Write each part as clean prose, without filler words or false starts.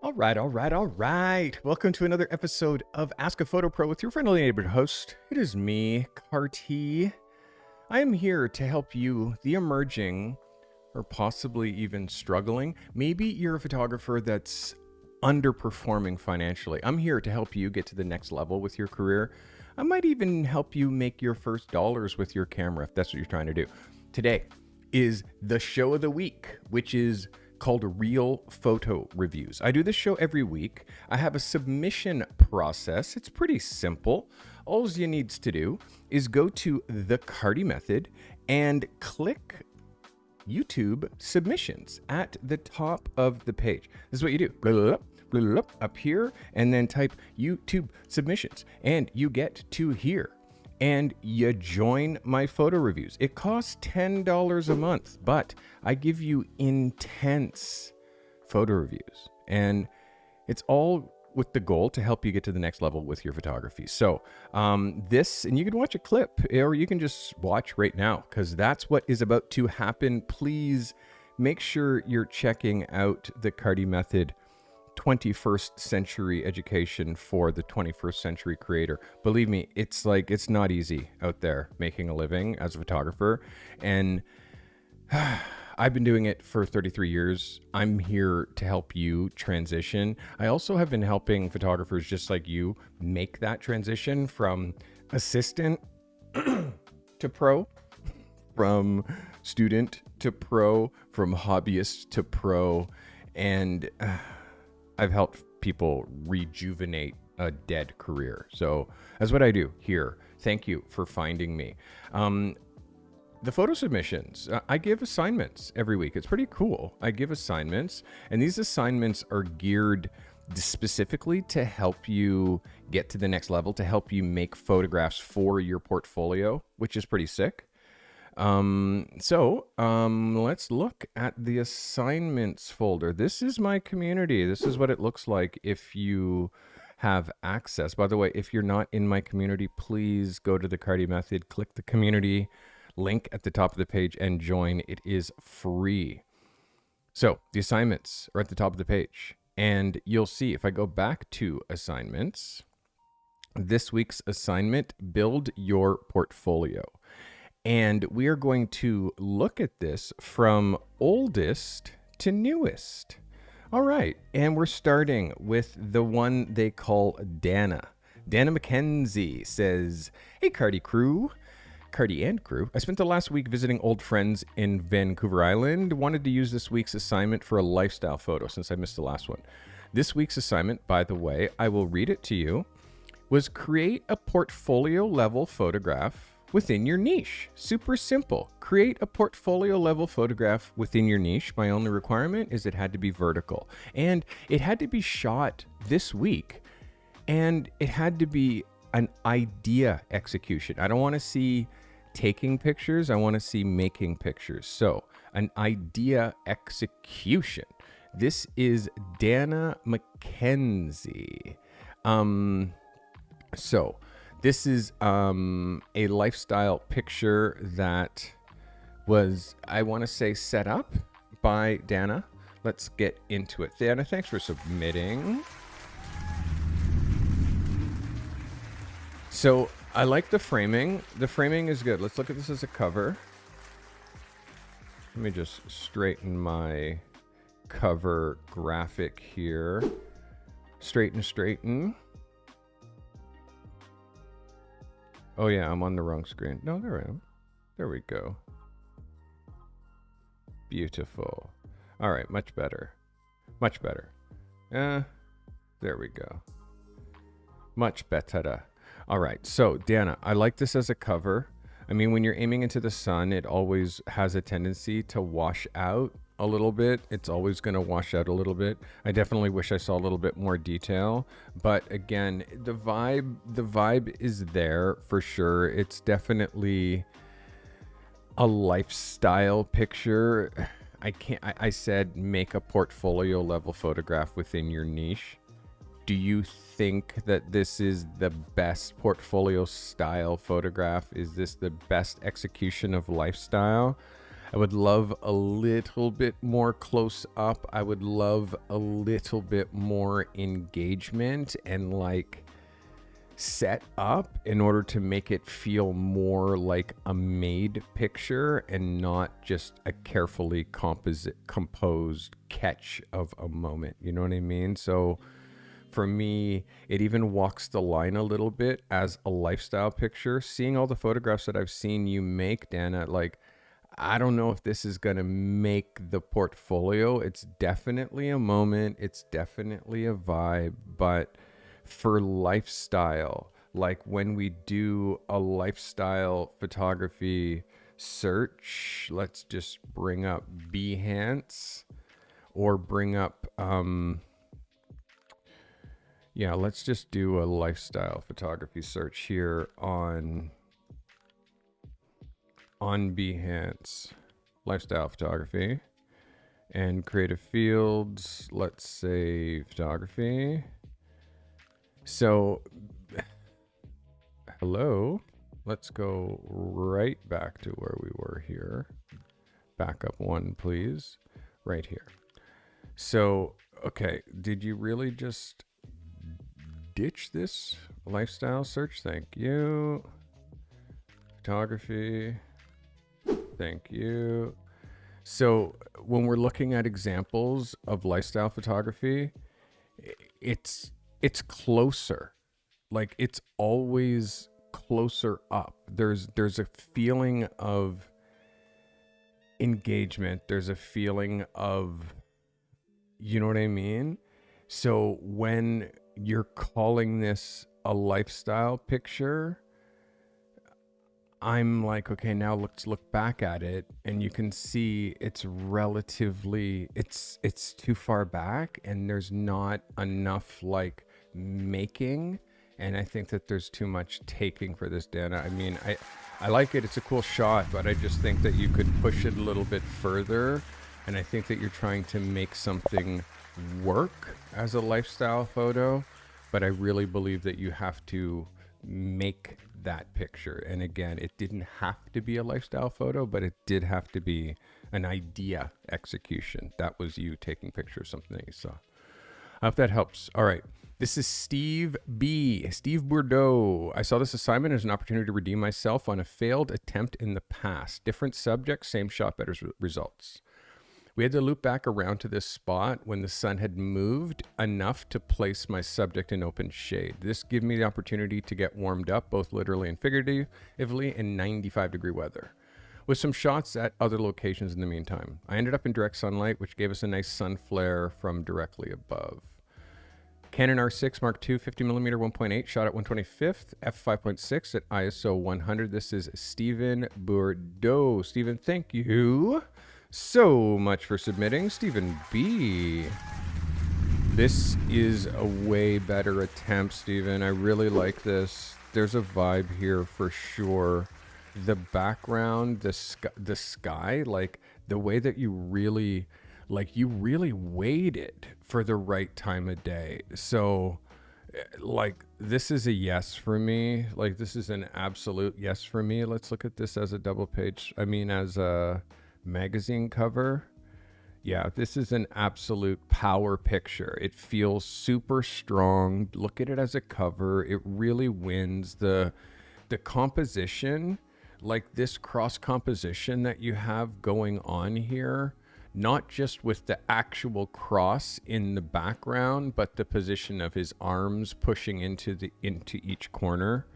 All right. Welcome to another episode of Ask a Photo Pro with your friendly neighborhood host. It is me, Carty. I am here to help you, the emerging, or possibly even struggling. Maybe you're a photographer that's underperforming financially. I'm here to help you get to the next level with your career. I might even help you make your first dollars with your camera if that's what you're trying to do. Today is the show of the week, which is called Real Photo Reviews. I do this show every week. I have a submission process. It's pretty simple. All you need to do is go to the Cardi method and click YouTube submissions at the top of the page. This is what you do. Blah, blah, blah, blah, blah, up here, and then type YouTube submissions, and you get to here. And you join my photo reviews. It costs $10 a month, but I give you intense photo reviews. And it's all with the goal to help you get to the next level with your photography. So and you can watch a clip, or you can just watch right now, because that's what is about to happen. Please make sure you're checking out the Cardi method. 21st century education for the 21st century creator. Believe me, it's not easy out there making a living as a photographer. And I've been doing it for 33 years. I'm here to help you transition. I also have been helping photographers just like you make that transition from assistant to pro, from student to pro, from hobbyist to pro. And I've helped people rejuvenate a dead career. So that's what I do here. Thank you for finding me. The photo submissions, I give assignments every week. It's pretty cool. I give assignments, and these assignments are geared specifically to help you get to the next level, to help you make photographs for your portfolio, which is pretty sick. Let's look at the assignments folder. This is my community. This is what it looks like if you have access. By the way, if you're not in my community, please go to the Cardi method, click the community link at the top of the page and join. It is free. So the assignments are at the top of the page, and you'll see if I go back to assignments, this week's assignment, build your portfolio. And we are going to look at this from oldest to newest. All right. And we're starting with the one they call Dana. Dana McKenzie says, "Hey, Cardi and crew. I spent the last week visiting old friends in Vancouver Island. Wanted to use this week's assignment for a lifestyle photo since I missed the last one. This week's assignment, by the way, I will read it to you, was create a portfolio level photograph within your niche. Super simple. Create a portfolio level photograph within your niche. My only requirement is it had to be vertical. And it had to be shot this week. And it had to be an idea execution. I don't want to see taking pictures. I want to see making pictures. So an idea execution. This is Dana McKenzie. This is a lifestyle picture that was, I want to say, set up by Dana. Let's get into it. Dana, thanks for submitting. So I like the framing. The framing is good. Let's look at this as a cover. Let me just straighten my cover graphic here. Straighten. Oh yeah, I'm on the wrong screen. No, there I am. There we go. Beautiful. All right, much better. There we go. Much better. All right, so Dana, I like this as a cover. I mean, when you're aiming into the sun, it always has a tendency to wash out a little bit. It's always going to wash out a little bit. I definitely wish I saw a little bit more detail, but again, the vibe is there for sure. It's definitely a lifestyle picture. I said make a portfolio level photograph within your niche. Do you think that this is the best portfolio style photograph? Is this the best execution of lifestyle? I would love a little bit more close up. I would love a little bit more engagement and like set up in order to make it feel more like a made picture and not just a carefully composed catch of a moment. You know what I mean? So for me, it even walks the line a little bit as a lifestyle picture. Seeing all the photographs that I've seen you make, Dana, like, I don't know if this is going to make the portfolio. It's definitely a moment. It's definitely a vibe. But for lifestyle, like when we do a lifestyle photography search, let's just bring up Behance or bring up, let's just do a lifestyle photography search here on Behance, lifestyle photography, and creative fields, let's say photography. So, hello, let's go right back to where we were here. Back up one, please, right here. So, okay, did you really just ditch this lifestyle search? Thank you. Photography. Thank you. So when we're looking at examples of lifestyle photography, it's closer. Like it's always closer up. There's a feeling of engagement. There's a feeling of, you know what I mean? So when you're calling this a lifestyle picture, I'm like, okay, now let's look back at it, and you can see it's relatively, it's too far back, and there's not enough like making, and I think that there's too much taking for this, Dana. I mean, I like it. It's a cool shot, but I just think that you could push it a little bit further, and I think that you're trying to make something work as a lifestyle photo, but I really believe that you have to make that picture. And again, it didn't have to be a lifestyle photo, but it did have to be an idea execution. That was you taking pictures of something that you saw. I hope that helps. All right. This is Steve Bordeaux. I saw this assignment as an opportunity to redeem myself on a failed attempt in the past. Different subject, same shot, better results. We had to loop back around to this spot when the sun had moved enough to place my subject in open shade. This gave me the opportunity to get warmed up, both literally and figuratively, in 95-degree weather, with some shots at other locations in the meantime. I ended up in direct sunlight, which gave us a nice sun flare from directly above. Canon R6 Mark II 50mm 1.8, shot at 125th, f5.6 at ISO 100. This is Stephen Bordeaux. Stephen, thank you so much for submitting. Stephen B. This is a way better attempt, Stephen. I really like this. There's a vibe here for sure. The background, the sky, like the way that you really waited for the right time of day. So like this is a yes for me. Like this is an absolute yes for me. Let's look at this as a double page. As a magazine cover. Yeah, this is an absolute power picture. It feels super strong. Look at it as a cover. It really wins. The composition, like this cross composition that you have going on here, not just with the actual cross in the background, but the position of his arms pushing into each corner.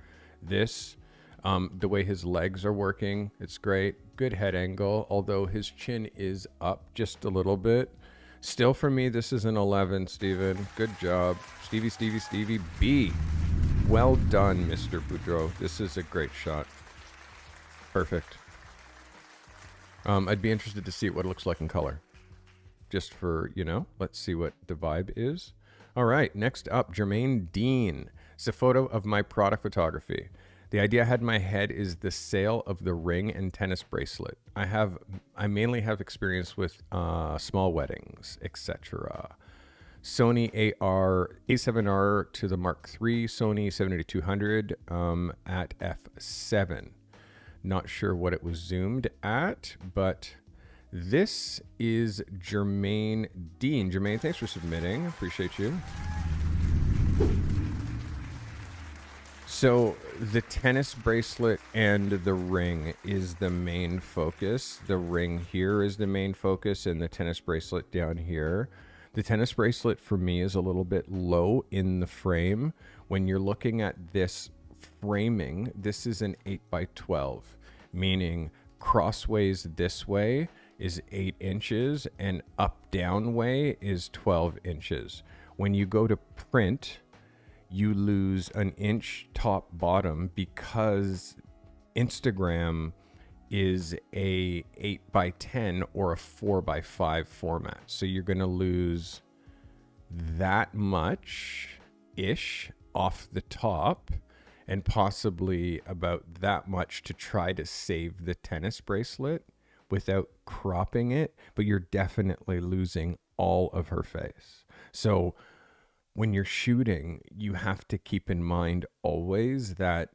This, the way his legs are working, it's great. Good head angle, although his chin is up just a little bit. Still, for me, this is an 11, Steven. Good job. Stevie B. Well done, Mr. Boudreau. This is a great shot. Perfect. I'd be interested to see what it looks like in color. Just for, let's see what the vibe is. All right, next up, Germaine Dean. It's a photo of my product photography. The idea I had in my head is the sale of the ring and tennis bracelet. I mainly have experience with small weddings, etc. Sony A7R to the Mark III, Sony 70-200 at f7. Not sure what it was zoomed at, but This is Germaine Dean. Germaine, thanks for submitting. Appreciate you. So the tennis bracelet and the ring is the main focus. The ring here is the main focus and the tennis bracelet down here. The tennis bracelet for me is a little bit low in the frame. When you're looking at this framing, this is an 8x12, meaning crossways this way is 8 inches and up down way is 12 inches. When you go to print, you lose an inch top bottom because Instagram is a 8x10 or a 4x5 format. So you're going to lose that much ish off the top and possibly about that much to try to save the tennis bracelet without cropping it, but you're definitely losing all of her face. So when you're shooting, you have to keep in mind always that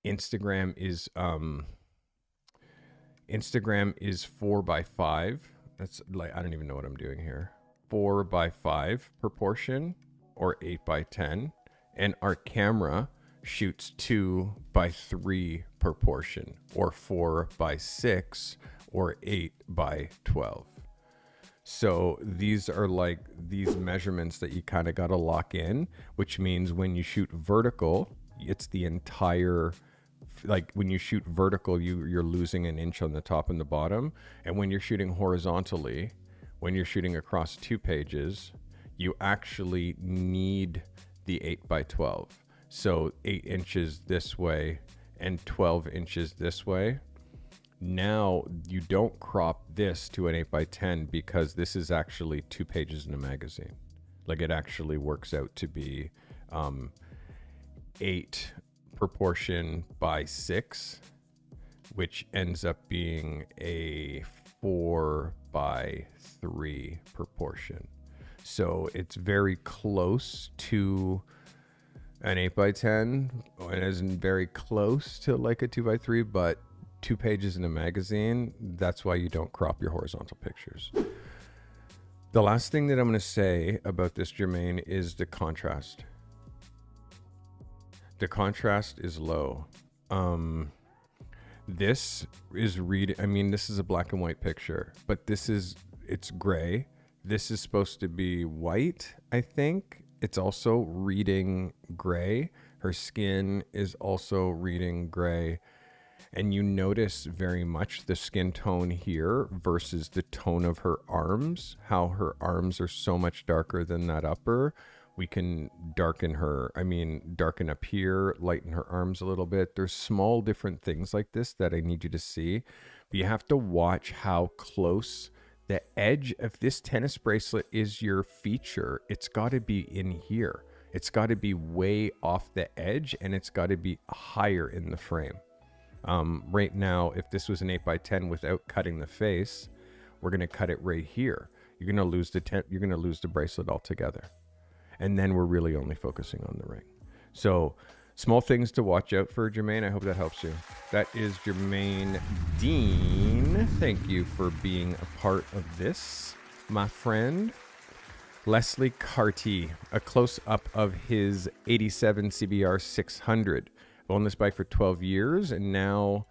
Instagram is 4x5. That's like, I don't even know what I'm doing here. 4x5 proportion or 8x10, and our camera shoots 2x3 proportion or 4x6 or 8x12. So these are like these measurements that you kind of got to lock in, which means when you shoot vertical, it's the entire, like when you shoot vertical, you're losing an inch on the top and the bottom. And when you're shooting horizontally, when you're shooting across 2 pages, you actually need the 8x12. So 8 inches this way and 12 inches this way. Now you don't crop this to an 8x10 because this is actually 2 pages in a magazine. Like it actually works out to be 8 proportion by 6, which ends up being a 4x3 proportion. So it's very close to an 8x10 and isn't very close to like a 2x3, but 2 pages in a magazine, that's why you don't crop your horizontal pictures. The last thing that I'm going to say about this, Germaine, is the contrast. The contrast is low. This is this is a black and white picture, but it's gray. This is supposed to be white, I think. It's also reading gray. Her skin is also reading gray. And you notice very much the skin tone here versus the tone of her arms, how her arms are so much darker than that upper. We can darken up here, lighten her arms a little bit. There's small different things like this that I need you to see. But you have to watch how close the edge of this tennis bracelet is your feature. It's got to be in here. It's got to be way off the edge, and it's got to be higher in the frame. Right now, if this was an 8x10 without cutting the face, we're going to cut it right here. You're going to lose the bracelet altogether. And then we're really only focusing on the ring. So small things to watch out for, Germaine. I hope that helps you. That is Germaine Dean. Thank you for being a part of this, my friend. Leslie Carty, a close-up of his 87 CBR 600. Owned this bike for 12 years, and now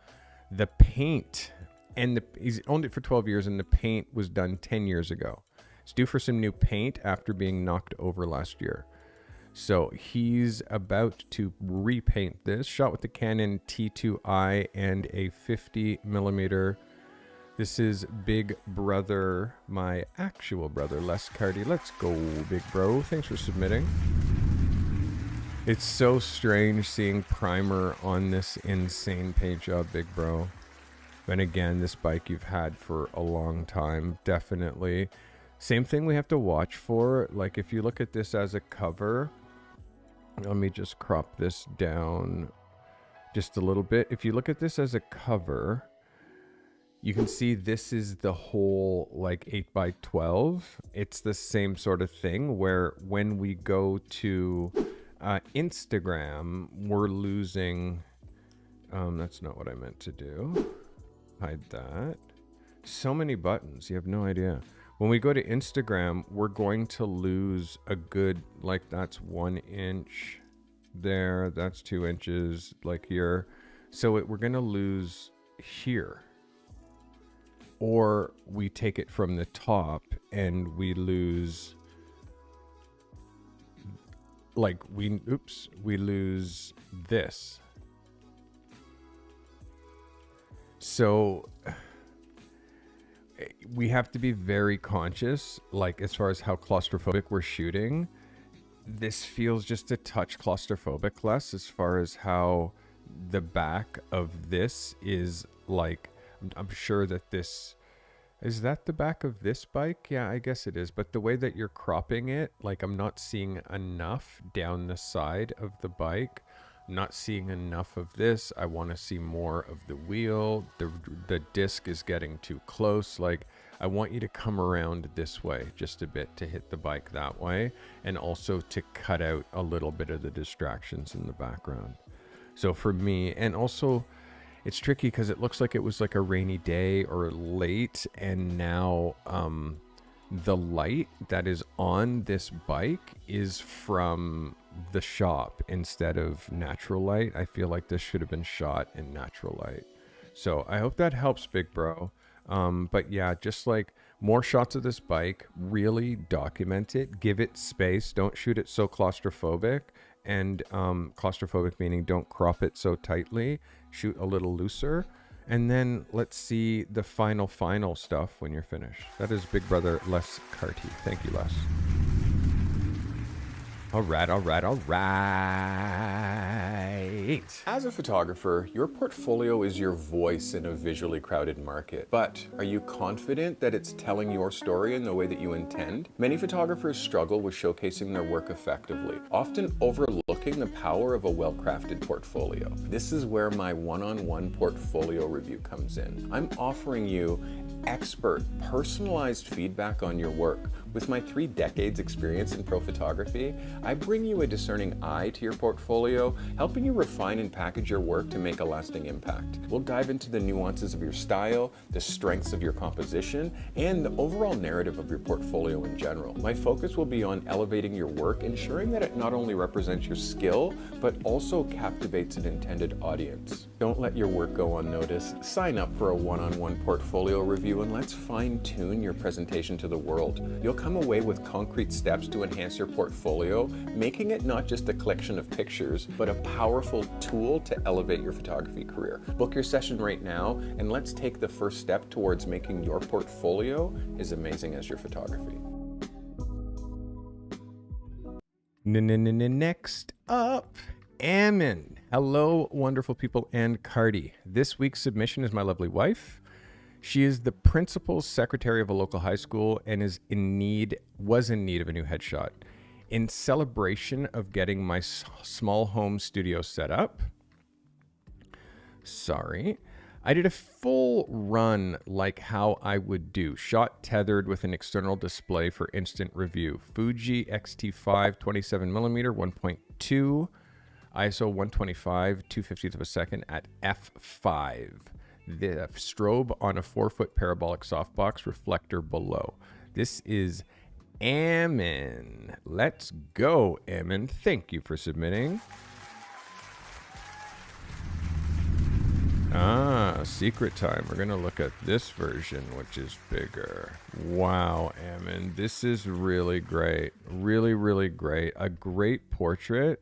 the paint, he's owned it for 12 years, and the paint was done 10 years ago. It's due for some new paint after being knocked over last year. So he's about to repaint this, shot with the Canon T2i and a 50 millimeter. This is big brother, my actual brother, Les Carty. Let's go, big bro. Thanks for submitting. It's so strange seeing primer on this insane paint job, big bro. And again, this bike you've had for a long time, definitely. Same thing we have to watch for. Like if you look at this as a cover, let me just crop this down just a little bit. If you look at this as a cover, you can see this is the whole like 8x12. It's the same sort of thing where when we go to Instagram, we're losing, that's not what I meant to do. Hide that. So many buttons. You have no idea. When we go to Instagram, we're going to lose a good, like that's 1 inch there. That's 2 inches like here. So we're going to lose here. Or we take it from the top and we lose, like we lose this. So we have to be very conscious, like as far as how claustrophobic we're shooting. This feels just a touch claustrophobic less, as far as how the back of this is like, I'm sure that this, is that the back of this bike? Yeah, I guess it is. But the way that you're cropping it, like I'm not seeing enough down the side of the bike. I'm not seeing enough of this. I want to see more of the wheel. The disc is getting too close. Like I want you to come around this way just a bit to hit the bike that way. And also to cut out a little bit of the distractions in the background. So for me, and also it's tricky because it looks like it was like a rainy day or late. And now the light that is on this bike is from the shop instead of natural light. I feel like this should have been shot in natural light. So I hope that helps, big bro. But yeah, just like more shots of this bike, really document it, give it space. Don't shoot it so claustrophobic. And claustrophobic meaning don't crop it so tightly, shoot a little looser. And then let's see the final stuff when you're finished. That is Big Brother Les Carty. Thank you, Les. All right. As a photographer, your portfolio is your voice in a visually crowded market. But are you confident that it's telling your story in the way that you intend? Many photographers struggle with showcasing their work effectively, often overlooking the power of a well-crafted portfolio. This is where my one-on-one portfolio review comes in. I'm offering you expert, personalized feedback on your work. With my 3 decades experience in pro photography, I bring you a discerning eye to your portfolio, helping you refine and package your work to make a lasting impact. We'll dive into the nuances of your style, the strengths of your composition, and the overall narrative of your portfolio in general. My focus will be on elevating your work, ensuring that it not only represents your skill, but also captivates an intended audience. Don't let your work go unnoticed. Sign up for a one-on-one portfolio review and let's fine-tune your presentation to the world. You'll come away with concrete steps to enhance your portfolio, making it not just a collection of pictures, but a powerful tool to elevate your photography career. Book your session right now, and let's take the first step towards making your portfolio as amazing as your photography. Next up, Ammon. Hello, wonderful people, and Cardi. This week's submission is my lovely wife. She is the principal secretary of a local high school and was in need of a new headshot. In celebration of getting my small home studio set up, I did a full run like how I would do. Shot tethered with an external display for instant review. Fuji X-T5 27mm 1.2, ISO 125, 2/50th of a second at f5. The strobe on a 4-foot parabolic softbox reflector below. This is Ammon. Let's go, Ammon. Thank you for submitting. Secret time. We're going to look at this version, which is bigger. Wow, Ammon. This is really great. Really, really great. A great portrait.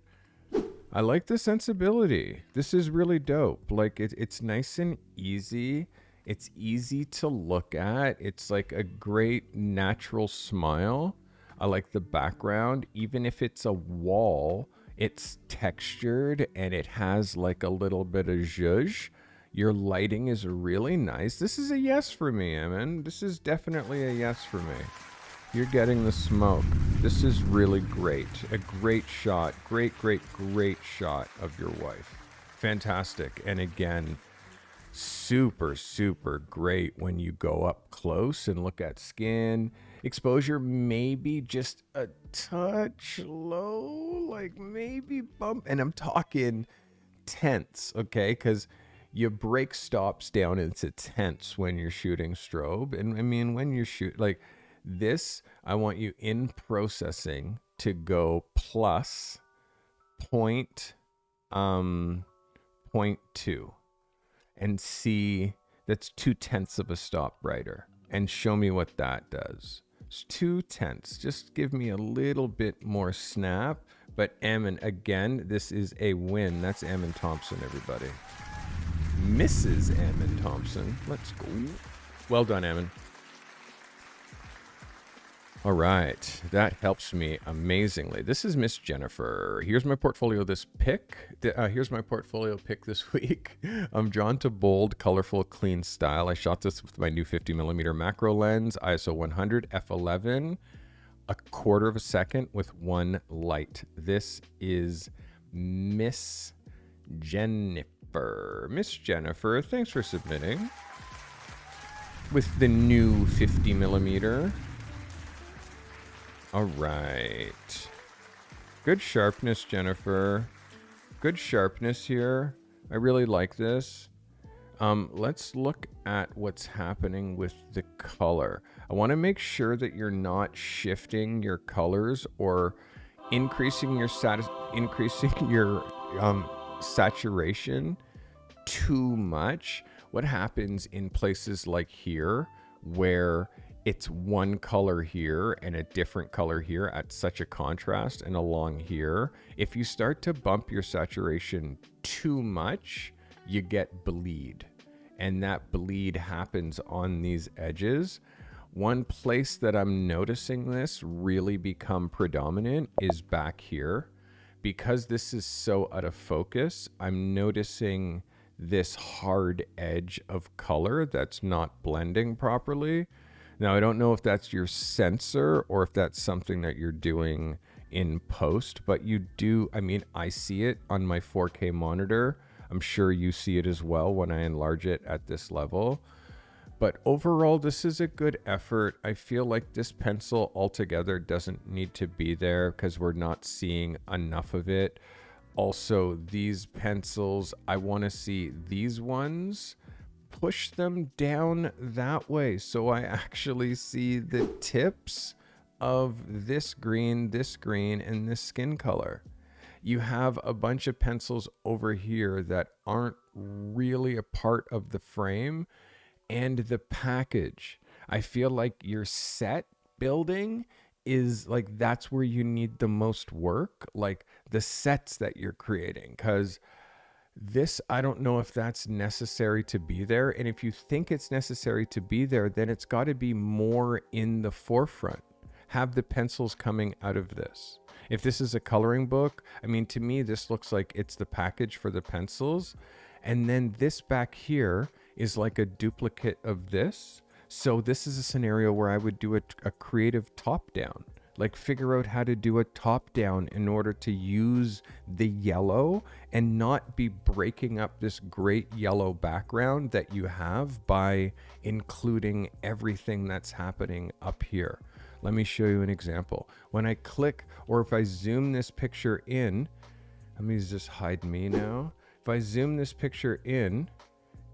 I like the sensibility. This is really dope. Like it's nice and easy. It's easy to look at. It's like a great natural smile. I like the background. Even if it's a wall, it's textured and it has like a little bit of zhuzh. Your lighting is really nice. This is a yes for me, Ammon. This is definitely a yes for me. You're getting the smoke. This is really great. A great shot. Great shot of your wife. Fantastic. And again, super great when you go up close and look at skin. Exposure maybe just a touch low, like maybe bump. And I'm talking tenths, okay? Because you break stops down into tenths when you're shooting strobe. And I mean, when you shoot like this, I want you in processing to go plus point, 0.2 and see that's 2/10 of a stop brighter, and show me what that does. It's 2/10. Just give me a little bit more snap. But Ammon, again, this is a win. That's Ammon Thompson, everybody. Mrs. Ammon Thompson. Let's go. Well done, Ammon. All right. That helps me amazingly. This is Miss Jennifer. Here's my portfolio this pick. Here's my portfolio pick this week. I'm drawn to bold, colorful, clean style. I shot this with my new 50mm macro lens, ISO 100, f11, a quarter of a second with one light. This is Miss Jennifer. Miss Jennifer, thanks for submitting. With the new 50mm. All right. Good sharpness, Jennifer. Good sharpness here. I really like this. Let's look at what's happening with the color. I want to make sure that you're not shifting your colors or increasing your saturation too much. What happens in places like here where it's one color here and a different color here at such a contrast, and along here, if you start to bump your saturation too much, you get bleed. And that bleed happens on these edges. One place that I'm noticing this really become predominant is back here. Because this is so out of focus, I'm noticing this hard edge of color that's not blending properly. Now, I don't know if that's your sensor or if that's something that you're doing in post, but you do, I mean, I see it on my 4K monitor. I'm sure you see it as well when I enlarge it at this level. But overall, this is a good effort. I feel like this pencil altogether doesn't need to be there because we're not seeing enough of it. Also, these pencils, I want to see these ones, push them down that way so I actually see the tips of this green, and this skin color. You have a bunch of pencils over here that aren't really a part of the frame and the package. I feel like your set building is like, that's where you need the most work, like the sets that you're creating, because this, I don't know if that's necessary to be there. And if you think it's necessary to be there, then it's got to be more in the forefront. Have the pencils coming out of this. If this is a coloring book, I mean, to me, this looks like it's the package for the pencils. And then this back here is like a duplicate of this. So this is a scenario where I would do a creative top down. Like figure out how to do a top down in order to use the yellow and not be breaking up this great yellow background that you have by including everything that's happening up here. Let me show you an example. When I click, or if I zoom this picture in, let me just hide me now. If I zoom this picture in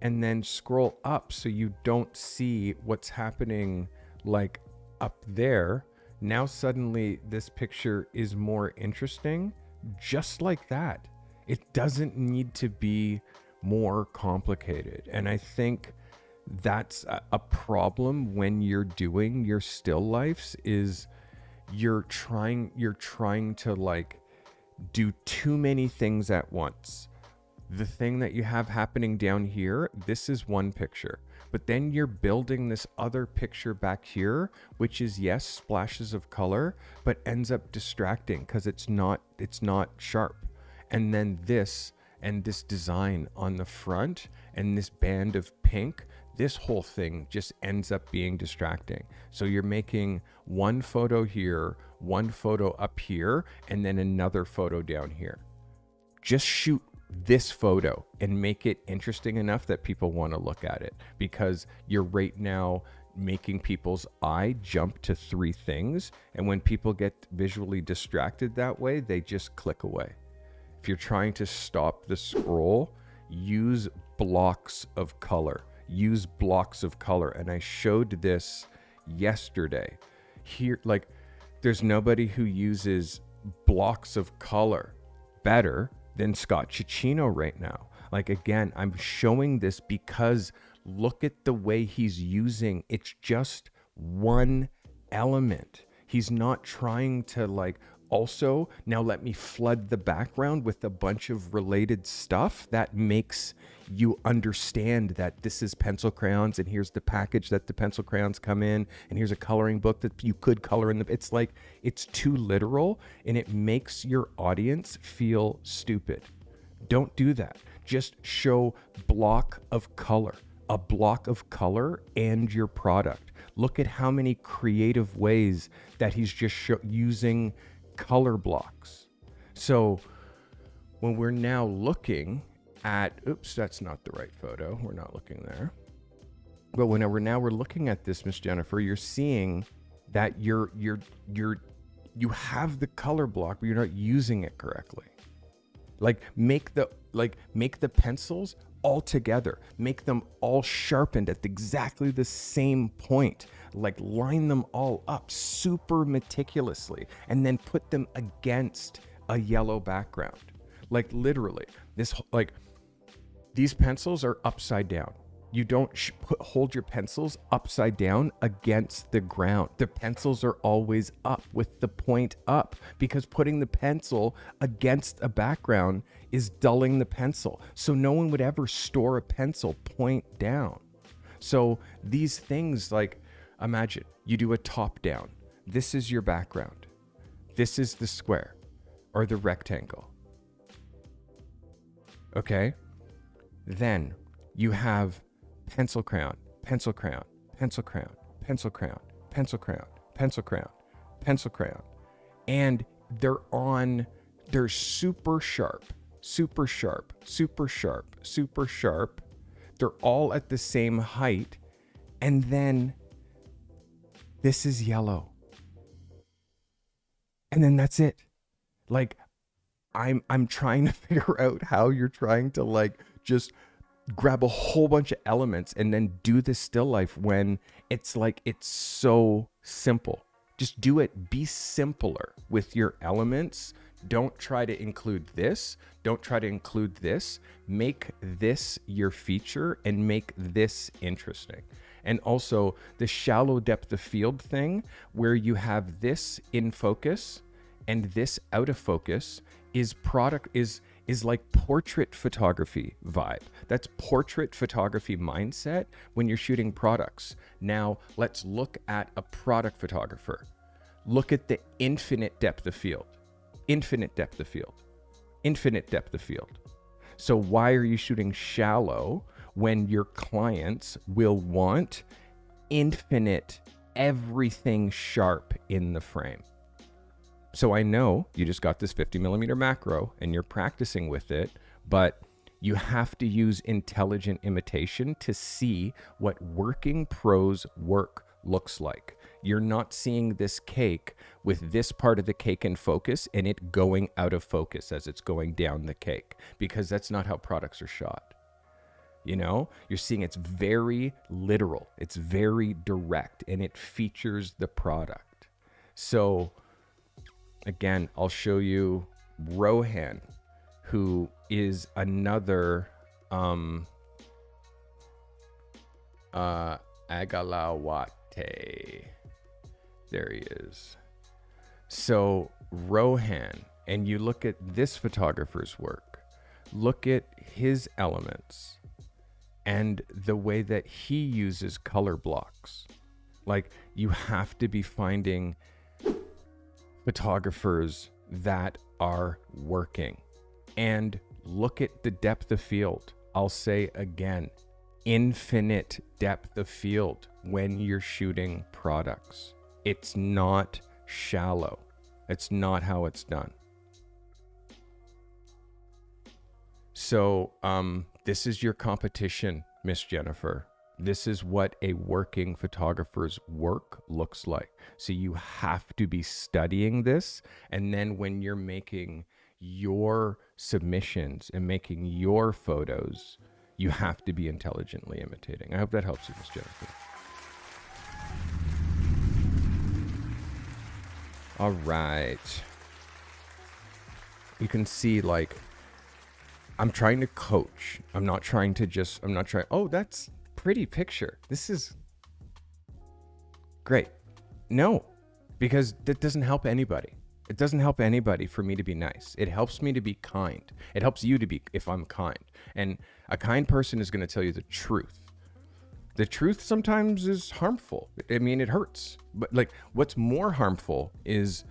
and then scroll up so you don't see what's happening like up there, now suddenly this picture is more interesting, just like that. It doesn't need to be more complicated. And I think that's a problem when you're doing your still lifes, is you're trying to like do too many things at once. The thing that you have happening down here, this is one picture, but then you're building this other picture back here, which is, yes, splashes of color, but ends up distracting because it's not sharp. And then this and this design on the front and this band of pink, this whole thing just ends up being distracting. So you're making one photo here, one photo up here, and then another photo down here. Just shoot this photo and make it interesting enough that people want to look at it, because you're right now making people's eye jump to three things. And when people get visually distracted that way, they just click away. If you're trying to stop the scroll, use blocks of color. Use blocks of color. And I showed this yesterday. Here, like, there's nobody who uses blocks of color better than Scott Cicchino right now. Like, again, I'm showing this because look at the way he's using. It's just one element. He's not trying to like, also, now let me flood the background with a bunch of related stuff that makes you understand that this is pencil crayons and here's the package that the pencil crayons come in and here's a coloring book that you could color in. It's like, it's too literal and it makes your audience feel stupid. Don't do that. Just show block of color, a block of color and your product. Look at how many creative ways that he's just using color blocks. So when we're now looking at, oops, that's not the right photo. We're not looking there. But whenever now we're looking at this, Miss Jennifer, you're seeing that you have the color block, but you're not using it correctly. Like make the pencils all together, make them all sharpened at exactly the same point, like line them all up super meticulously and then put them against a yellow background. Like literally these pencils are upside down. You don't hold your pencils upside down against the ground. The pencils are always up with the point up because putting the pencil against a background is dulling the pencil. So no one would ever store a pencil point down. So these things, like, imagine you do a top down. This is your background. This is the square or the rectangle. Okay? Then you have pencil crayon, pencil crayon, pencil crayon, pencil crayon, pencil crayon, pencil crayon, pencil crayon. And they're super sharp, super sharp, super sharp, super sharp. They're all at the same height. And then this is yellow. And then that's it. Like, I'm trying to figure out how you're trying to like just grab a whole bunch of elements and then do the still life when it's like, it's so simple. Just do it. Be simpler with your elements. Don't try to include this. Don't try to include this. Make this your feature and make this interesting. And also the shallow depth of field thing where you have this in focus and this out of focus is like portrait photography vibe. That's portrait photography mindset when you're shooting products. Now let's look at a product photographer. Look at the infinite depth of field, infinite depth of field, infinite depth of field. So why are you shooting shallow when your clients will want infinite, everything sharp in the frame? So I know you just got this 50 millimeter macro and you're practicing with it, but you have to use intelligent imitation to see what working pros work looks like. You're not seeing this cake with this part of the cake in focus and it going out of focus as it's going down the cake, because that's not how products are shot. You know, you're seeing it's very literal, it's very direct, and it features the product. So again, I'll show you Rohan, who is another Agalawate. There he is. So Rohan, and you look at this photographer's work, look at his elements and the way that he uses color blocks. Like, you have to be finding photographers that are working. And look at the depth of field. I'll say again, infinite depth of field when you're shooting products. It's not shallow. It's not how it's done. So this is your competition, Miss Jennifer. This is what a working photographer's work looks like. So you have to be studying this. And then when you're making your submissions and making your photos, You have to be intelligently imitating. I hope that helps you, Miss Jennifer. All right. You can see, like, I'm trying to coach. I'm not trying, oh, that's pretty picture. This is great. No, because that doesn't help anybody. It doesn't help anybody for me to be nice. It helps me to be kind. It helps you to be, if I'm kind. And a kind person is going to tell you the truth. The truth sometimes is harmful. I mean, it hurts. But like, what's more harmful is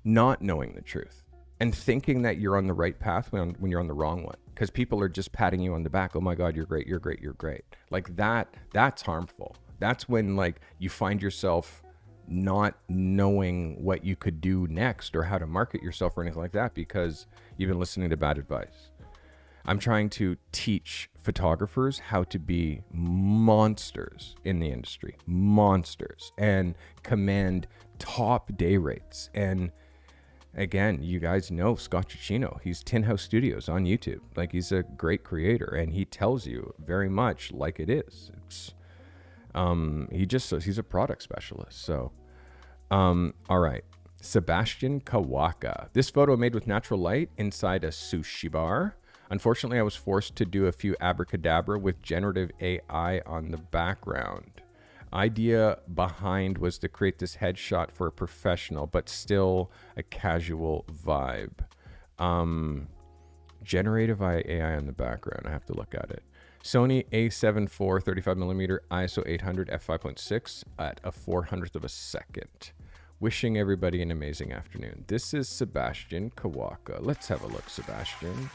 not knowing the truth and thinking that you're on the right path when you're on the wrong one. Because people are just patting you on the back. Oh my God, you're great, you're great, you're great. Like that's harmful. That's when like you find yourself not knowing what you could do next or how to market yourself or anything like that because you've been listening to bad advice. I'm trying to teach photographers how to be monsters in the industry, monsters, and command top day rates. And again, you guys know Scott Cicchino. He's Tin House Studios on YouTube. Like, he's a great creator, and he tells you very much like it is. It's he's a product specialist. So, all right. Sebastian Kawaka. This photo made with natural light inside a sushi bar. Unfortunately, I was forced to do a few abracadabra with generative AI on the background. Idea behind was to create this headshot for a professional, but still a casual vibe. Generative AI on the background. I have to look at it. Sony A7 IV 35mm ISO 800 f5.6 at a 400th of a second. Wishing everybody an amazing afternoon. This is Sebastian Kawaka. Let's have a look, Sebastian.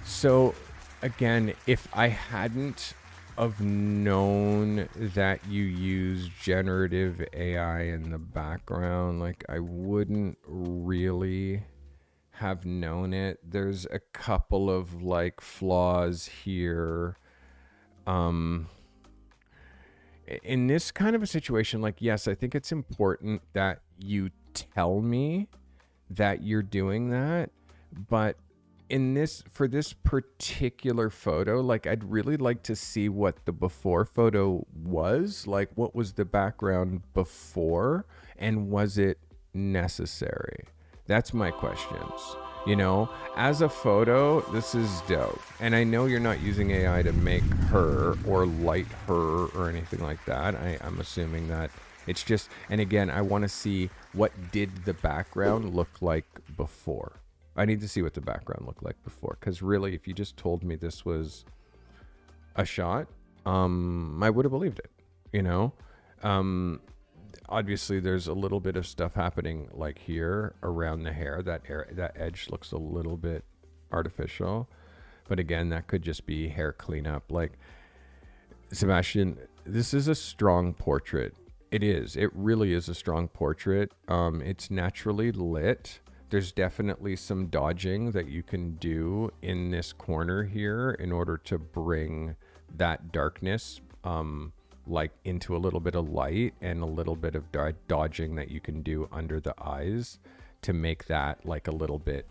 So, again, if I hadn't have known that you use generative AI in the background, like, I wouldn't really have known it. There's a couple of, like, flaws here. In this kind of a situation, like, yes, I think it's important that you tell me that you're doing that, but for this particular photo, like, I'd really like to see what the before photo was. Like, what was the background before, and was it necessary? That's my questions. You know, as a photo, this is dope. And I know you're not using AI to make her or light her or anything like that. I'm assuming that it's just, and again, I want to see what did the background look like before. I need to see what the background looked like before, because really, if you just told me this was a shot, I would have believed it, you know? Obviously, there's a little bit of stuff happening, like here around the hair. That edge looks a little bit artificial, but again, that could just be hair cleanup. Like, Sebastian, this is a strong portrait. It is. It really is a strong portrait. It's naturally lit. There's definitely some dodging that you can do in this corner here in order to bring that darkness like into a little bit of light, and a little bit of dodging that you can do under the eyes to make that like a little bit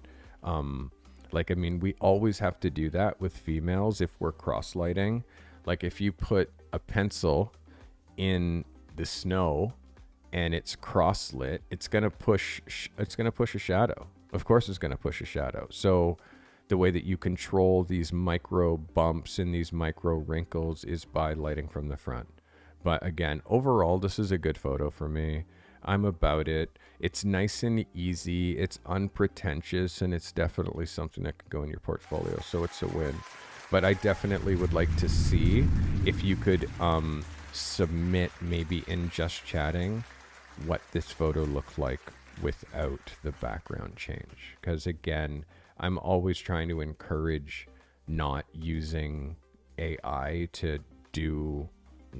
like, I mean, we always have to do that with females if we're cross lighting. Like, if you put a pencil in the snow and it's cross lit, it's gonna push a shadow. Of course it's gonna push a shadow. So the way that you control these micro bumps and these micro wrinkles is by lighting from the front. But again, overall, this is a good photo for me. I'm about it. It's nice and easy. It's unpretentious, and it's definitely something that could go in your portfolio. So it's a win. But I definitely would like to see if you could submit, maybe in just chatting, what this photo looked like without the background change. Because again, I'm always trying to encourage not using AI to do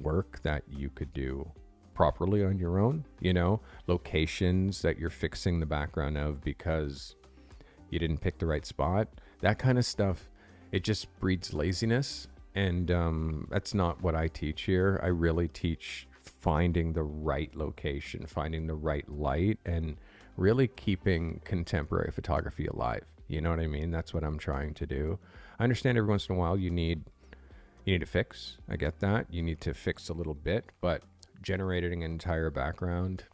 work that you could do properly on your own, you know, locations that you're fixing the background of because you didn't pick the right spot, that kind of stuff. It just breeds laziness, and that's not what I teach here. I really teach finding the right location, finding the right light, and really keeping contemporary photography alive. You know what I mean? That's what I'm trying to do. I understand every once in a while you need to fix. I get that. You need to fix a little bit, but generating an entire background,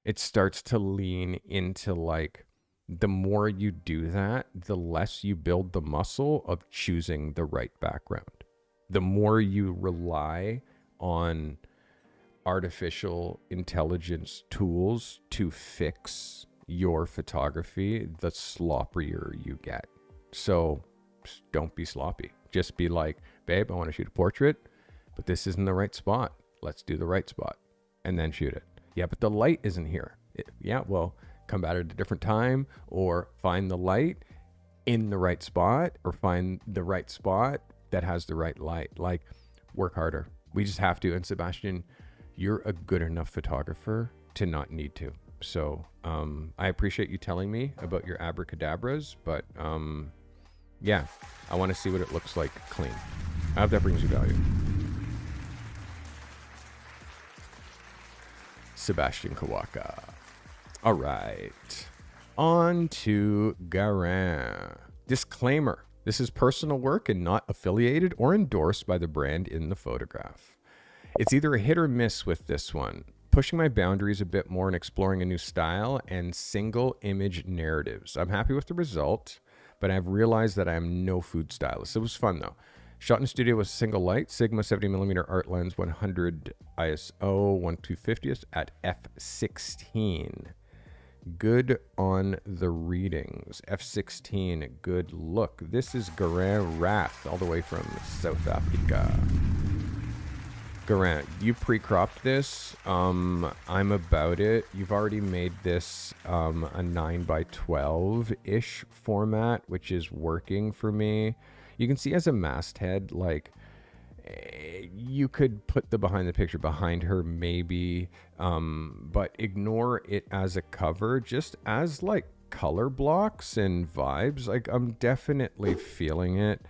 it starts to lean into like, the more you do that, the less you build the muscle of choosing the right background. The more you rely on artificial intelligence tools to fix your photography, the sloppier you get. So don't be sloppy. Just be like, babe, I want to shoot a portrait, but this isn't the right spot. Let's do the right spot and then shoot it. Yeah, but the light isn't here. Yeah, well, come back at a different time, or find the light in the right spot, or find the right spot that has the right light. Like, work harder. We just have to. And Sebastian, you're a good enough photographer to not need to. So I appreciate you telling me about your abracadabras, but yeah, I want to see what it looks like clean. I hope that brings you value. Sebastian Kawaka. All right. On to Garin. Disclaimer. This is personal work and not affiliated or endorsed by the brand in the photograph. It's either a hit or miss with this one. Pushing my boundaries a bit more and exploring a new style and single image narratives. I'm happy with the result, but I've realized that I'm no food stylist. It was fun though. Shot in studio with single light, Sigma 70mm art lens, 100 ISO, 1/250th at f/16. Good on the readings. f/16, good look. This is Gan Wrath, all the way from South Africa. Garan, you pre-cropped this. I'm about it. You've already made this a 9x12-ish format, which is working for me. You can see as a masthead, like, you could put the behind the picture behind her maybe, but ignore it as a cover, just as like color blocks and vibes. Like, I'm definitely feeling it.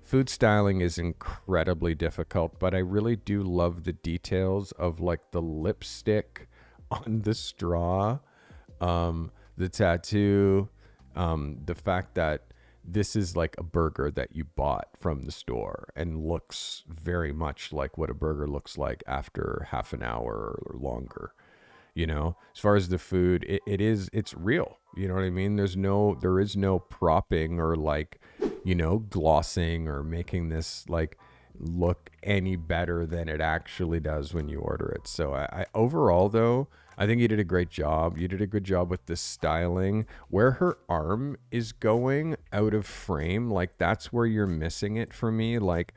Food styling is incredibly difficult, but I really do love the details of like the lipstick on the straw, the tattoo, the fact that this is like a burger that you bought from the store and looks very much like what a burger looks like after half an hour or longer. You know, as far as the food, it's real. You know what I mean? There is no propping or like, you know, glossing or making this like look any better than it actually does when you order it. So I overall though, I think you did a great job. You did a good job with the styling. Where her arm is going out of frame, like that's where you're missing it for me. Like,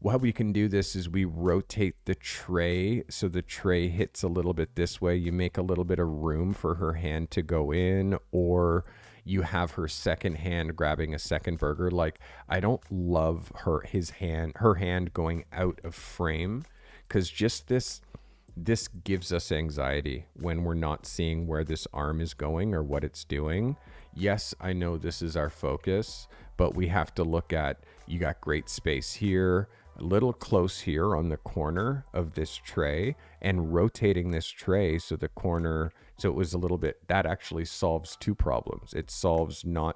how we can do this is we rotate the tray so the tray hits a little bit this way. You make a little bit of room for her hand to go in, or you have her second hand grabbing a second burger. Like, I don't love her hand going out of frame, because just this gives us anxiety when we're not seeing where this arm is going or what it's doing. Yes, I know this is our focus, but we have to look at, you got great space here, a little close here on the corner of this tray, and rotating this tray so the corner, so it was a little bit, that actually solves two problems. It solves not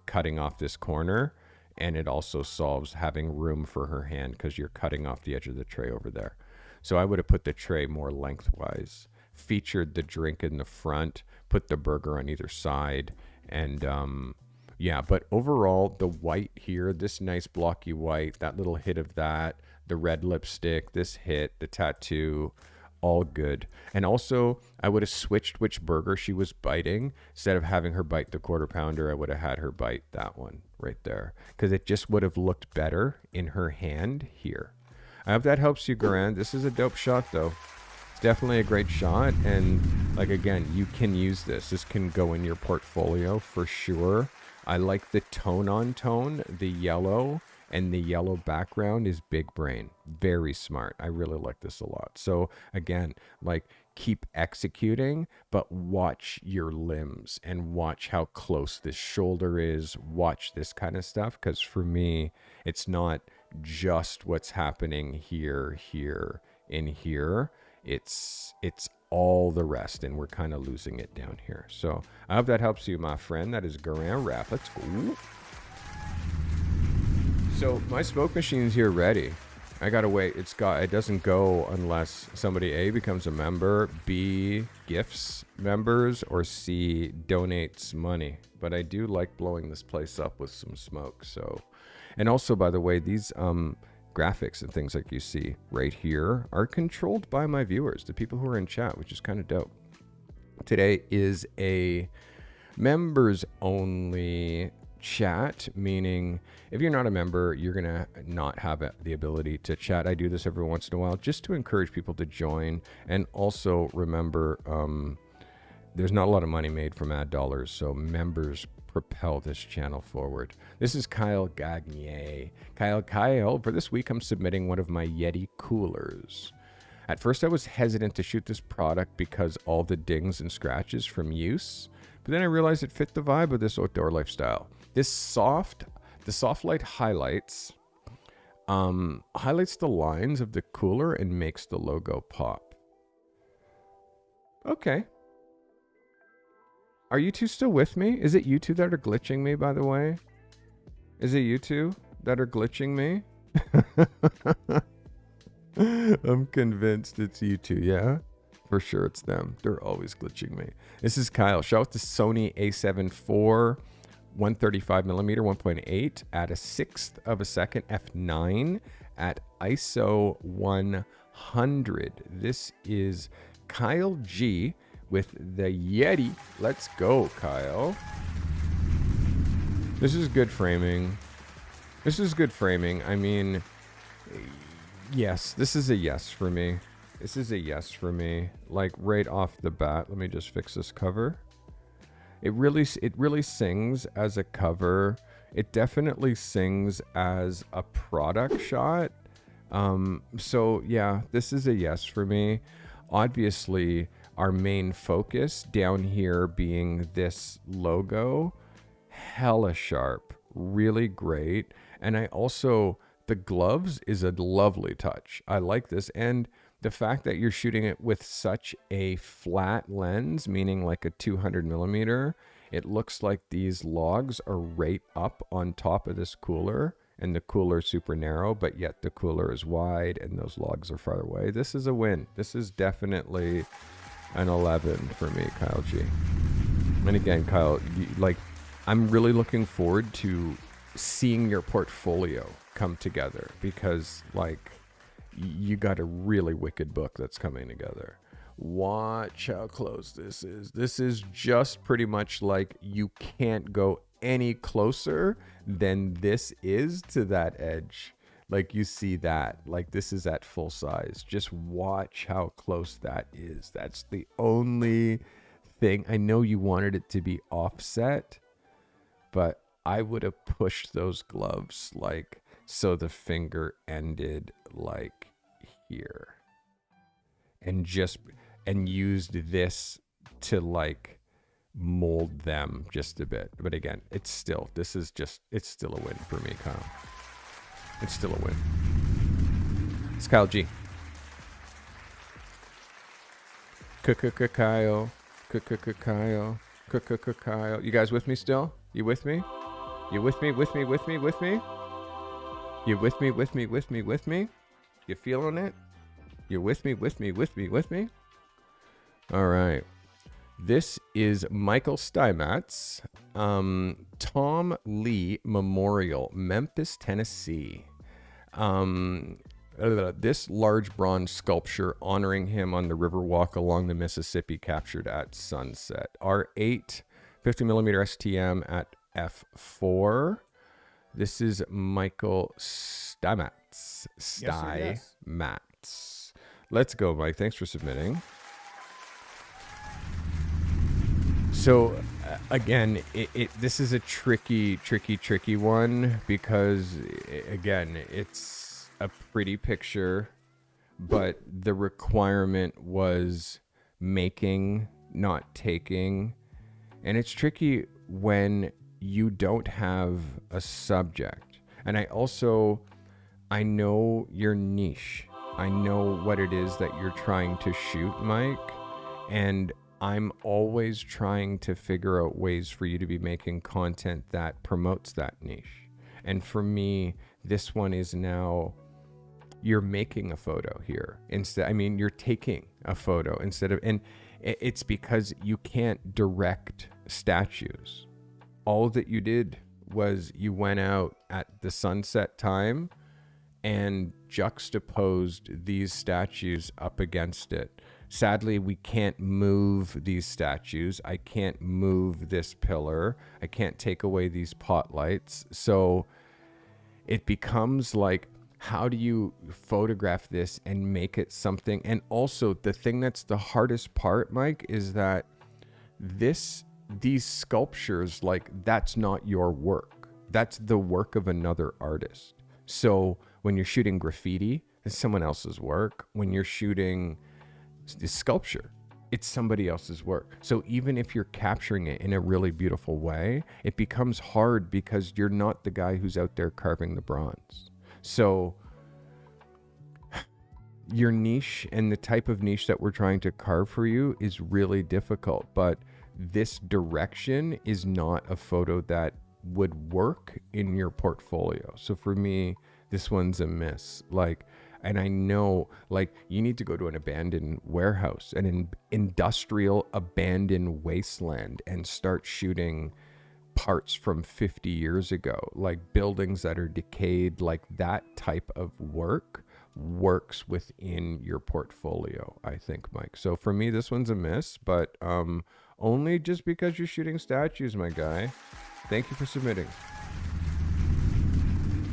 cutting off this corner, and it also solves having room for her hand because you're cutting off the edge of the tray over there. So I would have put the tray more lengthwise, featured the drink in the front, put the burger on either side, and yeah, but overall, the white here, this nice blocky white, that little hit of that, the red lipstick, this hit, the tattoo, all good. And also, I would have switched which burger she was biting. Instead of having her bite the quarter pounder, I would have had her bite that one right there, because it just would have looked better in her hand here. I hope that helps you, Garan. This is a dope shot, though. It's definitely a great shot. And, like, again, you can use this. This can go in your portfolio for sure. I like the tone on tone, the yellow, and the yellow background is big brain. Very smart. I really like this a lot. So, again, like, keep executing, but watch your limbs and watch how close this shoulder is. Watch this kind of stuff, because for me, it's not just what's happening here. in here. It's all the rest, and we're kind of losing it down here. So I hope that helps you, my friend. That is Gan Wrath. Let's go. So my smoke machine's here ready. I gotta wait. It doesn't go unless somebody A, becomes a member, B, gifts members, or C, donates money. But I do like blowing this place up with some smoke. So, and also, by the way, these graphics and things like you see right here are controlled by my viewers, the people who are in chat, which is kind of dope. Today is a members only chat, meaning if you're not a member, you're gonna not have the ability to chat. I do this every once in a while just to encourage people to join, and also remember there's not a lot of money made from ad dollars, so members propel this channel forward. This is Kyle Gagne. Kyle, for this week I'm submitting one of my Yeti coolers. At first I was hesitant to shoot this product because all the dings and scratches from use, but then I realized it fit the vibe of this outdoor lifestyle. The soft light highlights the lines of the cooler and makes the logo pop. Okay. Are you two still with me? Is it you two that are glitching me, by the way? Is it you two that are glitching me? I'm convinced it's you two, yeah? For sure it's them. They're always glitching me. This is Kyle. Shout out to Sony A7 IV 135mm 1.8 at a 1/6 of a second f9 at ISO 100. This is Kyle G with the Yeti. Let's go, Kyle. This is good framing. I mean, yes, this is a yes for me. Like right off the bat. Let me just fix this cover. It really sings as a cover. It definitely sings as a product shot. So yeah, this is a yes for me. Obviously, our main focus down here being this logo, hella sharp, really great. And the gloves is a lovely touch. I like this. And the fact that you're shooting it with such a flat lens, meaning like a 200mm, it looks like these logs are right up on top of this cooler, and the cooler is super narrow, but yet the cooler is wide and those logs are far away. This is a win. This is definitely an 11 for me, Kyle G. And again, Kyle, I'm really looking forward to seeing your portfolio come together, because you got a really wicked book that's coming together. Watch how close this is. This is just pretty much like you can't go any closer than this is to that edge. Like you see that, like this is at full size. Just watch how close that is. That's the only thing. I know you wanted it to be offset, but I would have pushed those gloves so the finger ended like here, and used this to mold them just a bit. But again, it's still a win for me, Kyle. It's still a win. It's Kyle G. Kyle. You guys with me still? You with me? You with me? You with me? You feeling it? You with me? All right. This is Michael Sty Mats, Tom Lee Memorial, Memphis, Tennessee. This large bronze sculpture honoring him on the Riverwalk along the Mississippi, captured at sunset. R8 50mm STM at f4. This is Michael Sty Mats. Mats. Let's go, Mike. Thanks for submitting. So again, this is a tricky one, because again, it's a pretty picture, but the requirement was making, not taking. And it's tricky when you don't have a subject. And I know your niche. I know what it is that you're trying to shoot, Mike, and I'm always trying to figure out ways for you to be making content that promotes that niche. And for me, this one is now you're making a photo here instead. I mean, you're taking a photo instead of, and it's because you can't direct statues. All that you did was you went out at the sunset time and juxtaposed these statues up against it. Sadly, we can't move these statues. I can't move this pillar. I can't take away these pot lights. So it becomes like, how do you photograph this and make it something? And also the thing that's the hardest part, Mike, is that these sculptures, like, that's not your work. That's the work of another artist. So when you're shooting graffiti, it's someone else's work. When you're shooting the sculpture, it's somebody else's work. So even if you're capturing it in a really beautiful way, it becomes hard because you're not the guy who's out there carving the bronze. So your niche and the type of niche that we're trying to carve for you is really difficult, but this direction is not a photo that would work in your portfolio. So for me, this one's a miss. Like, and I know, like, you need to go to an abandoned warehouse, an industrial abandoned wasteland, and start shooting parts from 50 years ago, like buildings that are decayed. Like, that type of work works within your portfolio, I think, Mike. So for me, this one's a miss, but only just because you're shooting statues, my guy. Thank you for submitting.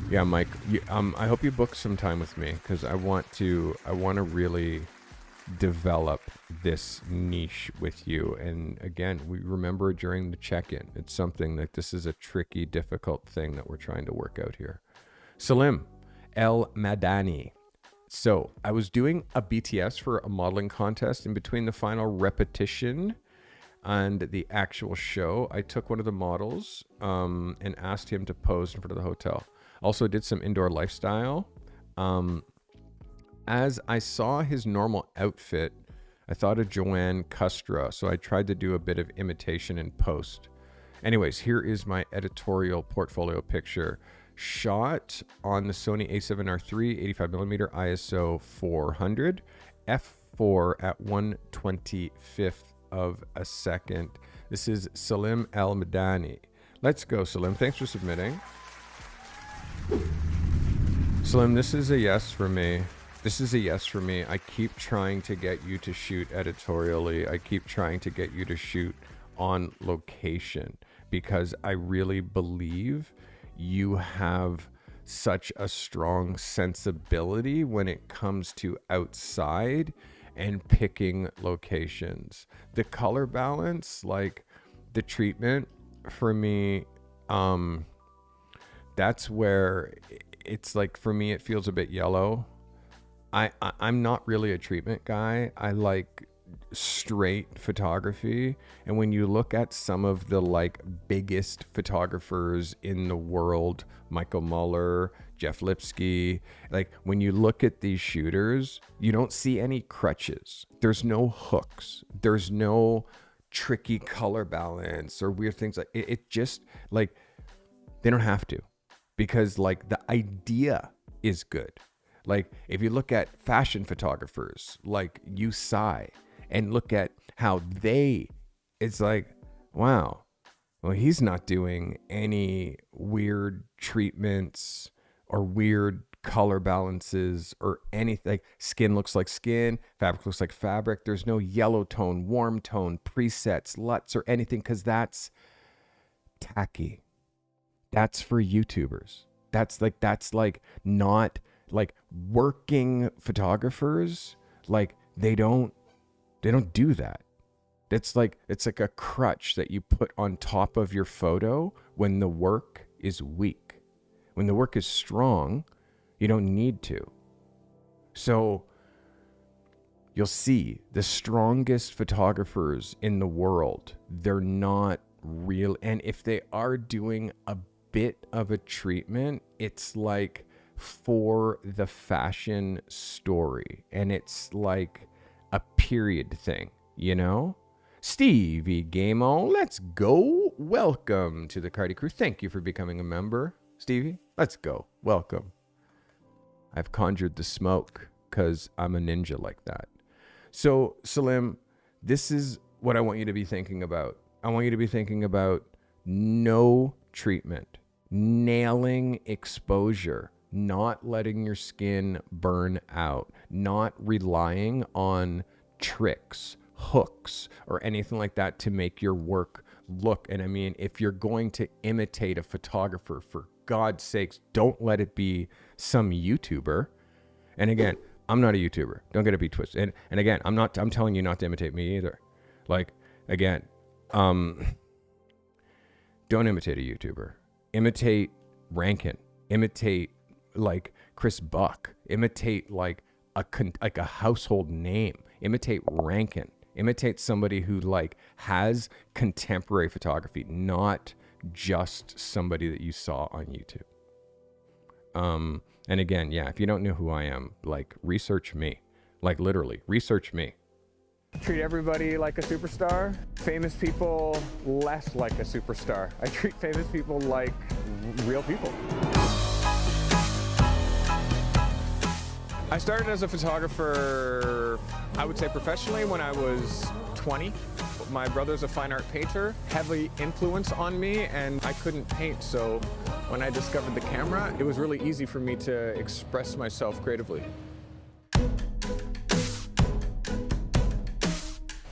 Yeah, Mike, I hope you book some time with me, because I want to really develop this niche with you. And again, we remember during the check-in, it's something that this is a tricky, difficult thing that we're trying to work out here. Salim El Madani. So I was doing a BTS for a modeling contest. In between the final repetition and the actual show, I took one of the models and asked him to pose in front of the hotel. Also did some indoor lifestyle. As I saw his normal outfit, I thought of Joanne Custra, so I tried to do a bit of imitation in post. Anyways, here is my editorial portfolio picture. Shot on the Sony a7R III 85mm ISO 400, f4 at 1/25th of a second. This is Salim El Madani. Let's go, Salim. Thanks for submitting. Salim, this is a yes for me. This is a yes for me. I keep trying to get you to shoot editorially. I keep trying to get you to shoot on location, because I really believe you have such a strong sensibility when it comes to outside and picking locations. The color balance, like the treatment for me, that's where it's like, for me, it feels a bit yellow. I'm not really a treatment guy. I like straight photography. And when you look at some of the like biggest photographers in the world, Michael Muller, Jeff Lipsky, like when you look at these shooters, you don't see any crutches. There's no hooks. There's no tricky color balance or weird things. Like it just, like, they don't have to, because like the idea is good. Like if you look at fashion photographers like Sty and look at how it's like, wow, well, he's not doing any weird treatments or weird color balances or anything. Like skin looks like skin, fabric looks like fabric. There's no yellow tone, warm tone, presets, LUTs or anything, because that's tacky. That's for YouTubers. That's like not like working photographers. Like they don't do that. It's like a crutch that you put on top of your photo when the work is weak. When the work is strong, you don't need to. So you'll see the strongest photographers in the world, they're not real. And if they are doing a bit of a treatment, it's like for the fashion story. And it's like a period thing, you know? Stevie Gamo, let's go. Welcome to the Cardi crew. Thank you for becoming a member, Stevie. Let's go. Welcome. I've conjured the smoke because I'm a ninja like that. So, Salim, this is what I want you to be thinking about. I want you to be thinking about no treatment, nailing exposure, not letting your skin burn out, not relying on tricks, hooks, or anything like that to make your work look. And I mean, if you're going to imitate a photographer, for God's sakes, don't let it be some YouTuber. And again, I'm not a YouTuber. Don't get it be twisted. And again, I'm telling you not to imitate me either. Like, again, don't imitate a YouTuber. Imitate Rankin. Imitate like Chris Buck. Imitate like a household name. Imitate Rankin. Imitate somebody who like has contemporary photography, not just somebody that you saw on YouTube. And again, yeah, if you don't know who I am, like research me, like literally research me. Treat everybody like a superstar. Famous people less like a superstar. I treat famous people like real people. I started as a photographer, I would say professionally, when I was 20. My brother's a fine art painter, heavy influence on me, and I couldn't paint, so when I discovered the camera, it was really easy for me to express myself creatively.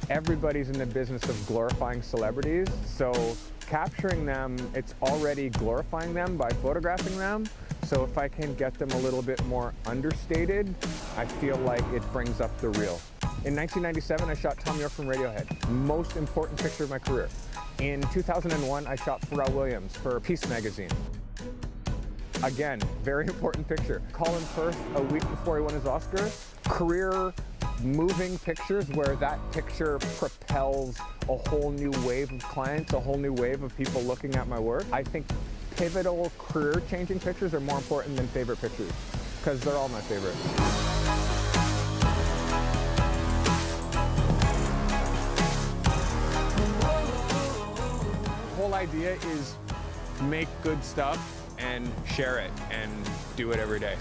Everybody's in the business of glorifying celebrities, so capturing them, it's already glorifying them by photographing them. So if I can get them a little bit more understated, I feel like it brings up the real. In 1997, I shot Tom York from Radiohead, most important picture of my career. In 2001, I shot Pharrell Williams for Peace magazine. Again, very important picture. Colin Firth, a week before he won his Oscar, career moving pictures where that picture propels a whole new wave of clients, a whole new wave of people looking at my work. I think pivotal career-changing pictures are more important than favorite pictures, because they're all my favorite. The whole idea is make good stuff and share it and do it every day.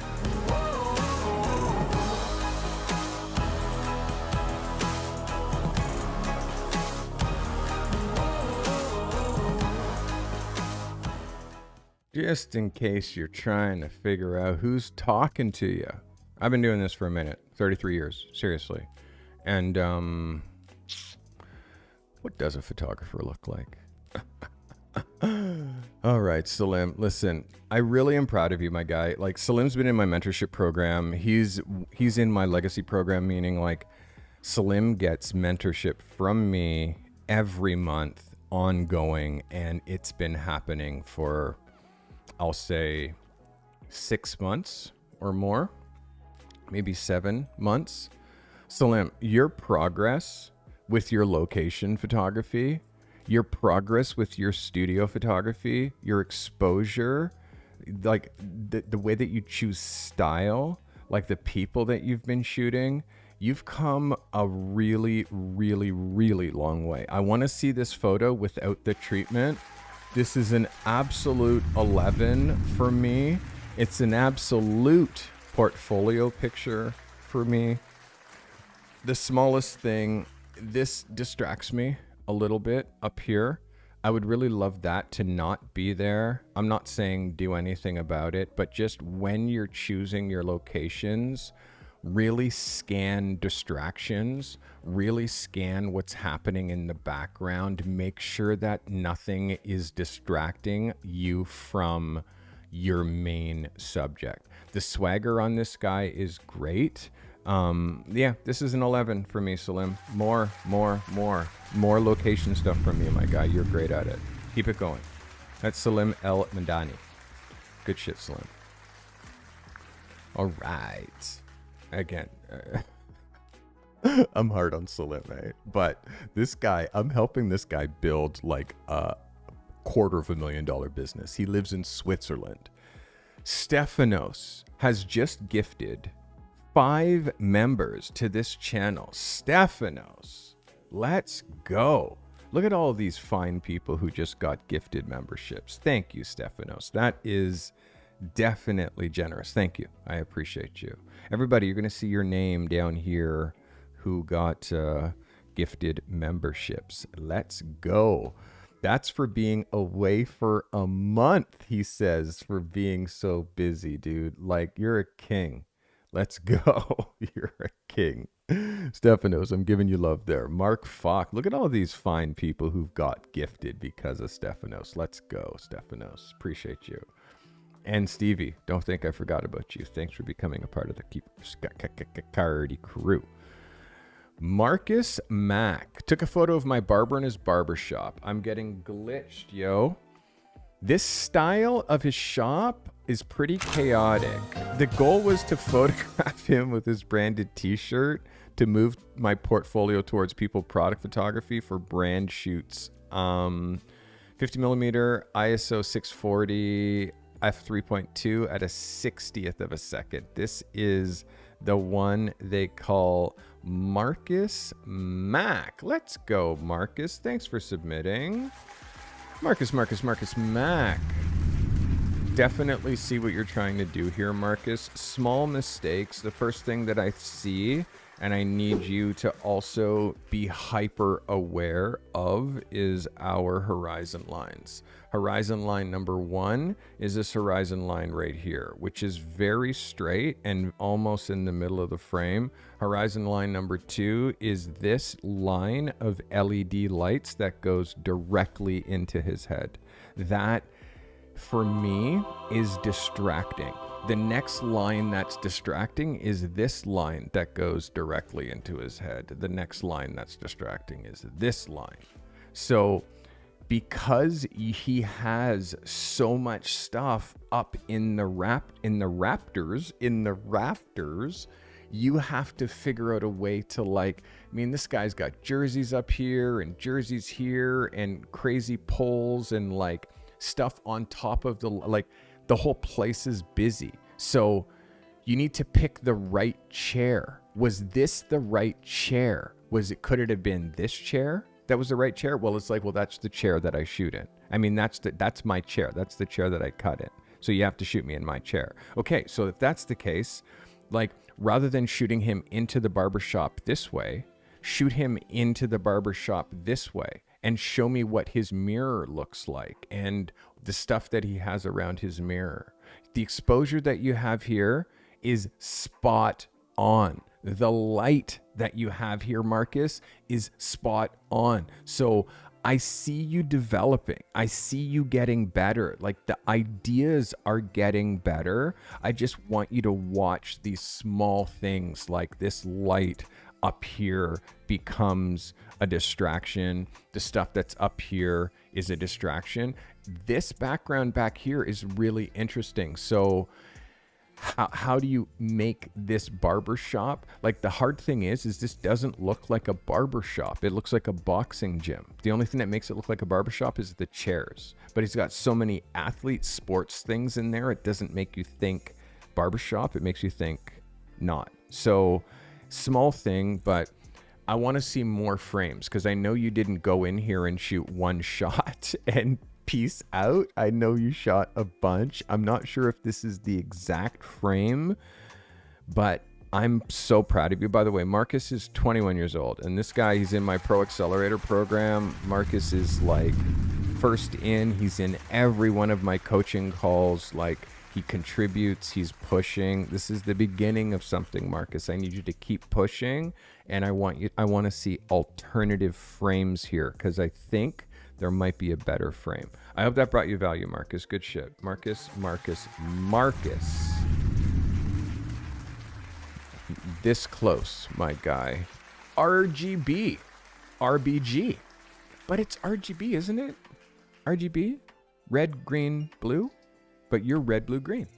Just in case you're trying to figure out who's talking to you. I've been doing this for a minute, 33 years, seriously. And what does a photographer look like? All right, Salim, listen, I really am proud of you, my guy. Like, Salim's been in my mentorship program. He's in my legacy program, meaning like Salim gets mentorship from me every month, ongoing, and it's been happening for, I'll say 6 months or more, maybe 7 months. Salim, your progress with your location photography, your progress with your studio photography, your exposure, like the way that you choose style, like the people that you've been shooting, you've come a really, really, really long way. I want to see this photo without the treatment. This is an absolute 11 for me. It's an absolute portfolio picture for me. The smallest thing, this distracts me a little bit up here. I would really love that to not be there. I'm not saying do anything about it, but just when you're choosing your locations, really scan distractions, really scan what's happening in the background. Make sure that nothing is distracting you from your main subject. The swagger on this guy is great. Yeah, this is an 11 for me, Salim. More location stuff from you, my guy. You're great at it. Keep it going. That's Salim El Madani. Good shit, Salim. All right. Again, I'm hard on Salim, eh? But this guy, I'm helping this guy build like a $250,000 business. He lives in Switzerland. Stefanos, has just gifted 5 members to this channel. Stephanos, let's go. Look at all these fine people who just got gifted memberships. Thank you, Stephanos. That is definitely generous. Thank you. I appreciate you. Everybody, you're going to see your name down here who got gifted memberships. Let's go. That's for being away for a month, he says, for being so busy, dude. Like, you're a king. Let's go. You're a king. Stephanos, I'm giving you love there. Mark Falk. Look at all these fine people who've got gifted because of Stephanos. Let's go, Stephanos. Appreciate you. And Stevie, don't think I forgot about you. Thanks for becoming a part of the Cardi crew. Marcus Mack took a photo of my barber in his barbershop. I'm getting glitched, yo. This style of his shop is pretty chaotic. The goal was to photograph him with his branded t-shirt to move my portfolio towards people product photography for brand shoots. 50 millimeter ISO 640 f3.2 at a 60th of a second. This is the one they call Marcus Mack. Let's go, Marcus. Thanks for submitting. Marcus Mack. Definitely see what you're trying to do here, Marcus. Small mistakes. The first thing that I see, and I need you to also be hyper aware of, is our horizon lines. Horizon line number 1 is this horizon line right here, which is very straight and almost in the middle of the frame. Horizon line number 2 is this line of LED lights that goes directly into his head. That, for me, is distracting. The next line that's distracting is this line that goes directly into his head. The next line that's distracting is this line. So because he has so much stuff up in the rafters, you have to figure out a way to, like, I mean, this guy's got jerseys up here and jerseys here and crazy poles and like stuff on top of the whole place is busy. So you need to pick the right chair. Was this the right chair? Could it have been this chair that was the right chair? Well, it's like, well, that's the chair that I shoot in. I mean, that's my chair. That's the chair that I cut in. So you have to shoot me in my chair. Okay, so if that's the case, like, rather than shooting him into the barbershop this way, shoot him into the barbershop this way and show me what his mirror looks like and the stuff that he has around his mirror. The exposure that you have here is spot on. The light that you have here, Marcus, is spot on. So I see you developing. I see you getting better. Like, the ideas are getting better. I just want you to watch these small things, like this light up here becomes a distraction. The stuff that's up here is a distraction. This background back here is really interesting. So how do you make this barber shop? Like, the hard thing is this doesn't look like a barber shop. It looks like a boxing gym. The only thing that makes it look like a barber shop is the chairs. But he's got so many athlete sports things in there, it doesn't make you think barbershop. It makes you think not. So small thing, but I want to see more frames because I know you didn't go in here and shoot one shot and peace out. I know you shot a bunch. I'm not sure if this is the exact frame, but I'm so proud of you. By the way, Marcus is 21 years old, and this guy, he's in my Pro Accelerator program. Marcus is like first in. He's in every one of my coaching calls. Like, he contributes, he's pushing. This is the beginning of something, Marcus. I need you to keep pushing, and I want to see alternative frames here because I think there might be a better frame. I hope that brought you value, Marcus. Good shit. Marcus. This close, my guy. RGB. RBG. But it's RGB, isn't it? RGB? Red, green, blue? But you're red, blue, green.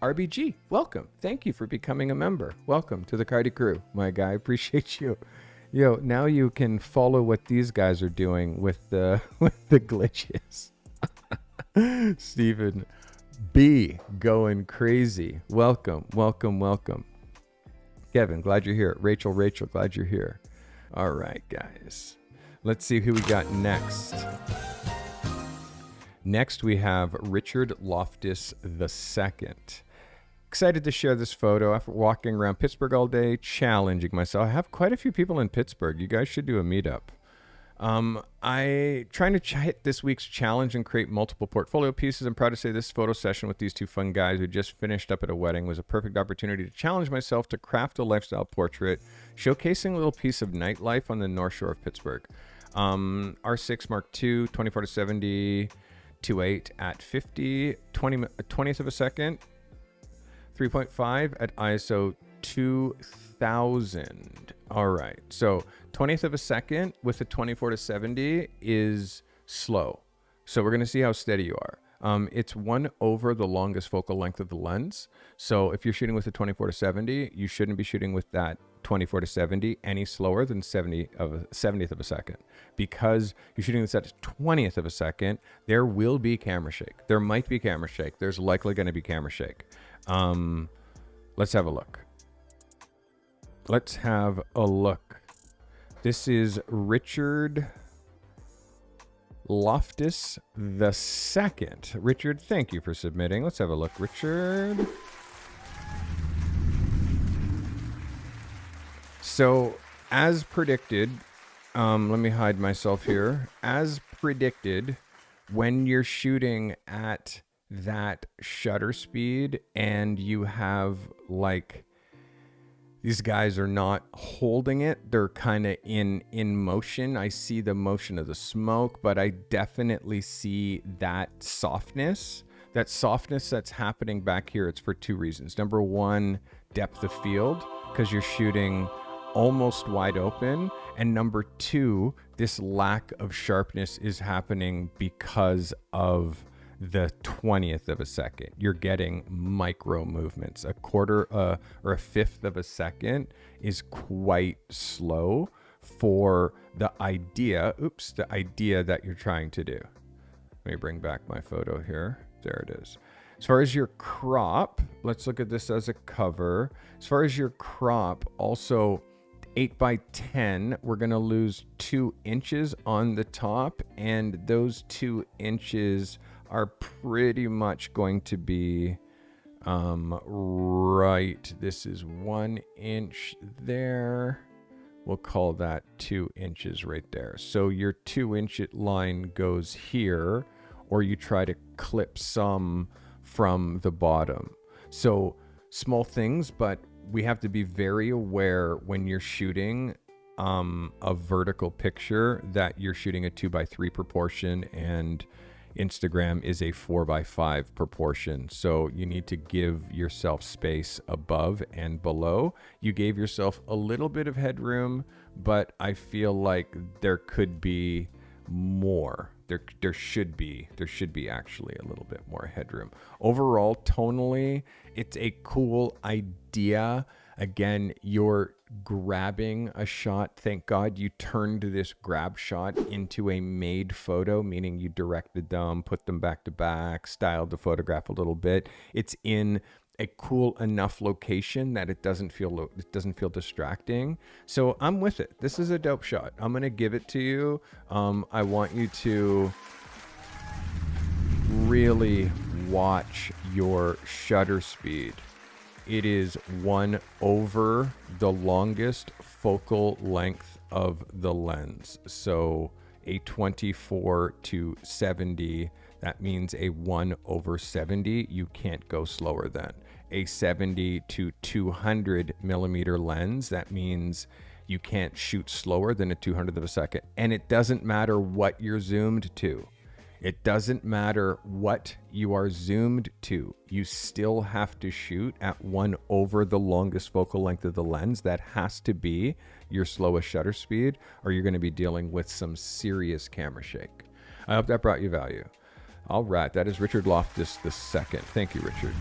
RBG, welcome. Thank you for becoming a member. Welcome to the Cardi crew, my guy. Appreciate you. Yo, now you can follow what these guys are doing with the glitches. Stephen B going crazy. Welcome, welcome, welcome. Kevin, glad you're here. Rachel, glad you're here. All right, guys. Let's see who we got next. Next, we have Richard Loftis II. Excited to share this photo after walking around Pittsburgh all day, challenging myself. I have quite a few people in Pittsburgh. You guys should do a meetup. I trying to hit this week's challenge and create multiple portfolio pieces. I'm proud to say this photo session with these two fun guys who just finished up at a wedding was a perfect opportunity to challenge myself to craft a lifestyle portrait, showcasing a little piece of nightlife on the North Shore of Pittsburgh. R6 Mark II, 24-70, 2.8 at 50, 20th of a second, 3.5 at ISO 2000. All right, so 20th of a second with a 24-70 is slow. So we're going to see how steady you are. It's 1 over the longest focal length of the lens. So if you're shooting with a 24-70, you shouldn't be shooting with that 24-70 any slower than 70th of a second. Because you're shooting this at 20th of a second, there will be camera shake. There might be camera shake. There's likely going to be camera shake. Let's have a look. This is Richard Loftis II. Richard, thank you for submitting. Let's have a look, Richard. So, as predicted, let me hide myself here. As predicted, when you're shooting at that shutter speed and you have like these guys are not holding it, they're kind of in motion. I see the motion of the smoke, but I definitely see that softness that's happening back here. It's for two reasons. Number one, depth of field, because you're shooting almost wide open, and number two, this lack of sharpness is happening because of the 20th of a second. You're getting micro movements. A quarter or a fifth of a second is quite slow for the idea that you're trying to do. Let me bring back my photo here. There it is. As far as your crop, let's look at this as a cover. As far as your crop, also 8x10, we're going to lose 2 inches on the top, and those 2 inches are pretty much going to be right. This is 1 inch there. We'll call that 2 inches right there. So your 2-inch line goes here, or you try to clip some from the bottom. So small things, but we have to be very aware when you're shooting a vertical picture that you're shooting a 2x3 proportion, and Instagram is a 4x5 proportion. So you need to give yourself space above and below. You gave yourself a little bit of headroom, but I feel like there could be more. There should be actually a little bit more headroom. Overall, tonally, it's a cool idea. Again, you're grabbing a shot. Thank God you turned this grab shot into a made photo, meaning you directed them, put them back to back, styled the photograph a little bit. It's in a cool enough location that it doesn't feel distracting. So I'm with it. This is a dope shot. I'm gonna give it to you. I want you to really watch your shutter speed. It is 1 over the longest focal length of the lens. So a 24-70, that means a 1 over 70, you can't go slower than. A 70 to 200 millimeter lens, that means you can't shoot slower than a 200th of a second. And it doesn't matter what you're zoomed to. It doesn't matter what you are zoomed to. You still have to shoot at 1 over the longest focal length of the lens. That has to be your slowest shutter speed, or you're going to be dealing with some serious camera shake. I hope that brought you value. All right, that is Richard Loftis II. Thank you, Richard.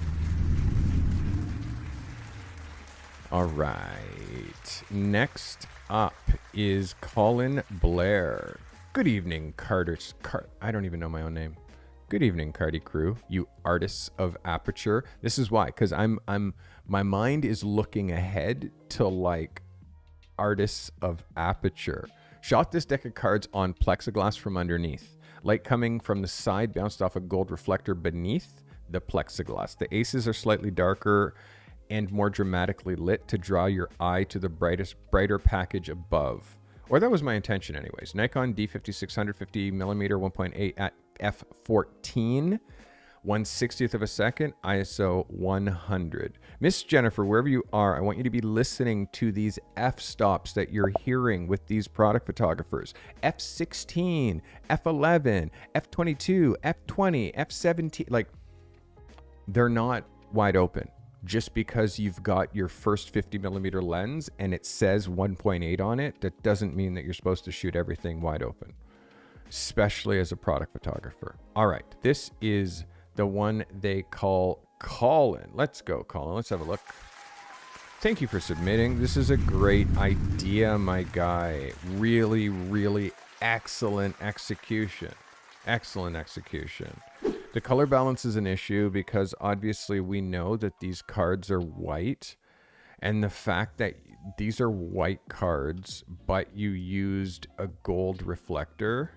All right, next up is Colin Blair. Good evening, Carter. I don't even know my own name. Good evening, Cardi crew, you artists of aperture. This is why, because my mind is looking ahead to like artists of aperture. Shot this deck of cards on plexiglass from underneath. Light coming from the side bounced off a gold reflector beneath the plexiglass. The aces are slightly darker and more dramatically lit to draw your eye to the brighter package above. Or that was my intention anyways. Nikon D5600 50mm 1.8 at f14, 1/60th of a second, ISO 100. Miss Jennifer, wherever you are, I want you to be listening to these f-stops that you're hearing with these product photographers. f16, f11, f22, f20, f17. Like, they're not wide open. Just because you've got your first 50mm lens and it says 1.8 on it, that doesn't mean that you're supposed to shoot everything wide open, especially as a product photographer. All right, this is the one they call Colin. Let's go, Colin. Let's have a look. Thank you for submitting. This is a great idea, my guy. Really, really excellent execution. Excellent execution. The color balance is an issue because obviously we know that these cards are white, and the fact that these are white cards, but you used a gold reflector,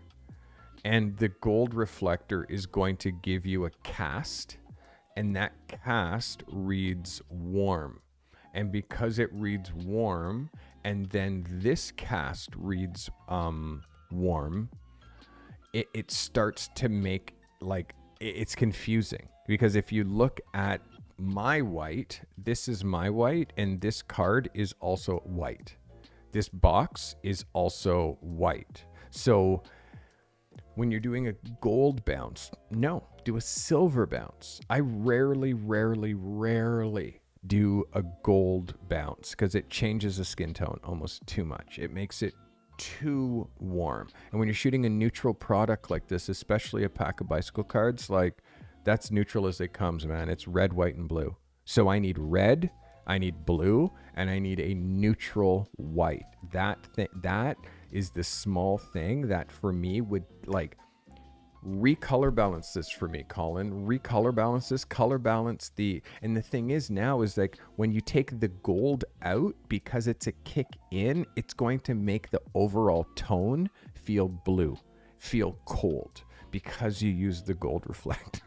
and the gold reflector is going to give you a cast, and that cast reads warm. And because it reads warm, and then this cast reads warm, it starts to make like, it's confusing, because if you look at my white, this is my white, and this card is also white. This box is also white. So when you're doing a gold bounce, no, do a silver bounce. I rarely do a gold bounce because it changes the skin tone almost too much. It makes it too warm. And when you're shooting a neutral product like this, especially a pack of bicycle cards, like, that's neutral as it comes, man. It's red, white, and blue. So I need red, I need blue, and I need a neutral white. That is the small thing that for me would like recolor balance this for me, Colin. Recolor balance this, color balance the, and the thing is now is like when you take the gold out, because it's a kick in, it's going to make the overall tone feel blue, feel cold, because you use the gold reflector.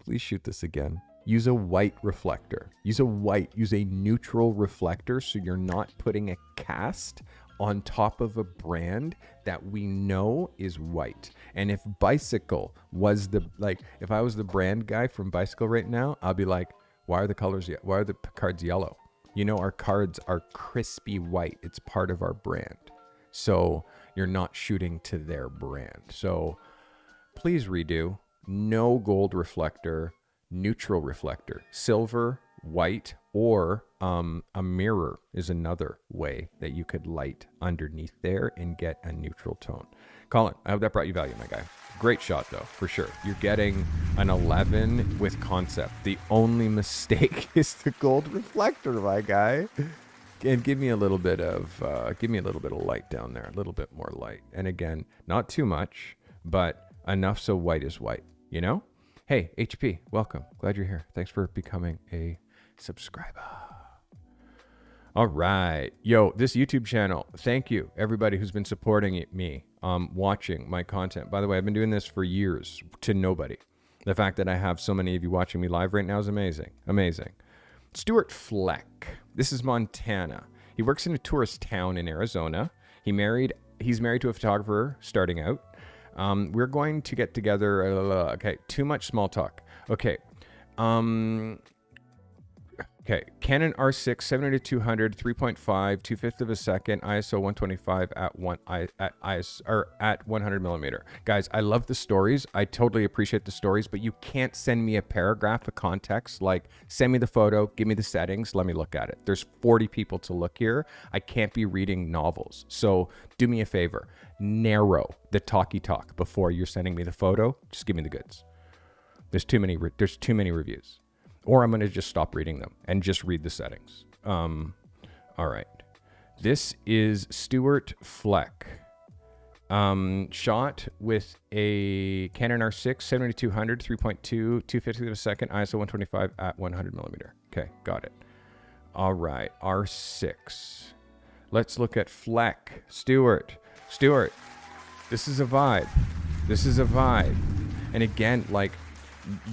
Please shoot this again. Use a white reflector. Use a neutral reflector, so you're not putting a cast on top of a brand that we know is white. And if Bicycle was the, like, if I was the brand guy from Bicycle right now, I'll be like, why are the cards yellow? You know, our cards are crispy white. It's part of our brand. So you're not shooting to their brand. So please redo. No gold reflector, neutral reflector, silver, white, or a mirror is another way that you could light underneath there and get a neutral tone. Colin, I hope that brought you value, my guy. Great shot, though, for sure. You're getting an 11 with concept. The only mistake is the gold reflector, my guy. And give me a little bit of light down there, a little bit more light. And again, not too much, but enough so white is white, you know? Hey, HP, welcome. Glad you're here. Thanks for becoming a subscriber. All right. Yo, this YouTube channel, thank you, everybody who's been supporting me, watching my content. By the way, I've been doing this for years to nobody. The fact that I have so many of you watching me live right now is amazing. Amazing. Stuart Fleck. This is Montana. He works in a tourist town in Arizona. He's married to a photographer starting out. We're going to get together. Okay, too much small talk. Okay. Okay, Canon R6 700-200 3.5 2/5 of a second, ISO 125 at 100 millimeter. Guys, I love the stories. I totally appreciate the stories, but you can't send me a paragraph of context. Like, send me the photo, give me the settings, let me look at it. There's 40 people to look here. I can't be reading novels. So do me a favor, narrow the talky talk before you're sending me the photo. Just give me the goods. There's too many reviews. Or I'm going to just stop reading them and just read the settings. All right. This is Stuart Fleck. Shot with a Canon R6, 7200, 3.2, 250 a second, ISO 125 at 100 millimeter. Okay, got it. All right, R6. Let's look at Fleck. Stuart, this is a vibe. And again, like,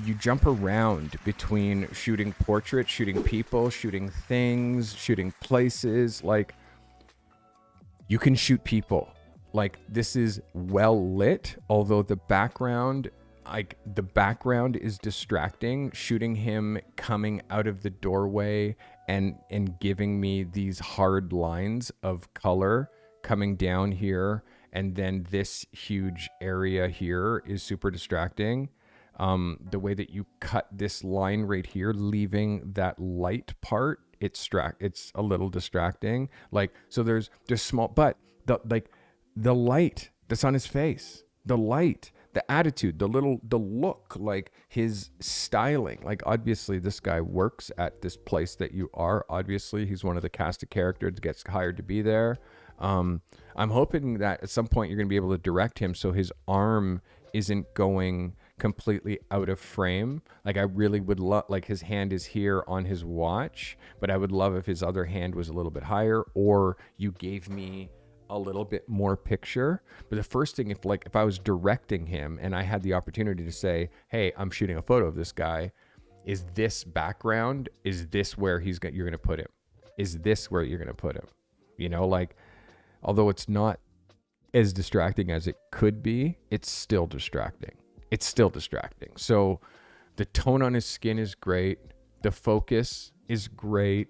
you jump around between shooting portraits, shooting people, shooting things, shooting places. Like, you can shoot people. Like, this is well lit, although the background is distracting. Shooting him coming out of the doorway and giving me these hard lines of color coming down here, and then this huge area here is super distracting. The way that you cut this line right here, leaving that light part, it's a little distracting. Like, so there's small, but the light that's on his face, the light, the attitude, the look, like his styling. Like, obviously this guy works at this place that you are. Obviously he's one of the cast of characters, gets hired to be there. I'm hoping that at some point you're going to be able to direct him so his arm isn't going completely out of frame. Like, I really would love, like, his hand is here on his watch, but I would love if his other hand was a little bit higher, or you gave me a little bit more picture. But the first thing, if I was directing him and I had the opportunity to say, hey, I'm shooting a photo of this guy, is this background, is this where you're going to put him? Is this where you're going to put him? You know, like, although it's not as distracting as it could be, it's still distracting. So the tone on his skin is great. The focus is great.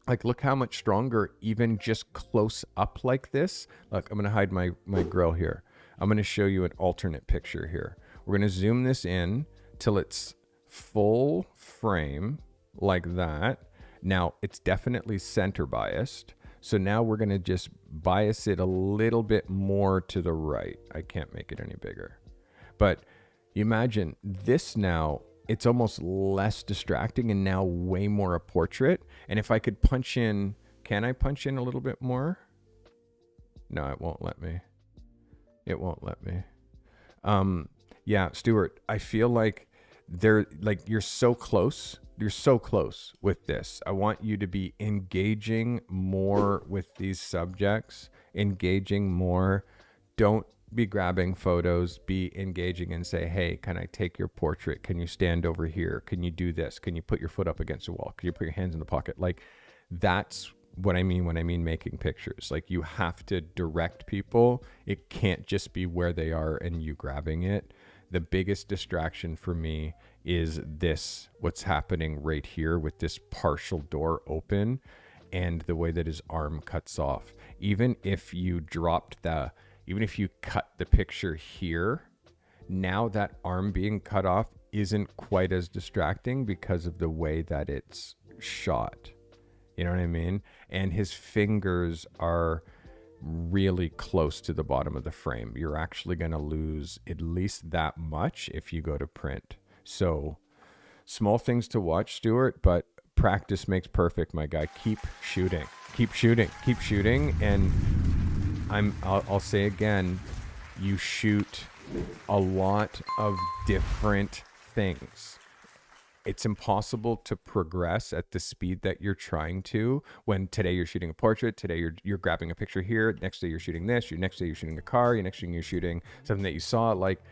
Like, look how much stronger, even just close up like this. Look, I'm going to hide my grill here. I'm going to show you an alternate picture here. We're going to zoom this in till it's full frame like that. Now, it's definitely center biased. So now we're going to just bias it a little bit more to the right. I can't make it any bigger. But you imagine this now, it's almost less distracting and now way more a portrait. And if I could punch in, can I punch in a little bit more? No, it won't let me. Yeah, Stuart, I feel like you're so close. You're so close with this. I want you to be engaging more with these subjects, engaging more. Don't be grabbing photos, be engaging and say, hey, can I take your portrait? Can you stand over here? Can you do this? Can you put your foot up against the wall? Can you put your hands in the pocket? Like, that's what I mean when I mean making pictures. Like, you have to direct people. It can't just be where they are and you grabbing it. The biggest distraction for me is this, what's happening right here with this partial door open and the way that his arm cuts off. Even if you cut the picture here, now that arm being cut off isn't quite as distracting because of the way that it's shot. You know what I mean? And his fingers are really close to the bottom of the frame. You're actually going to lose at least that much if you go to print. So, small things to watch, Stuart, but practice makes perfect, my guy. Keep shooting. And I'll say again, you shoot a lot of different things. It's impossible to progress at the speed that you're trying to when today you're shooting a portrait, today you're grabbing a picture here, next day you're shooting this, next day you're shooting a car, next thing you're shooting something that you saw. Like,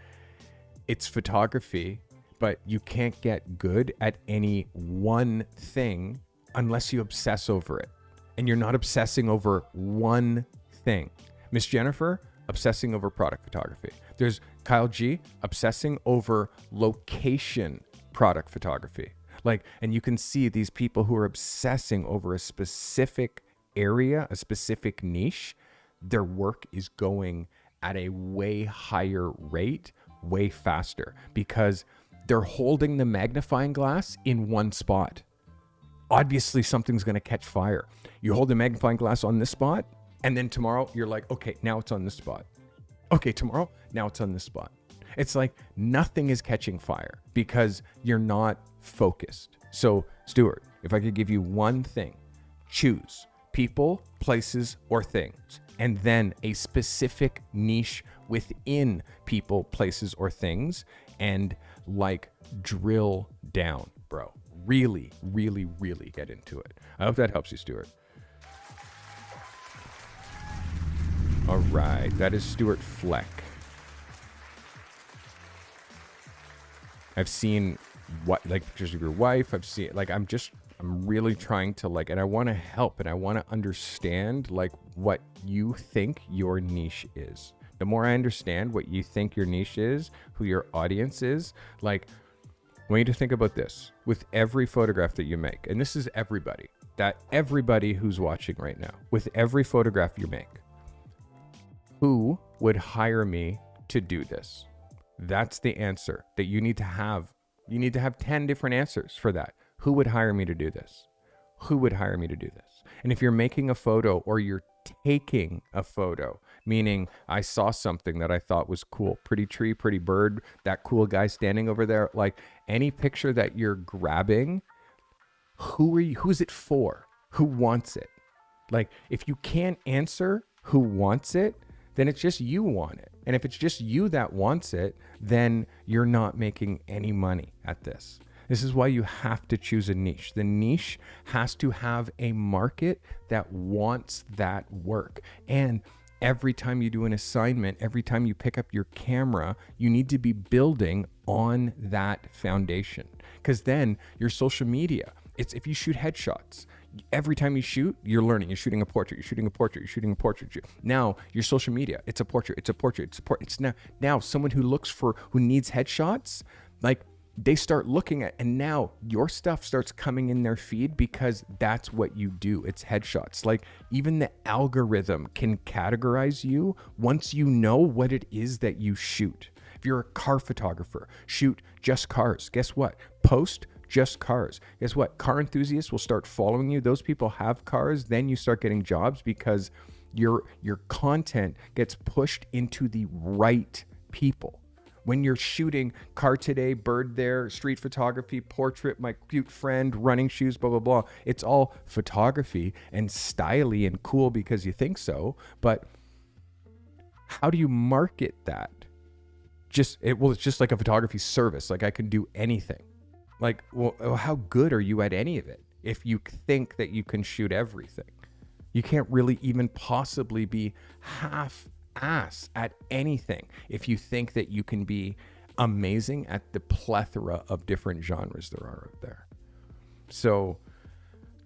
it's photography, but you can't get good at any one thing unless you obsess over it. And you're not obsessing over one thing. Miss Jennifer, obsessing over product photography. There's Kyle G, obsessing over location product photography. Like, and you can see these people who are obsessing over a specific area, a specific niche, their work is going at a way higher rate, way faster, because they're holding the magnifying glass in one spot. Obviously, something's going to catch fire. You hold the magnifying glass on this spot, and then tomorrow you're like, okay, now it's on this spot. Okay, tomorrow, now it's on this spot. It's like nothing is catching fire because you're not focused. So, Stuart, if I could give you one thing, choose people, places, or things, and then a specific niche within people, places, or things, and like drill down, bro. Really, really, really get into it. I hope that helps you, Stuart. All right, that is Stuart Fleck. I've seen pictures of your wife. I've seen, I'm really trying to and I want to help and I want to understand what you think your niche is. The more I understand what you think your niche is, who your audience is, I want you to think about this with every photograph that you make. And this is everybody who's watching right now, with every photograph you make. Who would hire me to do this? That's the answer that you need to have. You need to have 10 different answers for that. Who would hire me to do this? Who would hire me to do this? And if you're making a photo or you're taking a photo, meaning I saw something that I thought was cool, pretty tree, pretty bird, that cool guy standing over there, any picture that you're grabbing, who's it for? Who wants it? If you can't answer who wants it, then it's just you want it. And if it's just you that wants it, then you're not making any money at this. This is why you have to choose a niche. The niche has to have a market that wants that work. And every time you do an assignment, every time you pick up your camera, you need to be building on that foundation. Because then your social media, it's if you shoot headshots, every time you shoot, you're learning. You're shooting a portrait. You're shooting a portrait. You're shooting a portrait. Now your social media, it's a portrait. It's a portrait. It's a portrait. It's now someone who needs headshots, they start looking at, and now your stuff starts coming in their feed because that's what you do. It's headshots. Even the algorithm can categorize you once you know what it is that you shoot. If you're a car photographer, shoot just cars. Guess what? Post just cars. Guess what? Car enthusiasts will start following you. Those people have cars. Then you start getting jobs because your content gets pushed into the right people. When you're shooting car today, bird there, street photography, portrait, my cute friend, running shoes, blah, blah, blah. It's all photography and styly and cool because you think so. But how do you market that? It's just like a photography service. I can do anything. How good are you at any of it if you think that you can shoot everything? You can't really even possibly be half-ass at anything if you think that you can be amazing at the plethora of different genres there are out there. So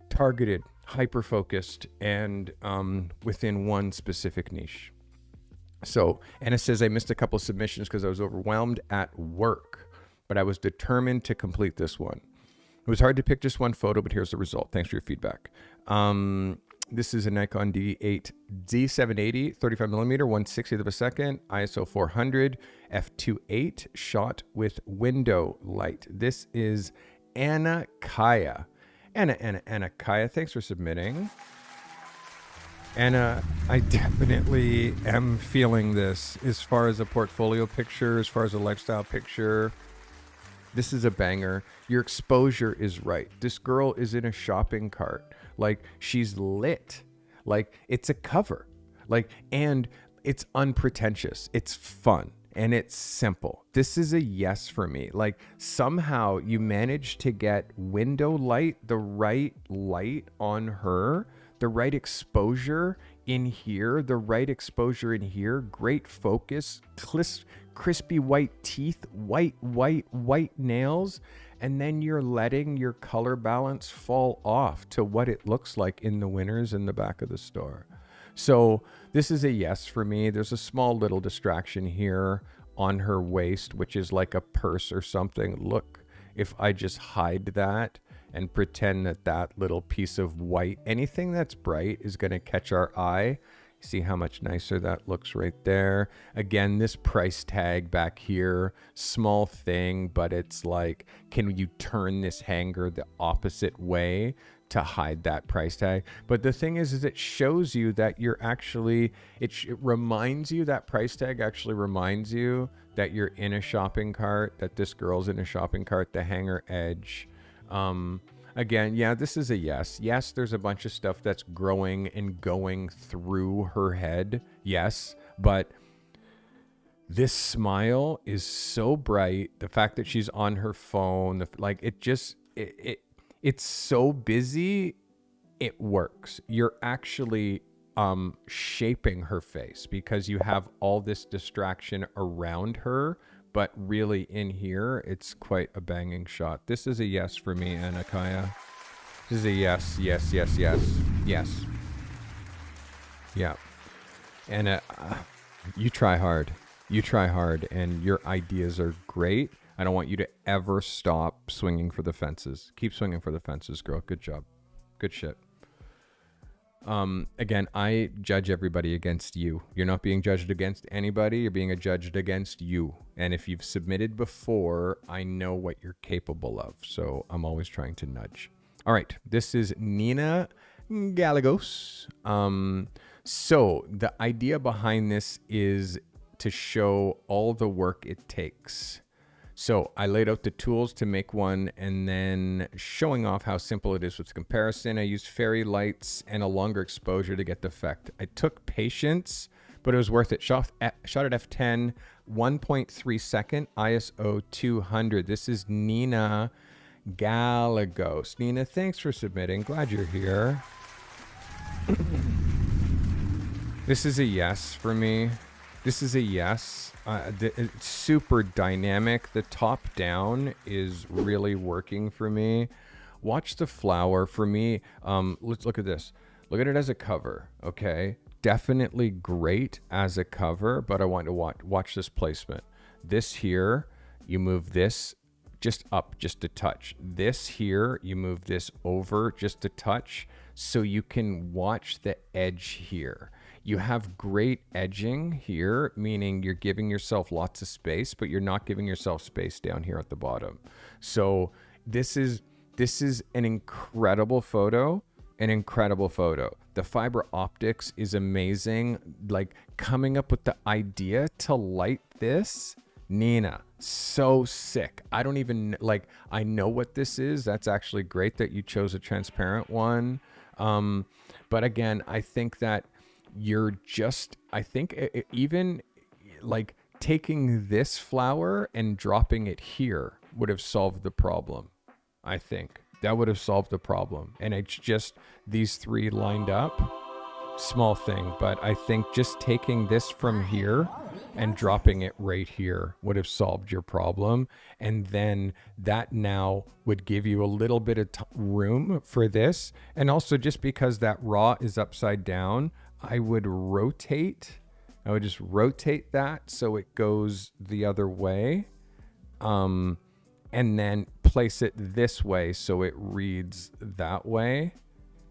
targeted, hyper-focused, and within one specific niche. So Anna says, I missed a couple of submissions because I was overwhelmed at work, but I was determined to complete this one. It was hard to pick just one photo, but here's the result. Thanks for your feedback. This is a Nikon D8 D780, 35 millimeter, 1/60th of a second, ISO 400, f2.8, shot with window light. This is Anna Kaaya. Anna Kaaya, thanks for submitting. Anna, I definitely am feeling this as far as a portfolio picture, as far as a lifestyle picture. This is a banger. Your exposure is right. This girl is in a shopping cart. She's lit. It's a cover. And it's unpretentious. It's fun. And it's simple. This is a yes for me. Somehow you managed to get window light, the right light on her, the right exposure in here, great focus, crispy white teeth, white nails, and then you're letting your color balance fall off to what it looks like in the winners in the back of the store. So this is a yes for me. There's a small little distraction here on her waist, which is like a purse or something. Look, if I just hide that and pretend that little piece of white, anything that's bright is going to catch our eye. See how much nicer that looks right there. Again, this price tag back here, small thing, but it's can you turn this hanger the opposite way to hide that price tag? But the thing is it shows you that you're actually, it reminds you, that price tag actually reminds you that you're in a shopping cart, that this girl's in a shopping cart, the hanger edge. Again, yeah, this is a yes. Yes, there's a bunch of stuff that's growing and going through her head. Yes, but this smile is so bright. The fact that she's on her phone, it's so busy. It works. You're actually shaping her face because you have all this distraction around her, but really in here, it's quite a banging shot. This is a yes for me, Anna Kaaya. This is a yes, yes, yes, yes, yes. Yeah. And you try hard. You try hard, and your ideas are great. I don't want you to ever stop swinging for the fences. Keep swinging for the fences, girl. Good job. Good shit. Again, I judge everybody against you. You're not being judged against anybody. You're being judged against you. And if you've submitted before, I know what you're capable of. So I'm always trying to nudge. All right. This is Nina Gallagos. So the idea behind this is to show all the work it takes. So I laid out the tools to make one and then showing off how simple it is with comparison. I used fairy lights and a longer exposure to get the effect. I took patience, but it was worth it. Shot at f10, 1.3 second, ISO 200. This is Nina Gallagos. Nina, thanks for submitting. Glad you're here. This is a yes for me. This is a yes. It's super dynamic. The top down is really working for me. Watch the flower for me. Let's look at this. Look at it as a cover. Okay. Definitely great as a cover, but I want to watch this placement. This here, you move this just up just a touch. This here, you move this over just a touch so you can watch the edge here. You have great edging here, meaning you're giving yourself lots of space, but you're not giving yourself space down here at the bottom. So this is an incredible photo, The fiber optics is amazing. Like coming up with the idea to light this, Nina, so sick. I don't even I know what this is. That's actually great that you chose a transparent one. But again, I think that even like taking this flower and dropping it here would have solved the problem. I think that would have solved the problem. And it's just these three lined up, small thing. But I think just taking this from here and dropping it right here would have solved your problem. And then that now would give you a little bit of room for this. And also just because that raw is upside down, I would just rotate that so it goes the other way. And then place it this way so it reads that way.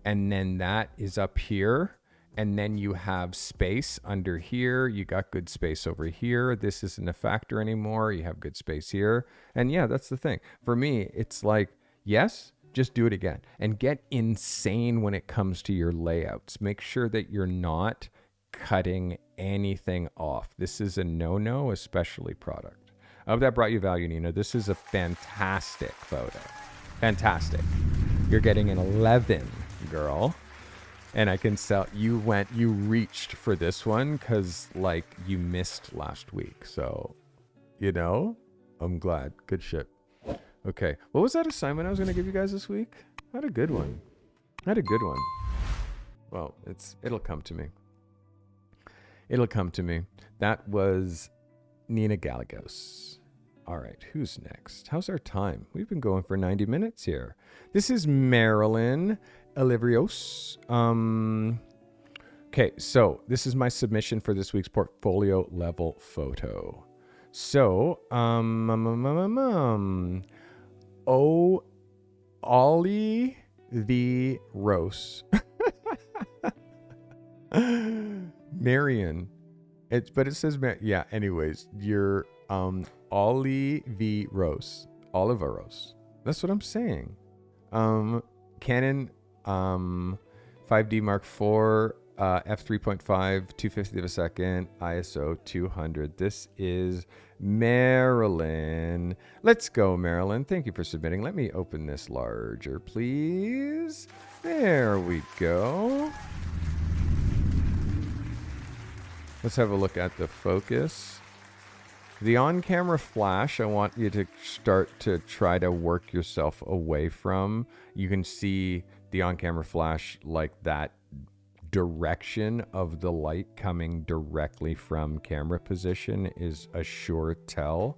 And then that is up here. And then you have space under here. You got good space over here. This isn't a factor anymore. You have good space here. And yeah, that's the thing. For me, it's like, yes, just do it again and get insane when it comes to your layouts. Make sure that you're not cutting anything off. This is a no-no, especially product. I hope that brought you value, Nina. This is a fantastic photo. Fantastic. You're getting an 11, girl. And I can tell you reached for this one because you missed last week. So, I'm glad. Good shit. Okay. What was that assignment I was going to give you guys this week? I had a good one. Well, it'll come to me. That was Nina Gallagos. All right. Who's next? How's our time? We've been going for 90 minutes here. This is Marilyn Oliveros. Okay. So this is my submission for this week's portfolio level photo. So, Ollie the Rose. Marion. But it says, yeah, anyways, you're Ollie the Rose. Oliveros. That's what I'm saying. Canon 5D Mark IV f3.5, 250 of a second, ISO 200. This is Marilyn. Let's go, Marilyn. Thank you for submitting. Let me open this larger, please. There we go. Let's have a look at the focus. The on-camera flash, I want you to start to try to work yourself away from. You can see the on-camera flash like that direction of the light coming directly from camera position is a sure tell.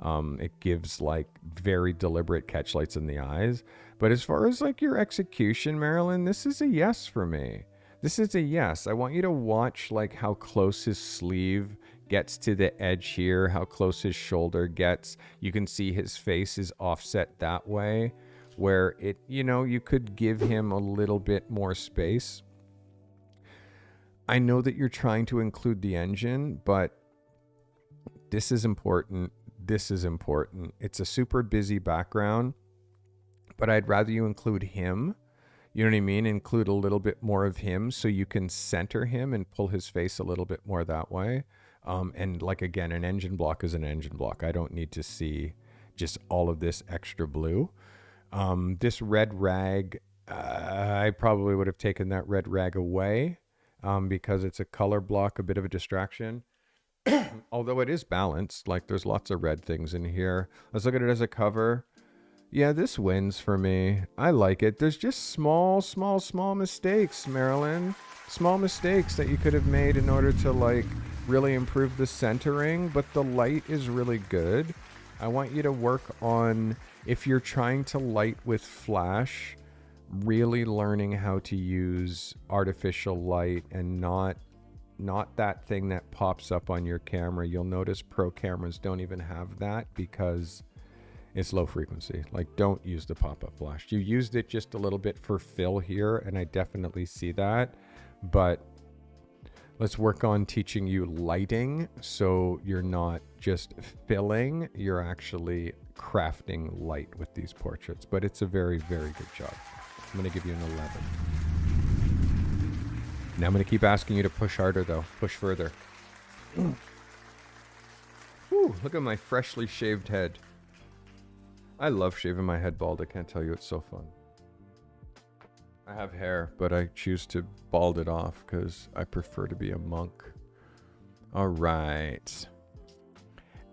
It gives like very deliberate catch lights in the eyes. But as far as like your execution, Marilyn, this is a yes for me. This is a yes. I want you to watch like how close his sleeve gets to the edge here, how close his shoulder gets. You can see his face is offset that way, where it, you could give him a little bit more space. I know that you're trying to include the engine, but this is important. This is important. It's a super busy background, but I'd rather you include him. You know what I mean? Include a little bit more of him so you can center him and pull his face a little bit more that way. And like, again, an engine block is an engine block. I don't need to see just all of this extra blue. This red rag, I probably would have taken that red rag away because it's a color block, a bit of a distraction. Although it is balanced, like there's lots of red things in here. Let's look at it as a cover. Yeah, this wins for me. I like it. There's just small mistakes, Marilyn. Small mistakes that you could have made in order to like really improve the centering, but the light is really good. I want you to work on, if you're trying to light with flash, really learning how to use artificial light and not that thing that pops up on your camera. You'll notice pro cameras don't even have that because it's low frequency. Like, don't use the pop-up flash. You used it just a little bit for fill here, and I definitely see that. But let's work on teaching you lighting so you're not just filling, you're actually crafting light with these portraits. But it's a very, very good job. I'm going to give you an 11. Now I'm going to keep asking you to push harder, though. Push further. Ooh, look at my freshly shaved head. I love shaving my head bald. I can't tell you, it's so fun. I have hair, but I choose to bald it off because I prefer to be a monk. All right.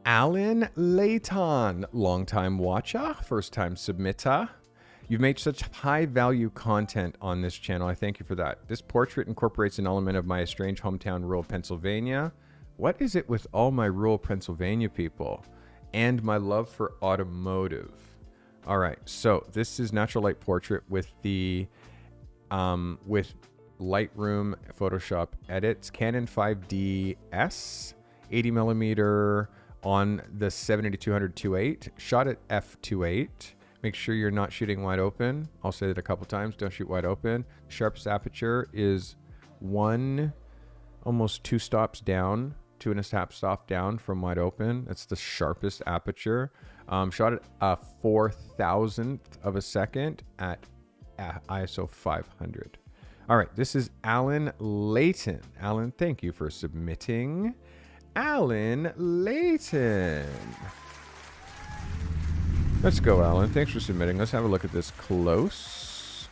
Allan Leighton, longtime watcher, first time submitter. You've made such high value content on this channel. I thank you for that. This portrait incorporates an element of my estranged hometown, rural Pennsylvania. What is it with all my rural Pennsylvania people? And my love for automotive. All right, so this is natural light portrait with the with Lightroom Photoshop edits, Canon 5DS, 80 millimeter on the 70-200 2.8, shot at f2.8. Make sure you're not shooting wide open. I'll say that a couple times. Don't shoot wide open. Sharpest aperture is almost 2 stops down. 2.5 stop down from wide open. That's the sharpest aperture. Shot at a 4,000th of a second at ISO 500. All right, this is Allan Leighton. Allan, thank you for submitting. Allan Leighton. Let's go, Allan. Thanks for submitting. Let's have a look at this close.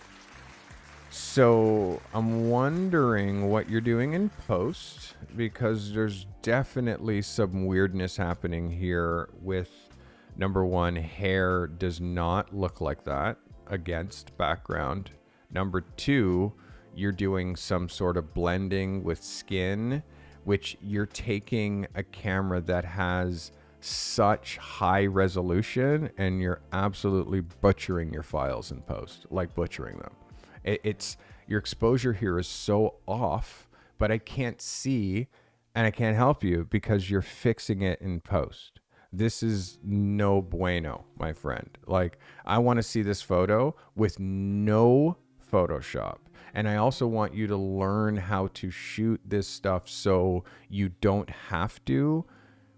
So I'm wondering what you're doing in post, because there's definitely some weirdness happening here with, number one, hair does not look like that against background. Number two, you're doing some sort of blending with skin, which you're taking a camera that has such high resolution and you're absolutely butchering your files in post, like butchering them. It's your exposure here is so off, but I can't see and I can't help you because you're fixing it in post. This is no bueno, my friend. Like, I want to see this photo with no Photoshop. And I also want you to learn how to shoot this stuff so you don't have to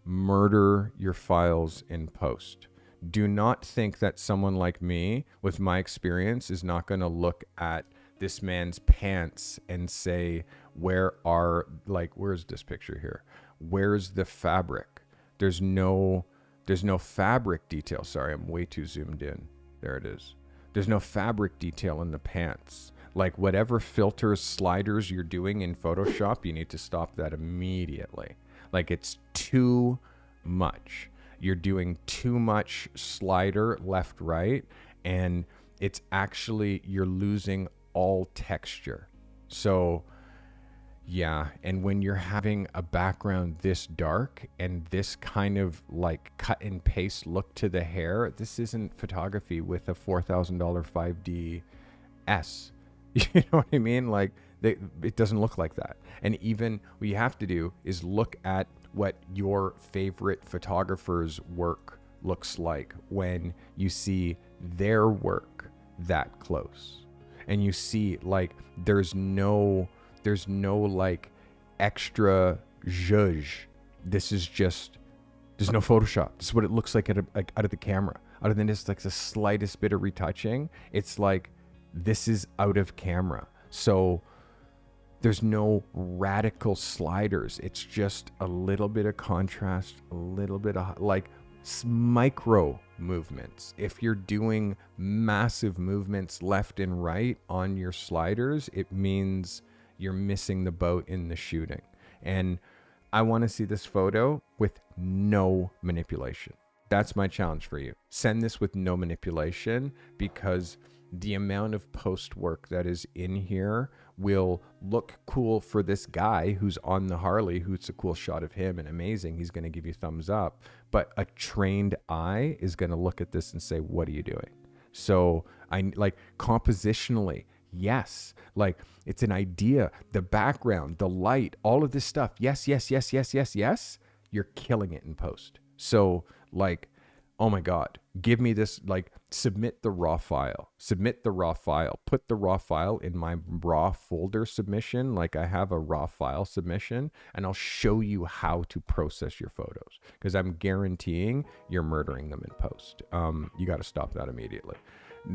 murder your files in post. Do not think that someone like me with my experience is not going to look at this man's pants and say, where's this picture here? Where's the fabric? There's no fabric detail. Sorry, I'm way too zoomed in. There it is. There's no fabric detail in the pants. Like whatever filters, sliders you're doing in Photoshop, you need to stop that immediately. Like it's too much. You're doing too much slider left, right, and it's actually, you're losing all texture. So yeah, and when you're having a background this dark and this kind of like cut and paste look to the hair, this isn't photography with a $4,000 5D S. You know what I mean? Like it doesn't look like that. And even what you have to do is look at what your favorite photographer's work looks like when you see their work that close. And you see like there's no like extra zhuzh. This is just, there's no Photoshop. This is what it looks like out of the camera. Other than just like the slightest bit of retouching, it's like this is out of camera. So there's no radical sliders. It's just a little bit of contrast, a little bit of like micro movements. If you're doing massive movements left and right on your sliders, it means you're missing the boat in the shooting. And I want to see this photo with no manipulation. That's my challenge for you. Send this with no manipulation, because the amount of post work that is in here will look cool for this guy who's on the Harley, who's a cool shot of him and amazing. He's going to give you thumbs up, but a trained eye is going to look at this and say, what are you doing? So I like compositionally, yes, like it's an idea, the background, the light, all of this stuff. Yes. You're killing it in post. So like, oh my God, give me this, like submit the raw file, put the raw file in my raw folder submission. Like I have a raw file submission, and I'll show you how to process your photos, because I'm guaranteeing you're murdering them in post. You got to stop that immediately.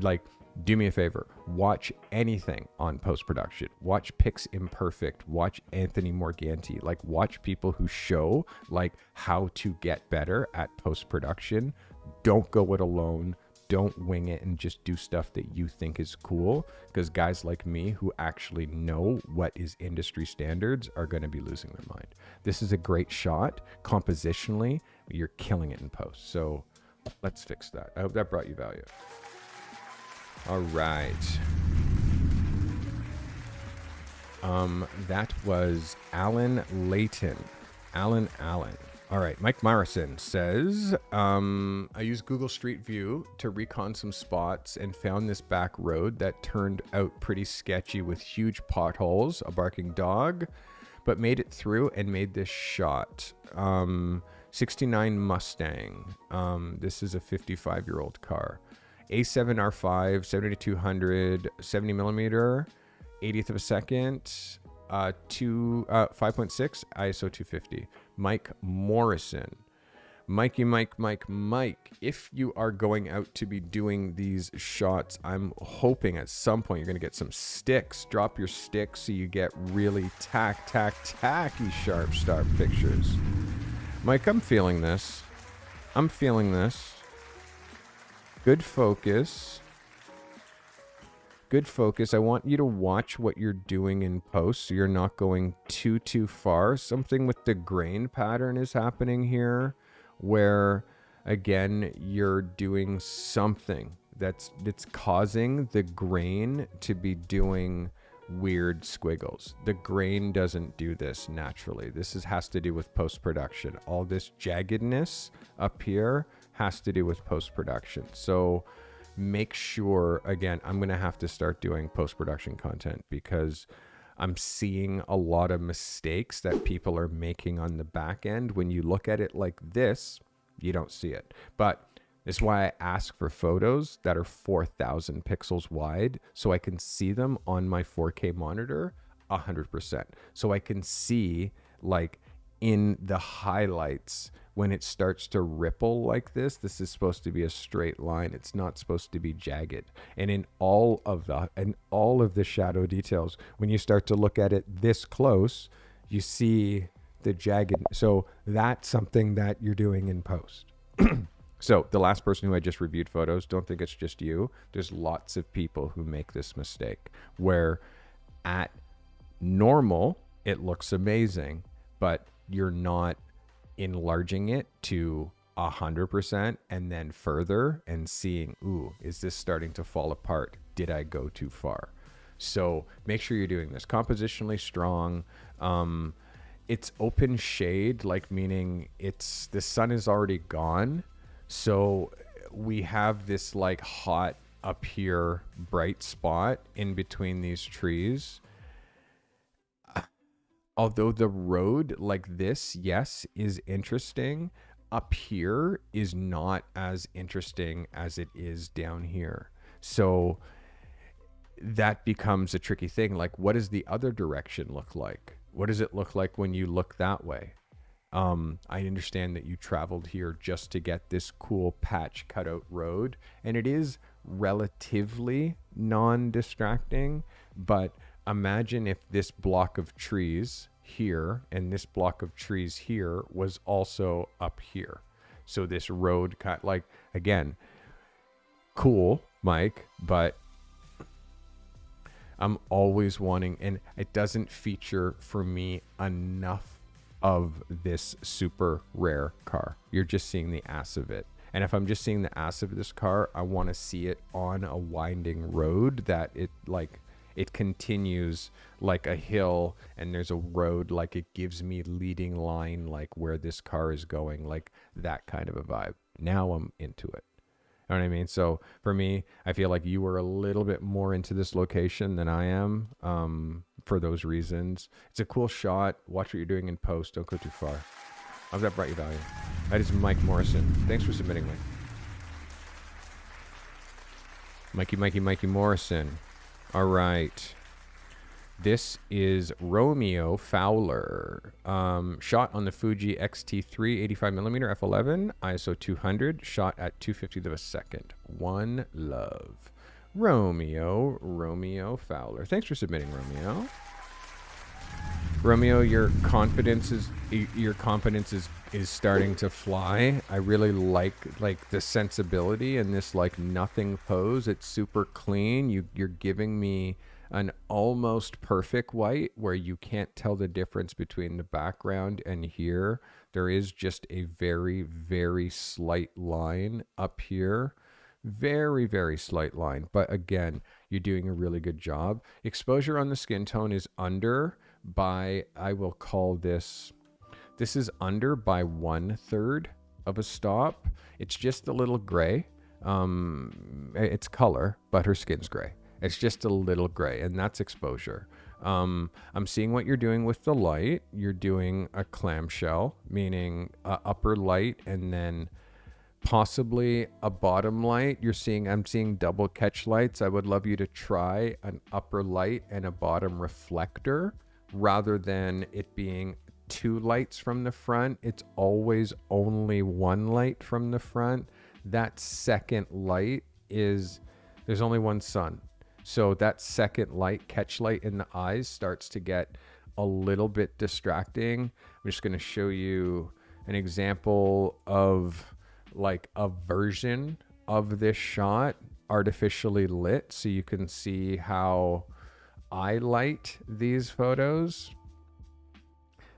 Like, do me a favor, watch anything on post-production. Watch Pix Imperfect, watch Anthony Morganti, like watch people who show like how to get better at post-production. Don't go it alone. Don't wing it and just do stuff that you think is cool, because guys like me who actually know what is industry standards are going to be losing their mind. This is a great shot. Compositionally, you're killing it in post. So let's fix that. I hope that brought you value. All right. That was Allan Leighton. Allan. All right. Mike Morrison says, I used Google Street View to recon some spots and found this back road that turned out pretty sketchy with huge potholes, a barking dog, but made it through and made this shot. 69 Mustang. This is a 55-year-old car. A7R5, 7200, 70 millimeter, 80th of a second, 5.6, ISO 250. Mike Morrison. Mikey, Mike. If you are going out to be doing these shots, I'm hoping at some point you're going to get some sticks. Drop your sticks so you get really tacky sharp pictures. Mike, I'm feeling this. Good focus. I want you to watch what you're doing in post so you're not going too far. Something with the grain pattern is happening here where, again, you're doing something that's causing the grain to be doing weird squiggles. The grain doesn't do this naturally. Has to do with post-production. All this jaggedness up here has to do with post-production. So make sure, again, I'm going to have to start doing post-production content because I'm seeing a lot of mistakes that people are making on the back end. When you look at it like this, you don't see it. But this is why I ask for photos that are 4,000 pixels wide so I can see them on my 4K monitor 100%. So I can see like in the highlights, when it starts to ripple like this is supposed to be a straight line. It's not supposed to be jagged. And in all of the shadow details, when you start to look at it this close, you see the jagged. So that's something that you're doing in post. So the last person who I just reviewed photos, don't think it's just you. There's lots of people who make this mistake, where at normal, it looks amazing, but you're not enlarging it to 100% and then further and seeing, ooh, is this starting to fall apart? Did I go too far? So make sure you're doing this compositionally strong. It's open shade, like meaning the sun is already gone. So we have this like hot up here bright spot in between these trees. Although the road like this, yes, is interesting, up here is not as interesting as it is down here. So that becomes a tricky thing. Like, what does the other direction look like? What does it look like when you look that way? I understand that you traveled here just to get this cool patch cutout road, and it is relatively non-distracting, but imagine if this block of trees here and this block of trees here was also up here. So this road cut, like, again, cool, Mike, but I'm always wanting, and it doesn't feature for me enough of this super rare car. You're just seeing the ass of it. And if I'm just seeing the ass of this car, I want to see it on a winding road that it continues like a hill, and there's a road, like it gives me leading line, like where this car is going, like that kind of a vibe. Now I'm into it. You know what I mean? So for me, I feel like you were a little bit more into this location than I am, for those reasons. It's a cool shot. Watch what you're doing in post. Don't go too far. I hope that brought you value. That is Mike Morrison. Thanks for submitting, Mike. Mikey Morrison. All right. This is Romeo Fowler. Shot on the Fuji X-T3 85mm f11, ISO 200, shot at 2/50th of a second. One love. Romeo Fowler. Thanks for submitting, Romeo. Romeo, your confidence is starting to fly. I really like the sensibility in this like nothing pose. It's super clean. You're giving me an almost perfect white where you can't tell the difference between the background and here. There is just a very, very slight line up here. Very, very slight line. But again, you're doing a really good job. Exposure on the skin tone is under by, I will call this is under by 1/3 of a stop. It's just a little gray. It's color, but her skin's gray. It's just a little gray, and that's exposure. I'm seeing what you're doing with the light. You're doing a clamshell, meaning upper light and then possibly a bottom light. I'm seeing double catch lights. I would love you to try an upper light and a bottom reflector rather than it being two lights from the front. It's always only one light from the front. That second light there's only one sun. So that second light, catch light in the eyes, starts to get a little bit distracting. I'm just going to show you an example of like a version of this shot artificially lit, so you can see how I light these photos.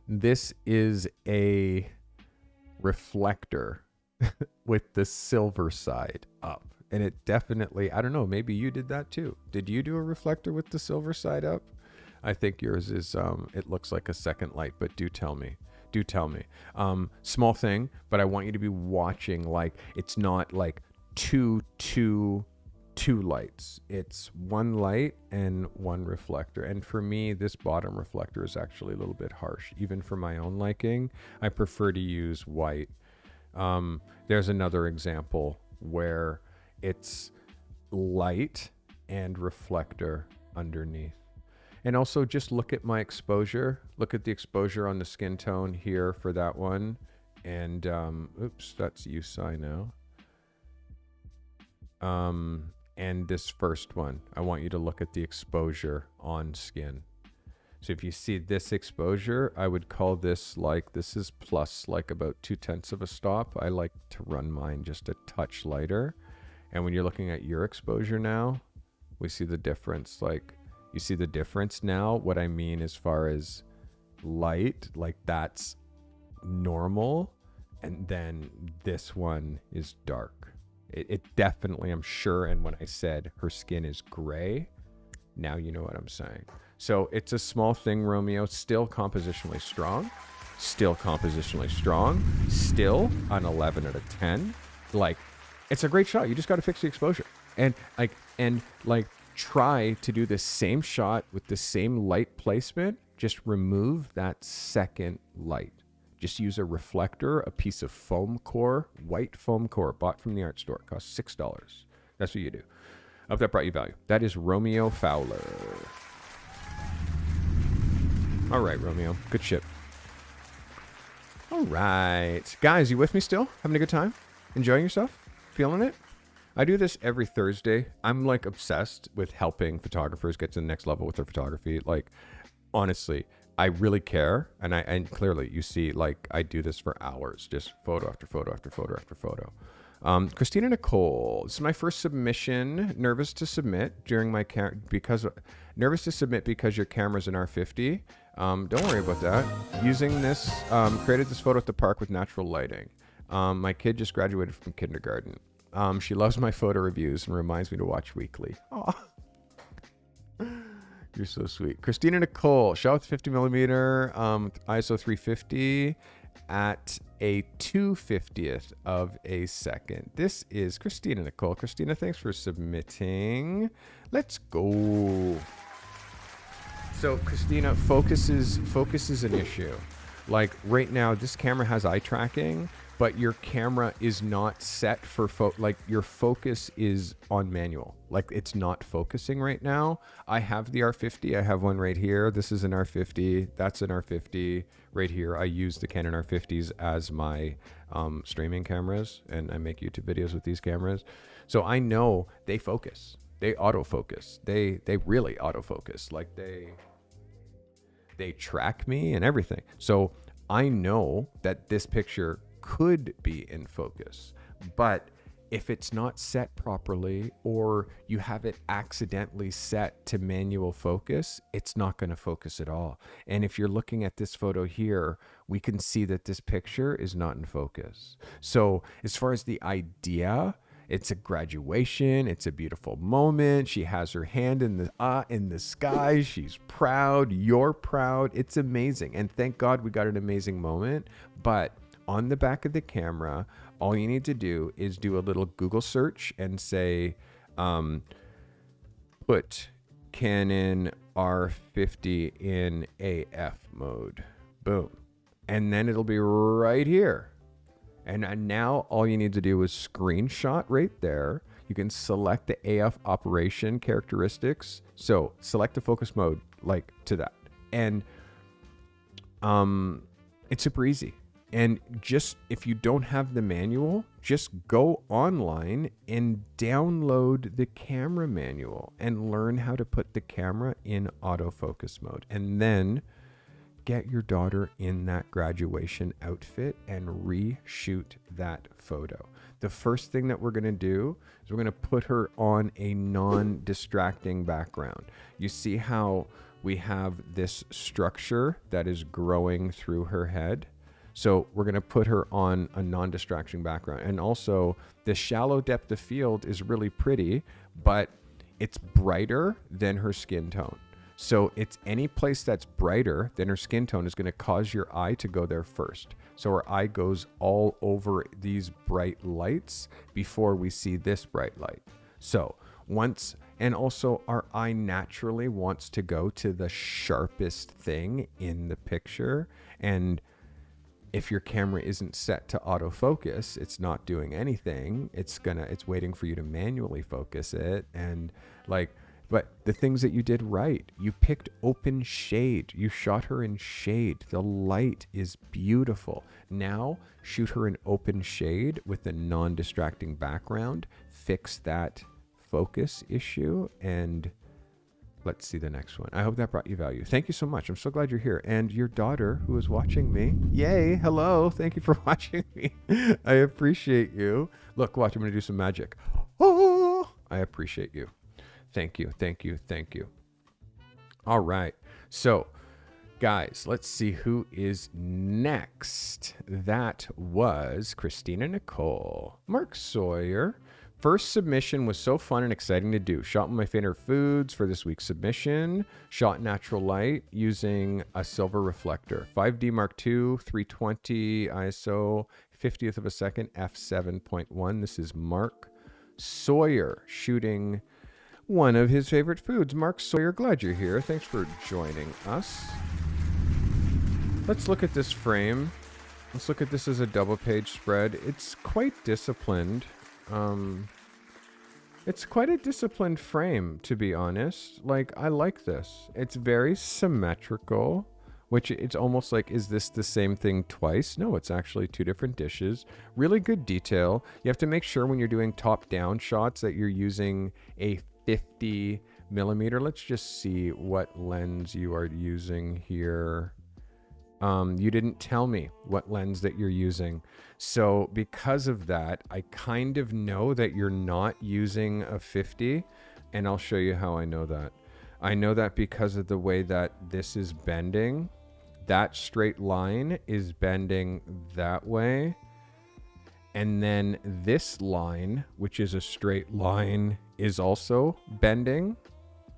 This is a reflector with the silver side up. And it definitely, I don't know, maybe you did that too. Did you do a reflector with the silver side up? I think yours is, it looks like a second light, but do tell me. Small thing, but I want you to be watching, like, it's not like two lights. It's one light and one reflector. And for me, this bottom reflector is actually a little bit harsh. Even for my own liking, I prefer to use white. There's another example where it's light and reflector underneath. And also just look at my exposure. Look at the exposure on the skin tone here for that one. And, oops, that's you, Sty, now. And this first one, I want you to look at the exposure on skin. So if you see this exposure, I would call this like, this is plus like about 2/10 of a stop. I like to run mine just a touch lighter. And when you're looking at your exposure now, we see the difference. Like, you see the difference now. What I mean as far as light, like that's normal. And then this one is dark. It definitely, I'm sure. And when I said her skin is gray, now you know what I'm saying. So it's a small thing, Romeo. Still compositionally strong. Still compositionally strong. Still an 11 out of 10. Like, it's a great shot. You just got to fix the exposure. And try to do the same shot with the same light placement. Just remove that second light. Just use a reflector, a piece of foam core, white foam core, bought from the art store. Costs $6. That's what you do. I hope that brought you value. That is Romeo Fowler. All right, Romeo. Good ship. All right. Guys, you with me still? Having a good time? Enjoying yourself? Feeling it? I do this every Thursday. I'm like obsessed with helping photographers get to the next level with their photography. Like, honestly, I really care. And clearly you see, like, I do this for hours, just photo after photo after photo after photo. Christina Nicole, this is my first submission. Nervous to submit during my because your camera's an R50. Don't worry about that. Using this, created this photo at the park with natural lighting. My kid just graduated from kindergarten. She loves my photo reviews and reminds me to watch weekly. Aw. You're so sweet. Christina Nicole, shot with 50 millimeter, ISO 350 at a 2/50th of a second. This is Christina Nicole. Christina, thanks for submitting. Let's go. So Christina, focus is an issue. Like right now, this camera has eye tracking, but your camera is not set for your focus is on manual. Like it's not focusing right now. I have the R50. I have one right here. This is an R50. That's an R50 right here. I use the Canon R50s as my streaming cameras, and I make YouTube videos with these cameras. So I know they focus. They autofocus. They really autofocus. Like they track me and everything. So I know that this picture could be in focus, but if it's not set properly or you have it accidentally set to manual focus, it's not going to focus at all. And if you're looking at this photo here, we can see that this picture is not in focus. So as far as the idea, it's a graduation. It's a beautiful moment. She has her hand in the sky. She's proud. You're proud. It's amazing. And thank God we got an amazing moment. But on the back of the camera, all you need to do is do a little Google search and say, put Canon R50 in AF mode. Boom. And then it'll be right here. And now all you need to do is screenshot right there. You can select the AF operation characteristics. So select the focus mode like to that. And it's super easy. And just if you don't have the manual, just go online and download the camera manual and learn how to put the camera in autofocus mode. And then get your daughter in that graduation outfit and reshoot that photo. The first thing that we're going to do is we're going to put her on a non-distracting background. You see how we have this structure that is growing through her head? So we're going to put her on a non-distraction background. And also the shallow depth of field is really pretty, but it's brighter than her skin tone. So it's any place that's brighter than her skin tone is going to cause your eye to go there first. So our eye goes all over these bright lights before we see this bright light. So and also our eye naturally wants to go to the sharpest thing in the picture. And if your camera isn't set to autofocus, it's not doing anything. It's waiting for you to manually focus it. And like, But the things that you did right, you picked open shade. You shot her in shade. The light is beautiful. Now shoot her in open shade with a non-distracting background. Fix that focus issue, and let's see the next one. I hope that brought you value. Thank you so much. I'm so glad you're here. And your daughter who is watching me. Yay. Hello. Thank you for watching me. I appreciate you. Look, watch. I'm going to do some magic. Oh, I appreciate you. Thank you. Thank you. Thank you. All right. So, guys, let's see who is next. That was Christina Nicole. Mark Sawyer. First submission was so fun and exciting to do. Shot with my favorite foods for this week's submission. Shot natural light using a silver reflector. 5D Mark II, 320 ISO, 50th of a second, f7.1. This is Mark Sawyer shooting one of his favorite foods. Mark Sawyer, glad you're here. Thanks for joining us. Let's look at this frame. Let's look at this as a double page spread. It's quite disciplined. It's quite a disciplined frame, to be honest. Like, I like this. It's very symmetrical, which it's almost like, is this the same thing twice? No, it's actually two different dishes. Really good detail. You have to make sure when you're doing top-down shots that you're using a 50 millimeter. Let's just see what lens you are using here. You didn't tell me what lens that you're using. So because of that, I kind of know that you're not using a 50, and I'll show you how I know that. I know that because of the way that this is bending. That straight line is bending that way. And then this line, which is a straight line, is also bending.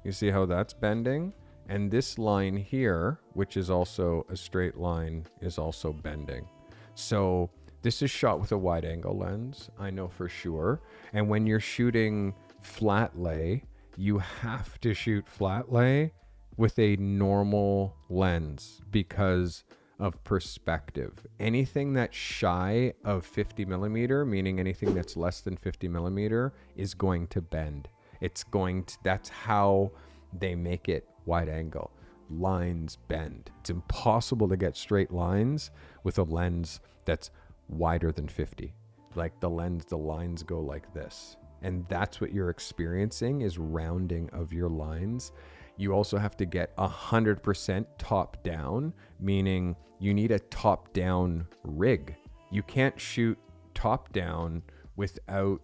You see how that's bending? And this line here, which is also a straight line, is also bending. So this is shot with a wide angle lens, I know for sure. And when you're shooting flat lay, you have to shoot flat lay with a normal lens because of perspective. Anything that's shy of 50 millimeter, meaning anything that's less than 50 millimeter, is going to bend. That's how they make it wide angle. Lines bend. It's impossible to get straight lines with a lens that's wider than 50. Like the lines go like this. And that's what you're experiencing, is rounding of your lines. You also have to get 100% top down, meaning you need a top down rig. You can't shoot top down without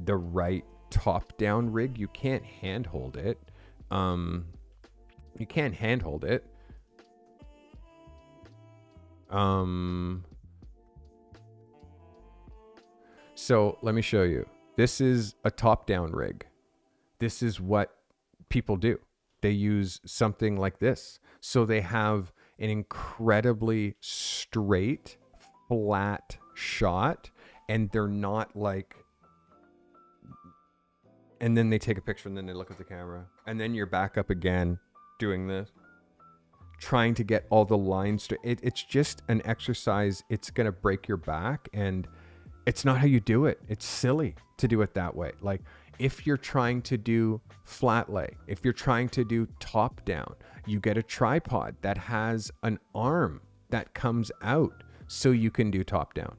the right top down rig. You can't handhold it. You can't handhold it. So let me show you. This is a top-down rig. This is what people do. They use something like this. So they have an incredibly straight, flat shot, and they're not like... And then they take a picture, and then they look at the camera. And then you're back up again doing this, trying to get all the lines to... It's just an exercise. It's going to break your back, and it's not how you do it. It's silly to do it that way. Like, if you're trying to do flat lay, if you're trying to do top down, you get a tripod that has an arm that comes out so you can do top down.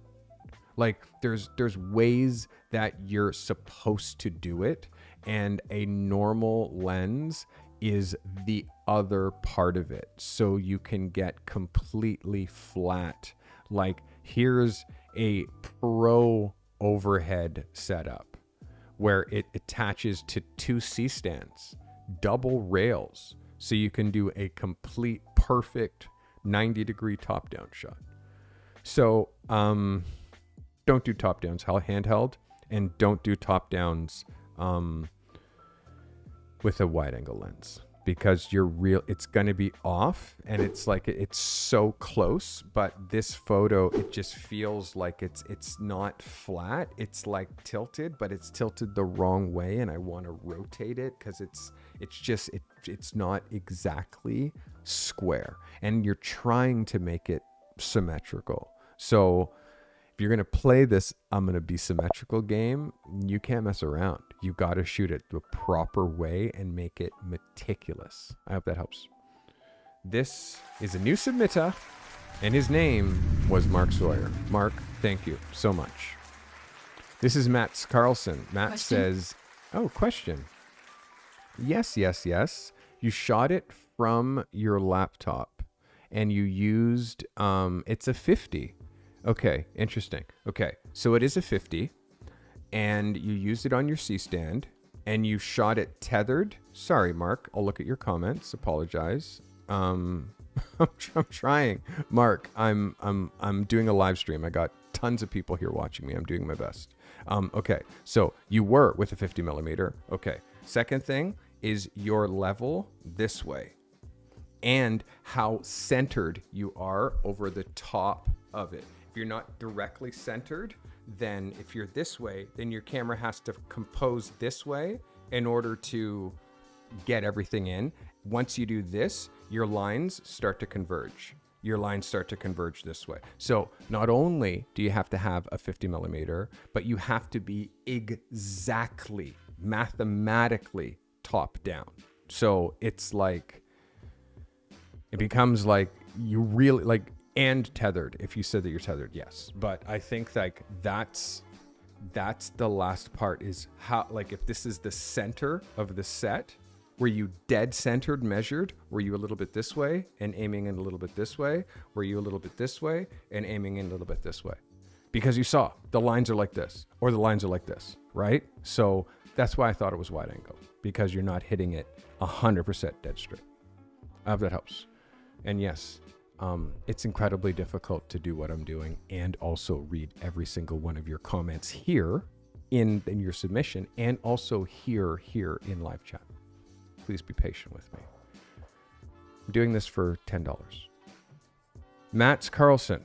Like, there's ways that you're supposed to do it, and a normal lens is the other part of it. So you can get completely flat. Like, here's a pro overhead setup where it attaches to two C-stands, double rails, so you can do a complete perfect 90-degree top-down shot. So don't do top-downs handheld, and don't do top-downs with a wide-angle lens, because it's going to be off, and it's like it's so close. But this photo, it just feels like it's not flat. It's like tilted, but it's tilted the wrong way, and I want to rotate it because it's not exactly square, and you're trying to make it symmetrical. So if you're going to play this, I'm going to be symmetrical game, you can't mess around. You got to shoot it the proper way and make it meticulous. I hope that helps. This is a new submitter, and his name was Mark Sawyer. Mark, thank you so much. This is Matt's Carlson. Matt says, oh, question. Yes. You shot it from your laptop and you used, it's a 50. Okay, interesting. Okay, so it is a 50 and you used it on your C-stand and you shot it tethered. Sorry, Mark, I'll look at your comments. Apologize. I'm trying. Mark, I'm doing a live stream. I got tons of people here watching me. I'm doing my best. Okay, so you were with a 50 millimeter. Okay, second thing is your level this way and how centered you are over the top of it. If you're not directly centered, then if you're this way, then your camera has to compose this way in order to get everything in. Once you do this, your lines start to converge. Your lines start to converge this way. So not only do you have to have a 50 millimeter, but you have to be exactly mathematically top down. So it's like, it becomes like you really like, and tethered. If you said that you're tethered, yes. But I think like that's the last part is how, like if this is the center of the set, were you dead centered measured? Were you a little bit this way and aiming in a little bit this way? Were you a little bit this way and aiming in a little bit this way? Because you saw the lines are like this or the lines are like this, right? So that's why I thought it was wide angle, because you're not hitting it 100% dead straight. I hope that helps. And yes, it's incredibly difficult to do what I'm doing and also read every single one of your comments here in your submission and also here in live chat. Please be patient with me. I'm doing this for $10. Matt's Carlson,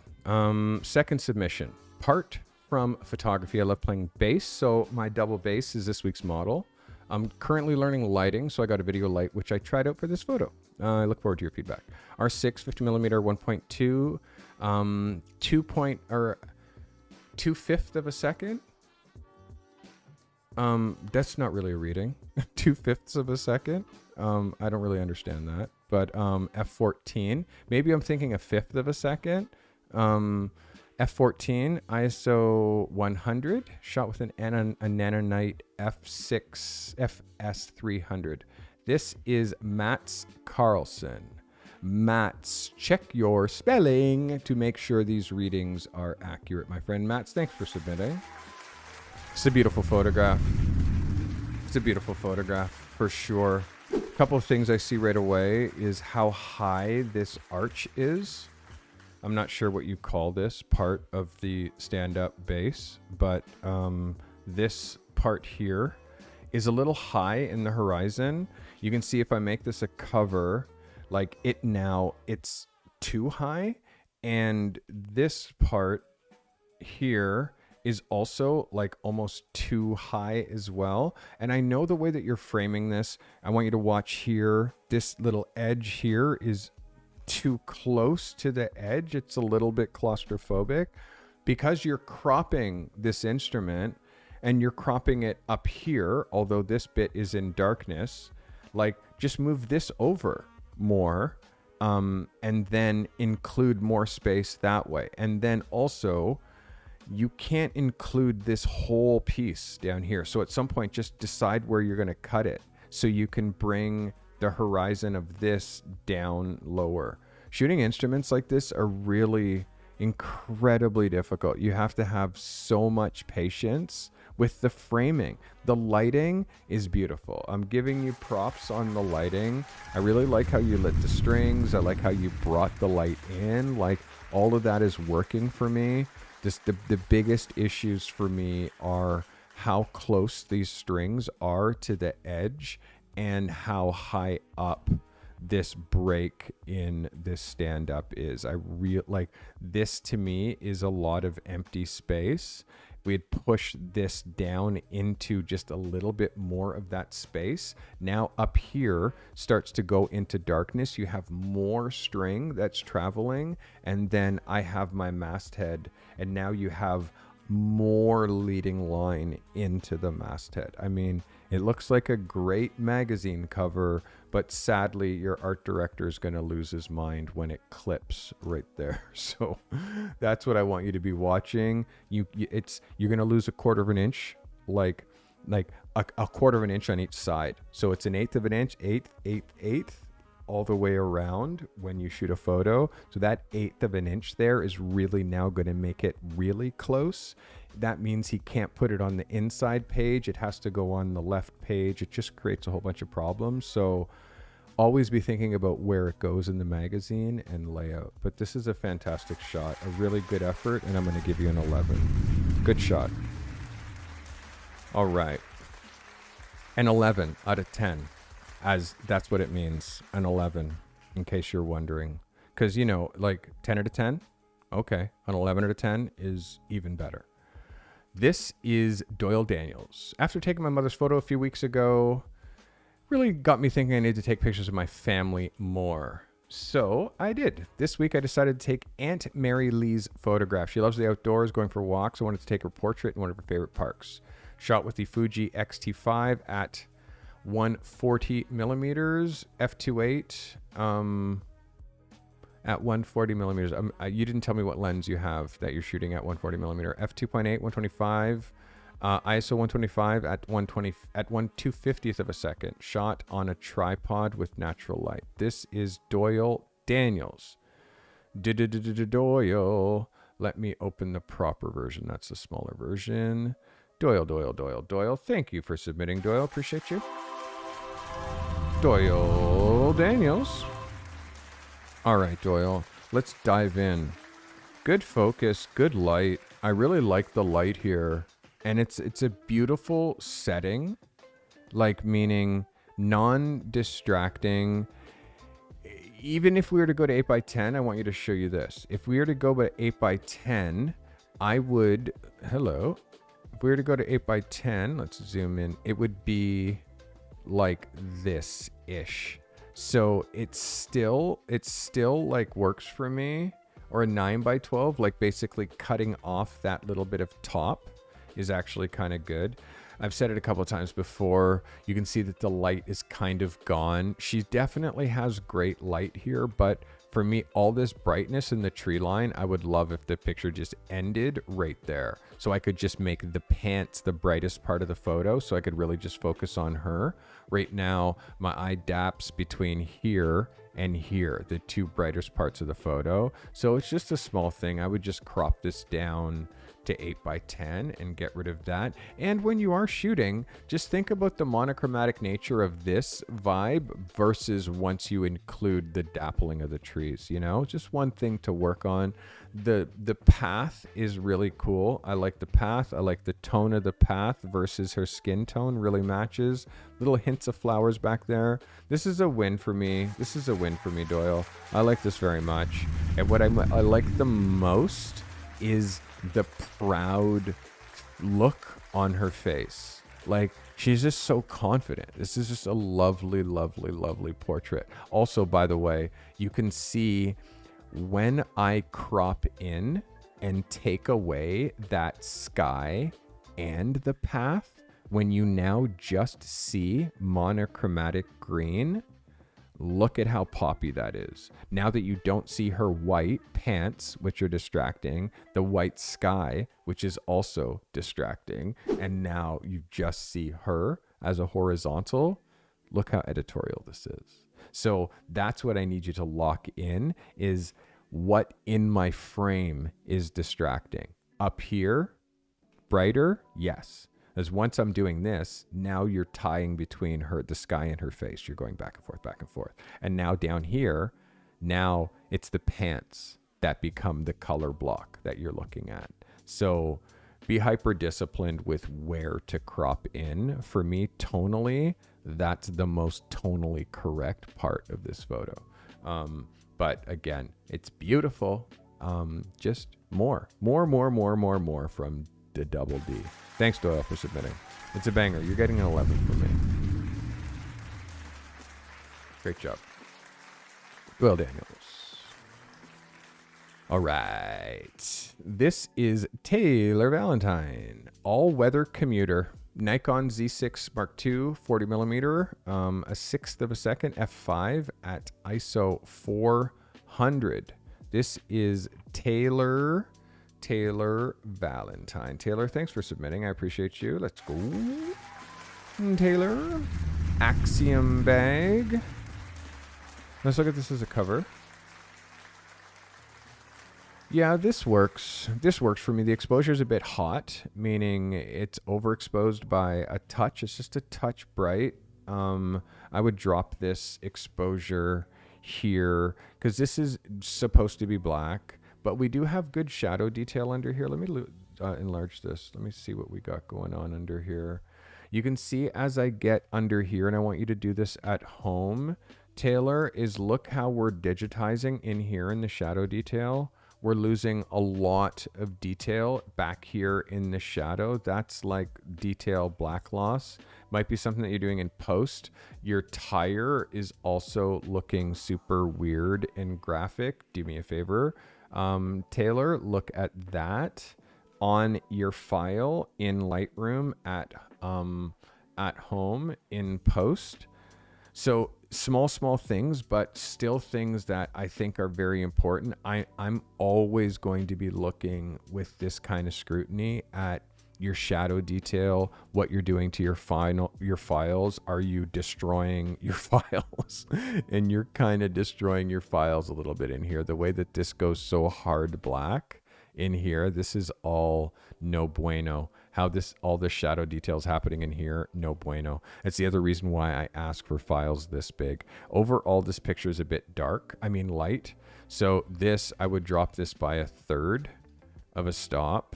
second submission. Part from photography. I love playing bass, so my double bass is this week's model. I'm currently learning lighting, so I got a video light, which I tried out for this photo. I look forward to your feedback. R6, 50 millimeter, 1.2, 2/5 of a second. That's not really a reading. 2/5 of a second. I don't really understand that, but f14. Maybe I'm thinking a fifth of a second. F14, ISO 100, shot with a Nanonite F6 FS300. This is Matt's Carlson. Mats, check your spelling to make sure these readings are accurate, my friend. Mats, thanks for submitting. It's a beautiful photograph. It's a beautiful photograph for sure. A couple of things I see right away is how high this arch is. I'm not sure what you call this part of the stand-up base, but this part here is a little high in the horizon. You can see if I make this a cover, like it's too high. And this part here is also like almost too high as well. And I know the way that you're framing this, I want you to watch here. This little edge here is too close to the edge. It's a little bit claustrophobic because you're cropping this instrument and you're cropping it up here, although this bit is in darkness. Like, just move this over more, and then include more space that way. And then also, you can't include this whole piece down here. So at some point, just decide where you're going to cut it so you can bring the horizon of this down lower. Shooting instruments like this are really incredibly difficult. You have to have so much patience with the framing. The lighting is beautiful. I'm giving you props on the lighting. I really like how you lit the strings. I like how you brought the light in. Like, all of that is working for me. Just the biggest issues for me are how close these strings are to the edge and how high up this break in this stand-up is. Like, this to me is a lot of empty space. we had pushed this down into just a little bit more of that space. Now up here starts to go into darkness. You have more string that's traveling, and then I have my masthead, and now you have more leading line into the masthead. I mean, it looks like a great magazine cover, but sadly your art director is going to lose his mind when it clips right there. So that's what I want you to be watching. You're going to lose a quarter of an inch, like a quarter of an inch on each side. So it's an eighth of an inch, eighth all the way around when you shoot a photo. So that eighth of an inch there is really now going to make it really close. That means he can't put it on the inside page. It has to go on the left page. It just creates a whole bunch of problems. So always be thinking about where it goes in the magazine and layout. But this is a fantastic shot, a really good effort, and I'm going to give you an 11. Good shot. All right. An 11 out of 10. As that's what it means, an 11, in case you're wondering. Because, you know, like 10 out of 10, okay, an 11 out of 10 is even better. This is Doyle Daniels. After taking my mother's photo a few weeks ago, really got me thinking I need to take pictures of my family more. So I did. This week I decided to take Aunt Mary Lee's photograph. She loves the outdoors, going for walks. I wanted to take her portrait in one of her favorite parks. Shot with the Fuji X-T5 at 140 millimeters f2.8 at 140 millimeters. You didn't tell me what lens you have that you're shooting at 140 millimeter. f2.8 125 ISO 125 at 1/250th of a second, shot on a tripod with natural light. This is Doyle Daniels. Doyle. Let me open the proper version. That's the smaller version. Doyle. Thank you for submitting, Doyle. Appreciate you. Doyle Daniels. All right, Doyle, let's dive in. Good focus, good light. I really like the light here. And it's a beautiful setting, like meaning non-distracting. Even if we were to go to 8x10, I want you to show you this. If we were to go to 8x10, I would, hello. If we were to go to 8x10, let's zoom in, it would be like this-ish. So it's still like works for me. Or a 9x12, like basically cutting off that little bit of top is actually kind of good. I've said it a couple of times before. You can see that the light is kind of gone. She definitely has great light here, but for me, all this brightness in the tree line, I would love if the picture just ended right there. So I could just make the pants the brightest part of the photo, so I could really just focus on her. Right now, my eye daps between here and here, the two brightest parts of the photo. So it's just a small thing. I would just crop this down to 8x10 and get rid of that. And when you are shooting, just think about the monochromatic nature of this vibe versus once you include the dappling of the trees, you know, just one thing to work on. The path is really cool. I like the path. I like the tone of the path versus her skin tone really matches. Little hints of flowers back there. This is a win for me. This is a win for me, Doyle. I like this very much. And what I like the most is the proud look on her face. Like, she's just so confident. This is just a lovely, lovely, lovely portrait. Also, by the way, you can see when I crop in and take away that sky and the path, when you now just see monochromatic green, look at how poppy that is. Now that you don't see her white pants, which are distracting, the white sky, which is also distracting, and now you just see her as a horizontal, look how editorial this is. So that's what I need you to lock in, is what in my frame is distracting. Up here, brighter, yes. As once I'm doing this, now you're tying between the sky and her face. You're going back and forth, back and forth. And now down here, now it's the pants that become the color block that you're looking at. So be hyper disciplined with where to crop in. For me, tonally, that's the most tonally correct part of this photo. But again, it's beautiful. Just more from a double D. Thanks, Doyle, for submitting. It's a banger. You're getting an 11 from me. Great job. Doyle Daniels. All right. This is Taylor Valentine. All-weather commuter. Nikon Z6 Mark II 40mm, a sixth of a second f5 at ISO 400. This is Taylor Valentine. Taylor, thanks for submitting. I appreciate you. Let's go. Taylor. Axiom bag. Let's look at this as a cover. Yeah, this works. This works for me. The exposure is a bit hot, meaning it's overexposed by a touch. It's just a touch bright. I would drop this exposure here because this is supposed to be black, but we do have good shadow detail under here. Let me enlarge this. Let me see what we got going on under here. You can see as I get under here, and I want you to do this at home, Taylor, is look how we're digitizing in here in the shadow detail. We're losing a lot of detail back here in the shadow. That's like detail black loss. Might be something that you're doing in post. Your tire is also looking super weird and graphic. Do me a favor. Taylor, look at that on your file in Lightroom at home in post. So small things, but still things that I think are very important. I'm always going to be looking with this kind of scrutiny at your shadow detail, what you're doing to your files. Are you destroying your files? And you're kind of destroying your files a little bit in here. The way that this goes so hard black in here, this is all no bueno. How all the shadow details happening in here, no bueno. It's the other reason why I ask for files this big. Overall, this picture is a bit dark. I mean light. So this, I would drop this by 1/3 of a stop,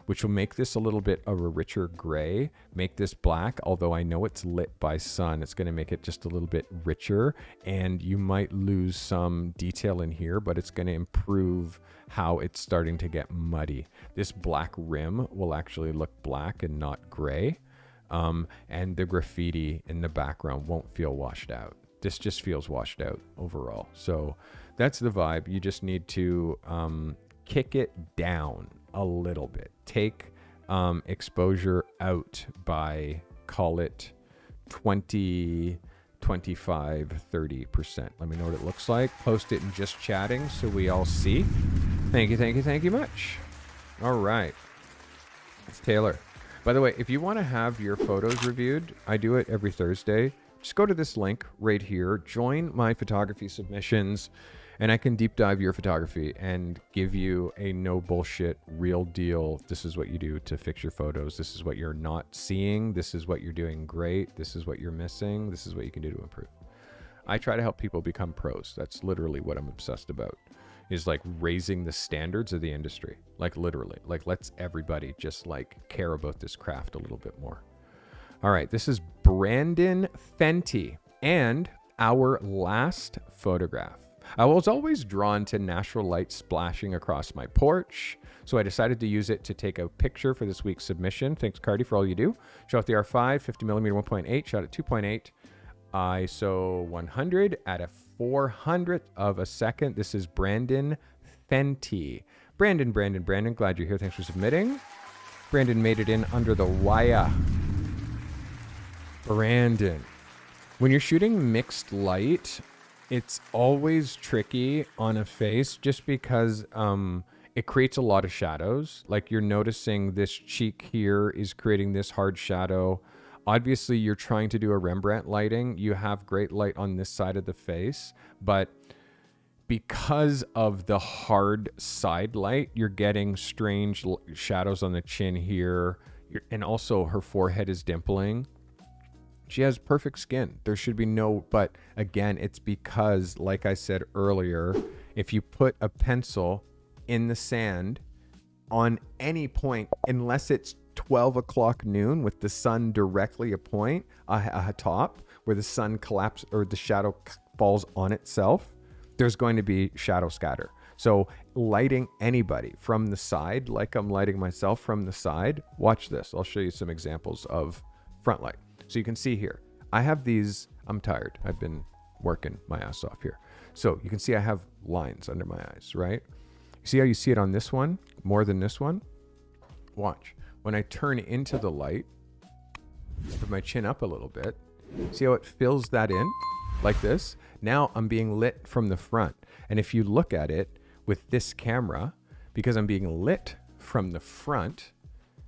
which will make this a little bit of a richer gray. Make this black, although I know it's lit by sun. It's going to make it just a little bit richer, and you might lose some detail in here, but it's going to improve how it's starting to get muddy. This black rim will actually look black and not gray, and the graffiti in the background won't feel washed out. This just feels washed out overall. So that's the vibe. You just need to kick it down a little bit. Take exposure out by, call it 20, 25, 30%. Let me know what it looks like. Post it in just chatting so we all see. Thank you much. All right. It's Taylor. By the way, if you want to have your photos reviewed, I do it every Thursday. Just go to this link right here, join my photography submissions, and I can deep dive your photography and give you a no bullshit, real deal. This is what you do to fix your photos. This is what you're not seeing. This is what you're doing great. This is what you're missing. This is what you can do to improve. I try to help people become pros. That's literally what I'm obsessed about, is like raising the standards of the industry. Like literally, like let's everybody just like care about this craft a little bit more. All right, this is Brandon Fenty and our last photograph. I was always drawn to natural light splashing across my porch, so I decided to use it to take a picture for this week's submission. Thanks, Cardi, for all you do. Shot with the R5, 50mm 1.8, shot at 2.8, ISO 100 at a 400th of a second. This is Brandon Fenty. Brandon, glad you're here. Thanks for submitting. Brandon made it in under the wire. Brandon, when you're shooting mixed light, it's always tricky on a face just because it creates a lot of shadows. Like you're noticing this cheek here is creating this hard shadow. Obviously, you're trying to do a Rembrandt lighting. You have great light on this side of the face, but because of the hard side light, you're getting strange shadows on the chin here. And also her forehead is dimpling. She has perfect skin. There should be no, but again, it's because, like I said earlier, if you put a pencil in the sand on any point, unless it's 12 o'clock noon with the sun directly atop where the sun collapses or the shadow falls on itself, there's going to be shadow scatter. So lighting anybody from the side, like I'm lighting myself from the side, watch this. I'll show you some examples of front light. So you can see here, I have these, I'm tired. I've been working my ass off here. So you can see I have lines under my eyes, right? See how you see it on this one more than this one? Watch. When I turn into the light, put my chin up a little bit, see how it fills that in like this? Now I'm being lit from the front. And if you look at it with this camera, because I'm being lit from the front,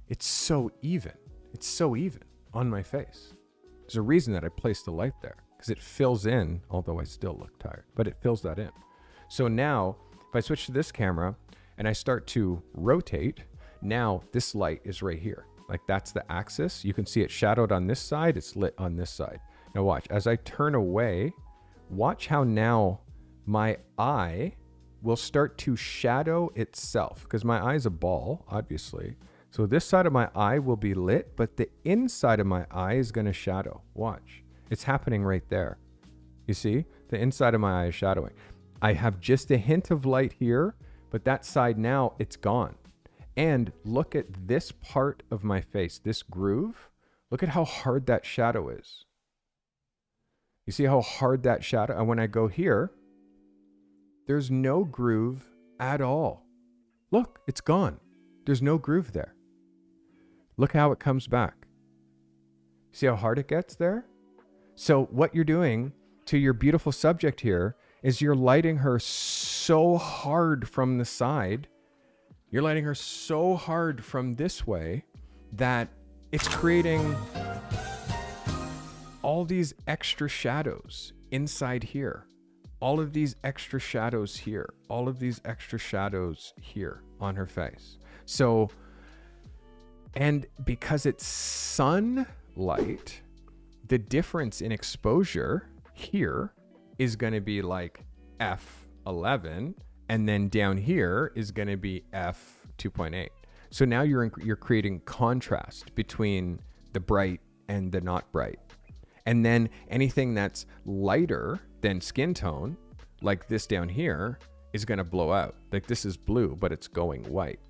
it's so even. It's so even on my face. There's a reason that I placed the light there, because it fills in, although I still look tired, but it fills that in. So now if I switch to this camera and I start to rotate, now this light is right here. Like that's the axis. You can see it shadowed on this side. It's lit on this side. Now watch, as I turn away, watch how now my eye will start to shadow itself, because my eye's a ball, obviously. So this side of my eye will be lit, but the inside of my eye is going to shadow. Watch. It's happening right there. You see? The inside of my eye is shadowing. I have just a hint of light here, but that side now, it's gone. And look at this part of my face, this groove. Look at how hard that shadow is. You see how hard that shadow, and when I go here, there's no groove at all. Look, it's gone. There's no groove there. Look how it comes back. See how hard it gets there? So what you're doing to your beautiful subject here is you're lighting her so hard from the side. You're lighting her so hard from this way that it's creating all these extra shadows inside here. All of these extra shadows here. All of these extra shadows here on her face. So, and because it's sunlight, the difference in exposure here is going to be like f11, and then down here is going to be f2.8. So now you're creating contrast between the bright and the not bright. And then anything that's lighter than skin tone, like this down here, is going to blow out. Like this is blue, but it's going white.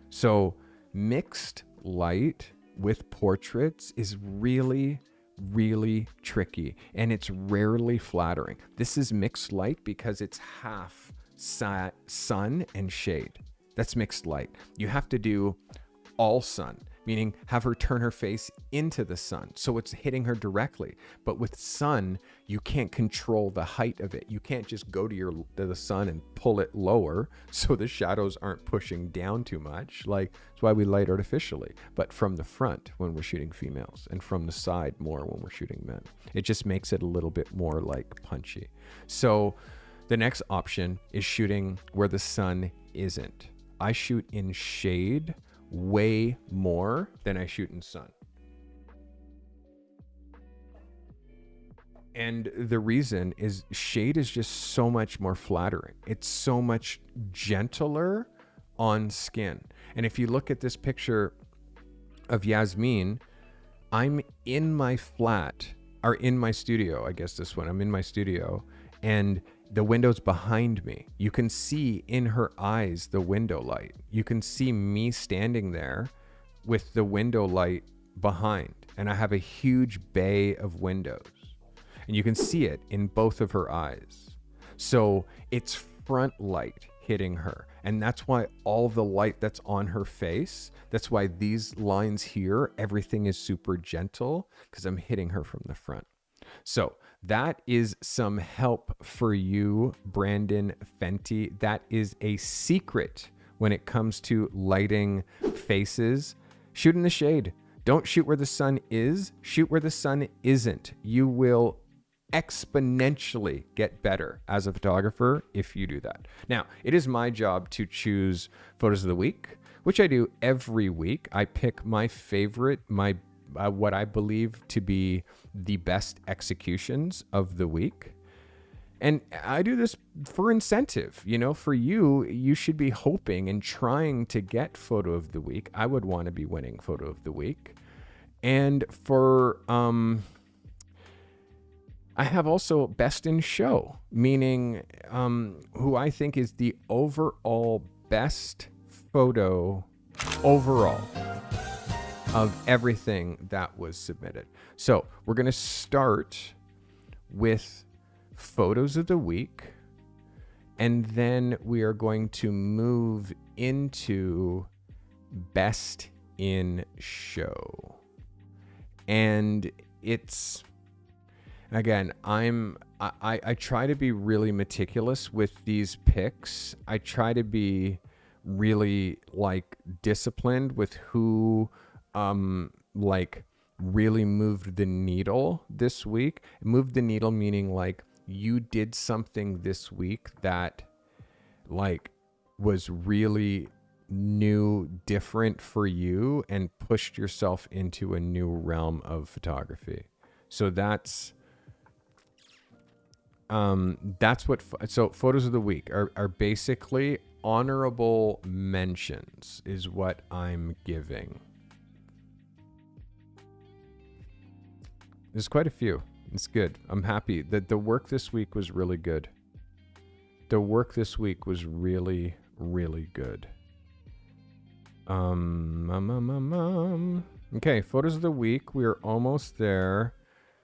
So mixed light with portraits is really, really tricky, and it's rarely flattering. This is mixed light because it's half sun and shade. That's mixed light. You have to do all sun, meaning have her turn her face into the sun so it's hitting her directly. But with sun, you can't control the height of it. You can't just go to the sun and pull it lower so the shadows aren't pushing down too much. Like, that's why we light artificially, but from the front when we're shooting females, and from the side more when we're shooting men. It just makes it a little bit more like punchy. So the next option is shooting where the sun isn't. I shoot in shade way more than I shoot in sun. And the reason is shade is just so much more flattering. It's so much gentler on skin. And if you look at this picture of Yasmin, I'm in my flat, or in my studio, I guess this one, I'm in my studio, and the window's behind me. You can see in her eyes the window light. You can see me standing there with the window light behind, and I have a huge bay of windows, and you can see it in both of her eyes. So it's front light hitting her, and that's why all the light that's on her face, that's why these lines here, everything is super gentle, because I'm hitting her from the front. So that is some help for you, Brandon Fenty. That is a secret when it comes to lighting faces. Shoot in the shade. Don't shoot where the sun is. Shoot where the sun isn't. You will exponentially get better as a photographer if you do that. Now, it is my job to choose photos of the week, which I do every week. I pick my favorite, what I believe to be the best executions of the week. And I do this for incentive. You know, for you, you should be hoping and trying to get photo of the week. I would want to be winning photo of the week. And for I have also best in show, meaning who I think is the overall best photo overall of everything that was submitted. So we're going to start with photos of the week, and then we are going to move into best in show. And it's, again, I try to be really meticulous with these picks. I try to be really like disciplined with who like really moved the needle this week. Moved the needle meaning like you did something this week that like was really new, different for you, and pushed yourself into a new realm of photography. So that's what so photos of the week are basically honorable mentions is what I'm giving. There's quite a few. It's good. I'm happy that the work this week was really good. The work this week was really, really good. Okay, photos of the week. We're almost there.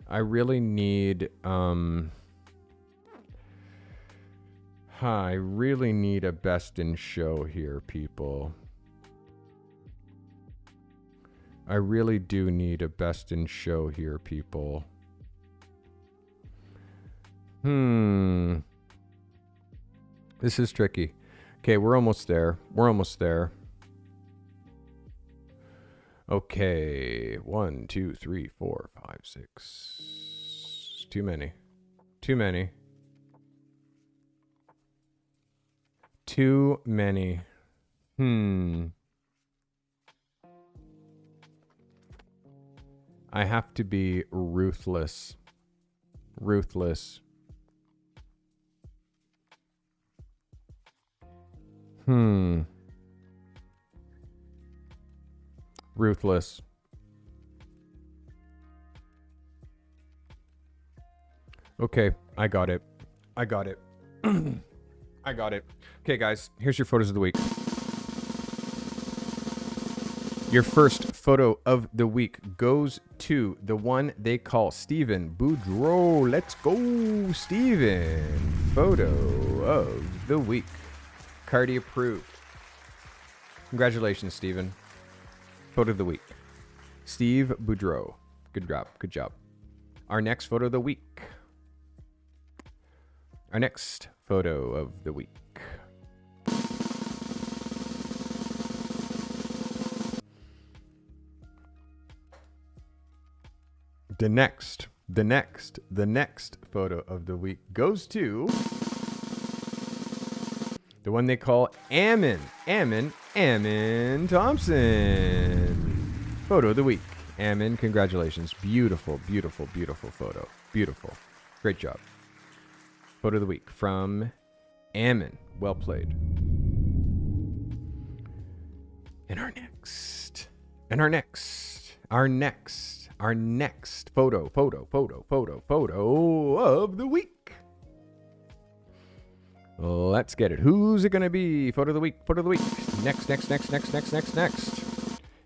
I really need I really need a best in show here, people. I really do need a best in show here, people. This is tricky. Okay, we're almost there. We're almost there. Okay. 1, 2, 3, 4, 5, 6. Too many. Too many. Too many. I have to be ruthless. Ruthless. Ruthless. Okay, I got it. I got it. I got it. Okay, guys, here's your photos of the week. Your first photo of the week goes to the one they call Stephen Boudreau. Let's go, Stephen. Photo of the week. Cardi approved. Congratulations, Stephen. Photo of the week. Steve Boudreau. Good job. Good job. Our next photo of the week. Our next photo of the week. The next photo of the week goes to the one they call Ammon Thompson. Photo of the week. Ammon, congratulations. Beautiful, beautiful, beautiful photo. Beautiful. Great job. Photo of the week from Ammon. Well played. And our next photo of the week. Let's get it. Who's it going to be? Photo of the week. Next.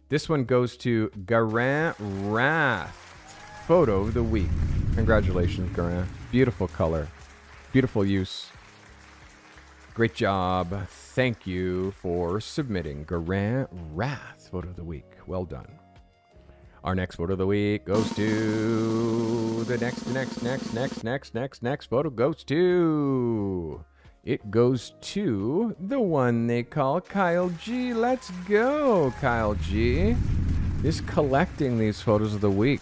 This one goes to Gan Wrath. Photo of the week. Congratulations, Gan. Beautiful color. Beautiful use. Great job. Thank you for submitting. Gan Wrath. Photo of the week. Well done. Our next photo of the week goes to the next photo goes to. It goes to the one they call Kyle G. Let's go, Kyle G. Is collecting these photos of the week.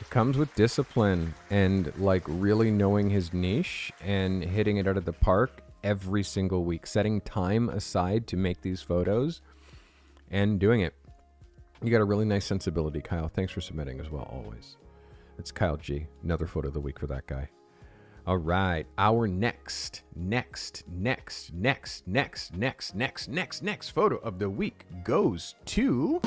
It comes with discipline and like really knowing his niche and hitting it out of the park every single week, setting time aside to make these photos and doing it. You got a really nice sensibility, Kyle. Thanks for submitting as well, always. It's Kyle G. Another photo of the week for that guy. All right. Our next photo of the week goes to...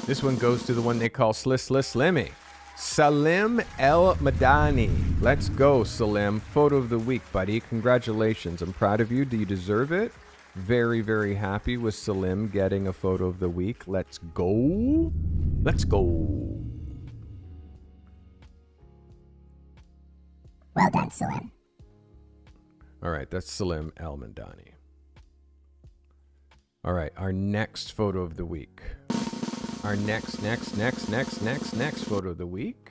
This one goes to the one they call Slimmy. Salim El Madani. Let's go, Salim. Photo of the week, buddy. Congratulations. I'm proud of you. Do you deserve it? Very, very happy with Salim getting a photo of the week. Let's go. Let's go. Well done, Salim. All right, that's Salim El Madani. All right, our next photo of the week. Our next photo of the week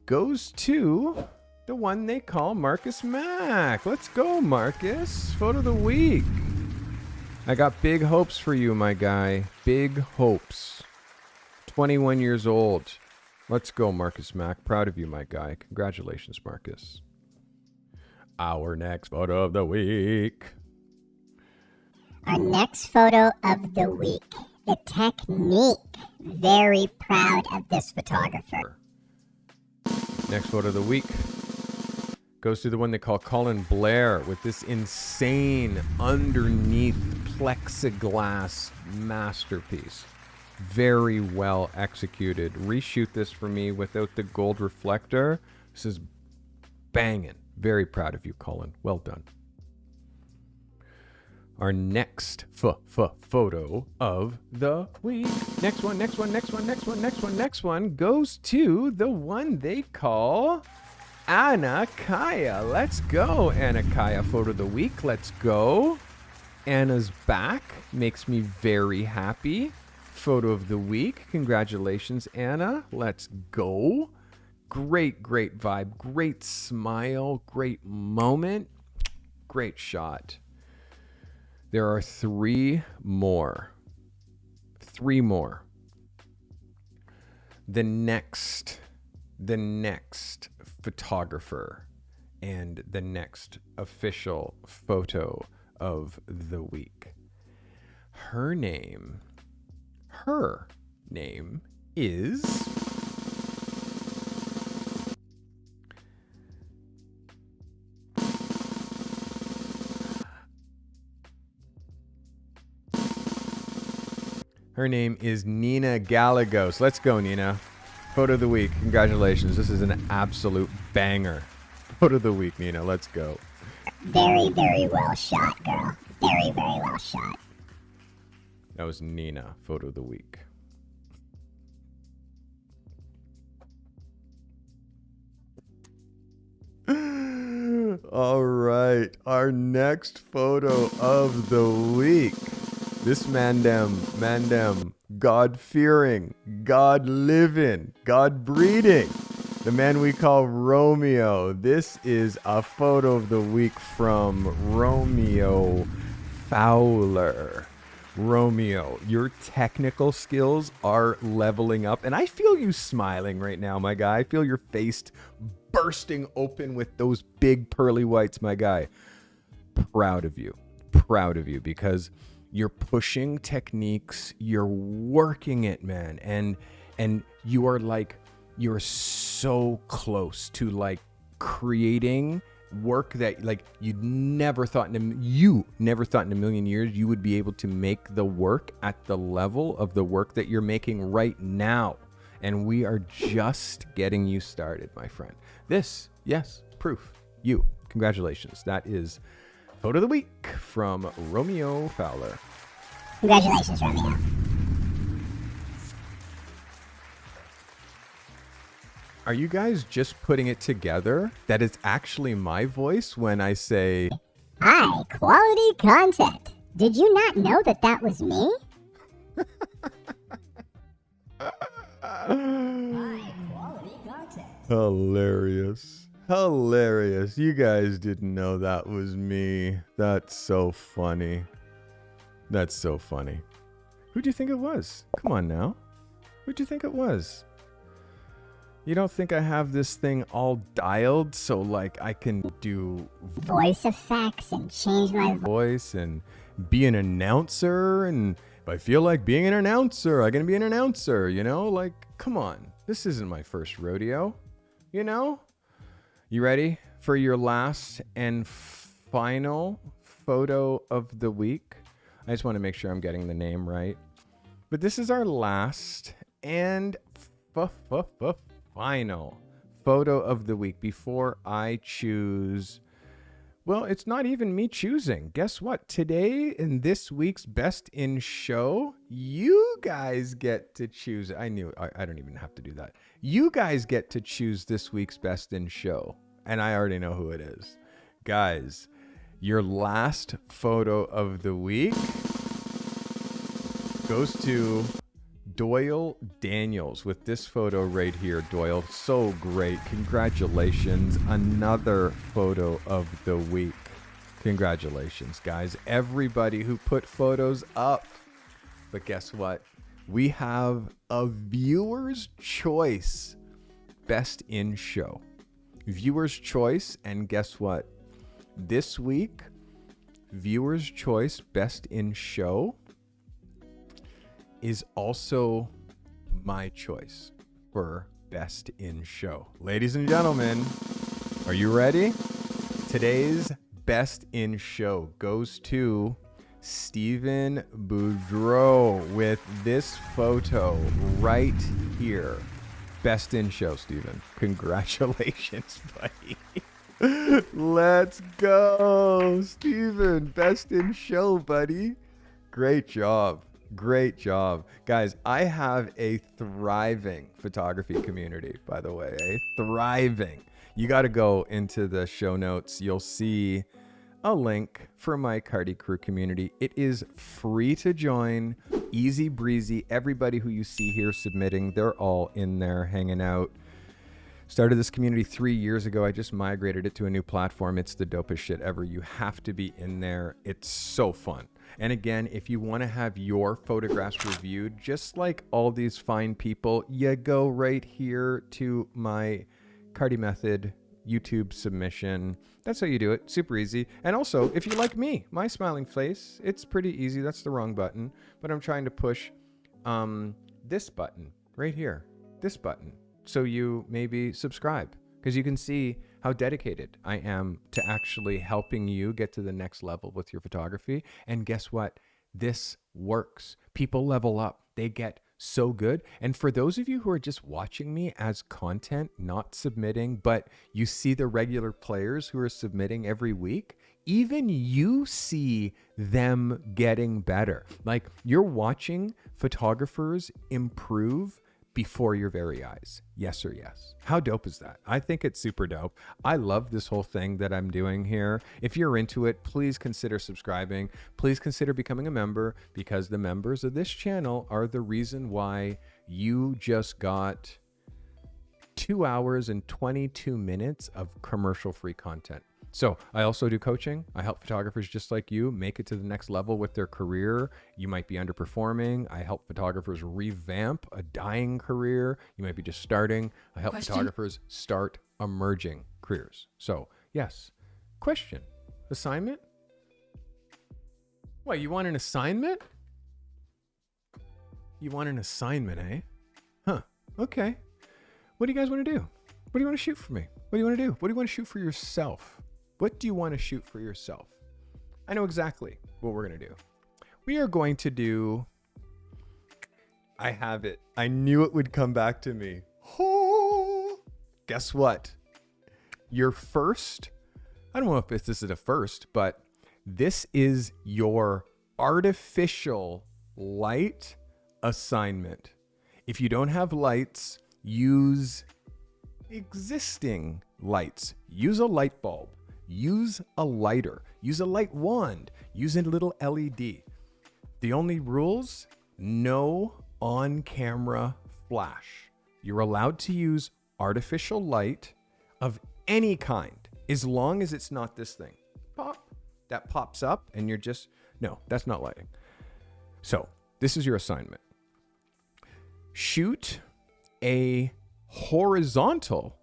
goes to the one they call Marcus Mack. Let's go, Marcus. Photo of the week. I got big hopes for you, my guy. Big hopes. 21 years old. Let's go, Marcus Mack. Proud of you, my guy. Congratulations, Marcus. Our next photo of the week. Our next photo of the week. The technique. Very proud of this photographer. Next photo of the week goes to the one they call Colin Blair with this insane underneath plexiglass masterpiece. Very well executed. Reshoot this for me without the gold reflector. This is banging. Very proud of you, Colin. Well done. Our next photo of the week. Next one goes to the one they call Anna Kaaya. Let's go, Anna Kaaya. Photo of the week. Let's go. Anna's back. Makes me very happy. Photo of the week. Congratulations, Anna. Let's go. Great vibe. Great smile. Great moment. Great shot. There are three more. The next photographer and the next official photo of the week. Her name is Nina Gallagos. Let's go, Nina. Photo of the week. Congratulations. This is an absolute banger. Photo of the week, Nina. Let's go. Very well shot, girl. Very well shot. That was Nina. Photo of the week. All right. Our next photo of the week. This mandem, God-fearing, God-living, God-breeding, the man we call Romeo. This is a photo of the week from Romeo Fowler. Romeo, your technical skills are leveling up, and I feel you smiling right now, my guy. I feel your face bursting open with those big pearly whites, my guy. Proud of you, because you're pushing techniques, you're working it, man. And you're so close to like creating work that like you never thought in a million years you would be able to make the work at the level of the work that you're making right now. And we are just getting you started, my friend. This, yes, proof. You. Congratulations. That is photo of the week from Romeo Fowler. Congratulations, Romeo. Are you guys just putting it together that it's actually my voice when I say High quality content? Did you not know that was me? High quality content. Hilarious. You guys didn't know that was me. That's so funny. Who'd you think it was? Come on now. Who'd you think it was? You don't think I have this thing all dialed so like I can do voice effects and change my voice and be an announcer, and if I feel like being an announcer, I'm gonna be an announcer, you know? Like, come on. This isn't my first rodeo, you know? You ready for your last and final photo of the week? I just want to make sure I'm getting the name right. But this is our last and final photo of the week before I choose. Well, it's not even me choosing. Guess what? Today in this week's Best in Show, you guys get to choose. I knew I don't even have to do that. You guys get to choose this week's Best in Show. And I already know who it is. Guys, your last photo of the week goes to Doyle Daniels with this photo right here. Doyle, so great. Congratulations. Another photo of the week. Congratulations, guys. Everybody who put photos up. But guess what? We have a viewer's choice Best in Show. Viewer's choice. And guess what? This week, viewer's choice Best in Show is also my choice for Best in Show. Ladies and gentlemen, are you ready? Today's Best in Show goes to Stephen Boudreau with this photo right here. Best in Show, Stephen. Congratulations, buddy. Let's go, Stephen. Best in Show, buddy. Great job. Great job. Guys, I have a thriving photography community, by the way. Thriving. You got to go into the show notes. You'll see a link for my Cardi crew community. It is free to join, easy breezy. Everybody who you see here submitting, they're all in there hanging out. Started this community 3 years ago. I just migrated it to a new platform. It's the dopest shit ever. You have to be in there. It's so fun. And again, if you want to have your photographs reviewed, just like all these fine people, you go right here to my Cardi Method YouTube submission. That's how you do it. Super easy. And also, if you like me, my smiling face, it's pretty easy. That's the wrong button. But I'm trying to push this button right here. This button. So you maybe subscribe, because you can see how dedicated I am to actually helping you get to the next level with your photography. And guess what? This works. People level up. They get so good. And for those of you who are just watching me as content, not submitting, but you see the regular players who are submitting every week, even you see them getting better. Like, you're watching photographers improve before your very eyes. Yes or yes. How dope is that? I think it's super dope. I love this whole thing that I'm doing here. If you're into it, please consider subscribing. Please consider becoming a member, because the members of this channel are the reason why you just got 2 hours and 22 minutes of commercial-free content. So I also do coaching. I help photographers just like you make it to the next level with their career. You might be underperforming. I help photographers revamp a dying career. You might be just starting. I help photographers start emerging careers. So yes. Question. Assignment? What, you want an assignment? You want an assignment, eh? Huh. Okay. What do you guys want to do? What do you want to shoot for me? What do you want to do? What do you want to shoot for yourself? What do you want to shoot for yourself? I know exactly what we're going to do. We are going to do... I have it. I knew it would come back to me. Oh, guess what? Your first... I don't know if this is a first, but this is your artificial light assignment. If you don't have lights, use existing lights. Use a light bulb. Use a lighter. Use a light wand. Use a little LED. The only rules, no on-camera flash. You're allowed to use artificial light of any kind, as long as it's not this thing. Pop. That pops up and you're just, no, that's not lighting. So this is your assignment. Shoot a horizontal,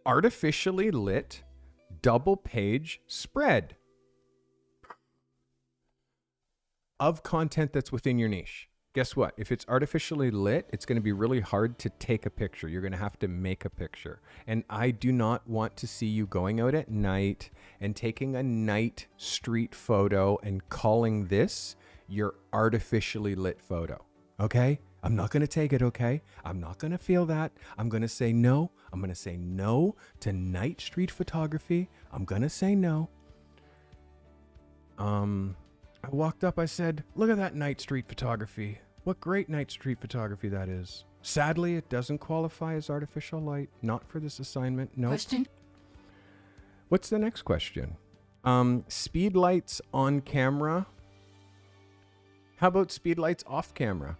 artificially lit double page spread of content that's within your niche. Guess what? If it's artificially lit, it's going to be really hard to take a picture. You're going to have to make a picture. And I do not want to see you going out at night and taking a night street photo and calling this your artificially lit photo. Okay? I'm not going to take it, okay? I'm not going to feel that. I'm going to say no. I'm going to say no to night street photography. I'm going to say no. I walked up, I said, look at that night street photography. What great night street photography that is. Sadly, it doesn't qualify as artificial light. Not for this assignment. No. Question? What's the next question? Speed lights on camera. How about speed lights off camera?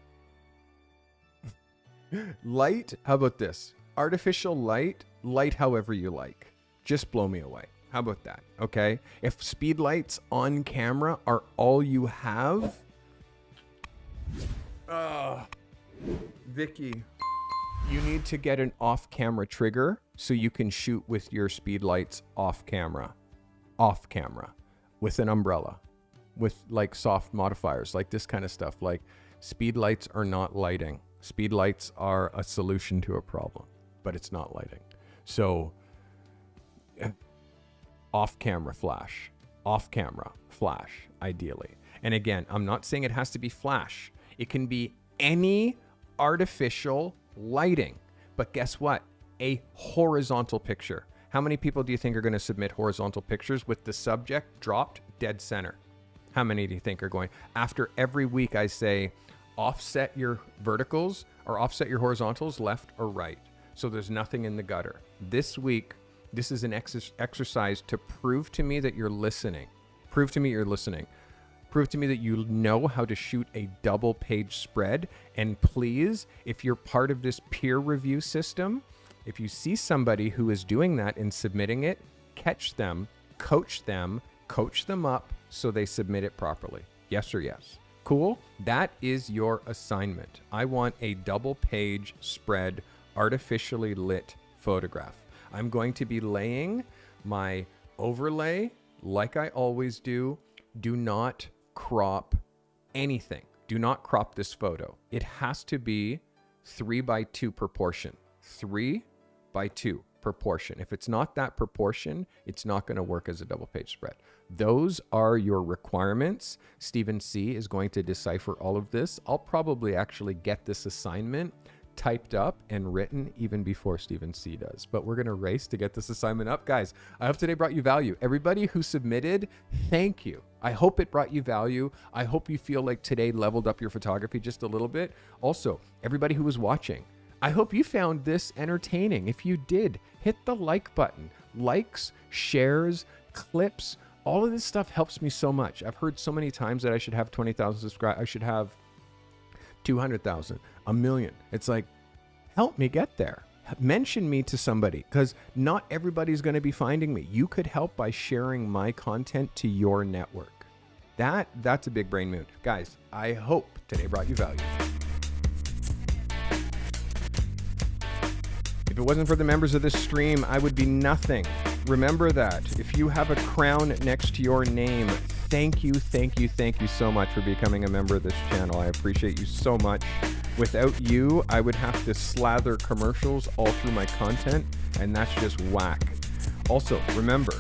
Light, how about this? Artificial light, light however you like. Just blow me away. How about that? Okay. If speed lights on camera are all you have, Vicky, you need to get an off-camera trigger so you can shoot with your speed lights off camera, with an umbrella, with like soft modifiers, like this kind of stuff. Like speed lights are not lighting. Speed lights are a solution to a problem, but it's not lighting. So off-camera flash, ideally. And again, I'm not saying it has to be flash. It can be any artificial lighting. But guess what? A horizontal picture. How many people do you think are going to submit horizontal pictures with the subject dropped dead center? How many do you think are going? After every week I say, offset your verticals or offset your horizontals left or right. So there's nothing in the gutter. This week, this is an exercise to prove to me that you're listening. Prove to me you're listening. Prove to me that you know how to shoot a double page spread. And please, if you're part of this peer review system, if you see somebody who is doing that and submitting it, catch them, coach them up so they submit it properly. Yes or yes? Cool? That is your assignment. I want a double page spread, artificially lit photograph. I'm going to be laying my overlay like I always do. Do not crop anything. Do not crop this photo. It has to be 3:2 proportion. 3:2 proportion. If it's not that proportion, it's not going to work as a double page spread. Those are your requirements. Stephen C is going to decipher all of this. I'll probably actually get this assignment typed up and written even before Stephen C does. But we're going to race to get this assignment up. Guys, I hope today brought you value. Everybody who submitted, thank you. I hope it brought you value. I hope you feel like today leveled up your photography just a little bit. Also, everybody who was watching, I hope you found this entertaining. If you did, hit the like button. Likes, shares, clips, all of this stuff helps me so much. I've heard so many times that I should have 20,000 subscribers. I should have 200,000, a million. It's like, help me get there. Mention me to somebody, because not everybody's going to be finding me. You could help by sharing my content to your network. That's a big brain move. Guys, I hope today brought you value. If it wasn't for the members of this stream, I would be nothing. Remember that. If you have a crown next to your name, thank you so much for becoming a member of this channel. I appreciate you so much. Without you, I would have to slather commercials all through my content, and that's just whack. Also, remember,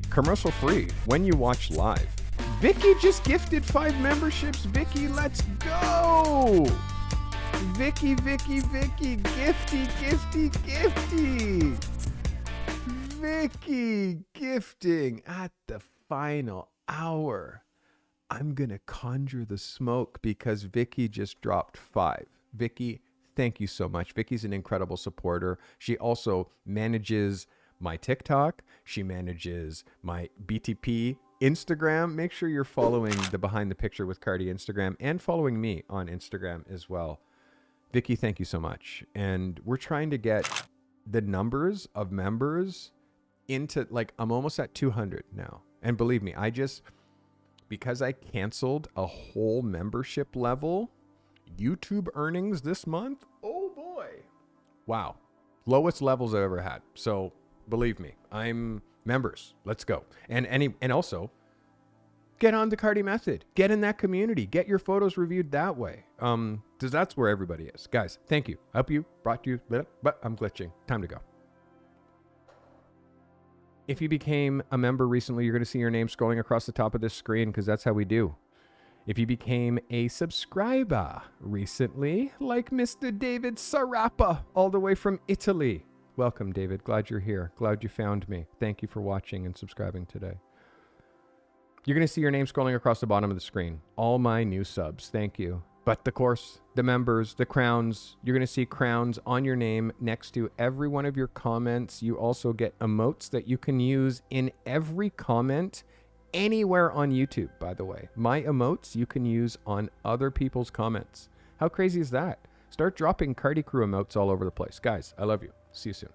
commercial free when you watch live. Vicky just gifted 5 memberships. Vicky, let's go! Vicky, gifty. Vicky gifting at the final hour. I'm going to conjure the smoke because Vicky just dropped 5. Vicky, thank you so much. Vicky's an incredible supporter. She also manages my TikTok. She manages my BTP Instagram. Make sure you're following the Behind the Picture with Cardi Instagram and following me on Instagram as well. Vicky, thank you so much. And we're trying to get the numbers of members into, like, I'm almost at 200 now. And believe me, because I canceled a whole membership level, YouTube earnings this month, oh boy. Wow. Lowest levels I've ever had. So believe me, I'm members. Let's go. And also, get on the Cardi method. Get in that community. Get your photos reviewed that way. Because that's where everybody is. Guys, thank you. I hope you brought you, but I'm glitching. Time to go. If you became a member recently, you're going to see your name scrolling across the top of this screen because that's how we do. If you became a subscriber recently, like Mr. David Sarapa, all the way from Italy. Welcome, David. Glad you're here. Glad you found me. Thank you for watching and subscribing today. You're going to see your name scrolling across the bottom of the screen. All my new subs. Thank you. But of course, the members, the crowns, you're going to see crowns on your name next to every one of your comments. You also get emotes that you can use in every comment anywhere on YouTube, by the way. My emotes you can use on other people's comments. How crazy is that? Start dropping Cardi Crew emotes all over the place. Guys, I love you. See you soon.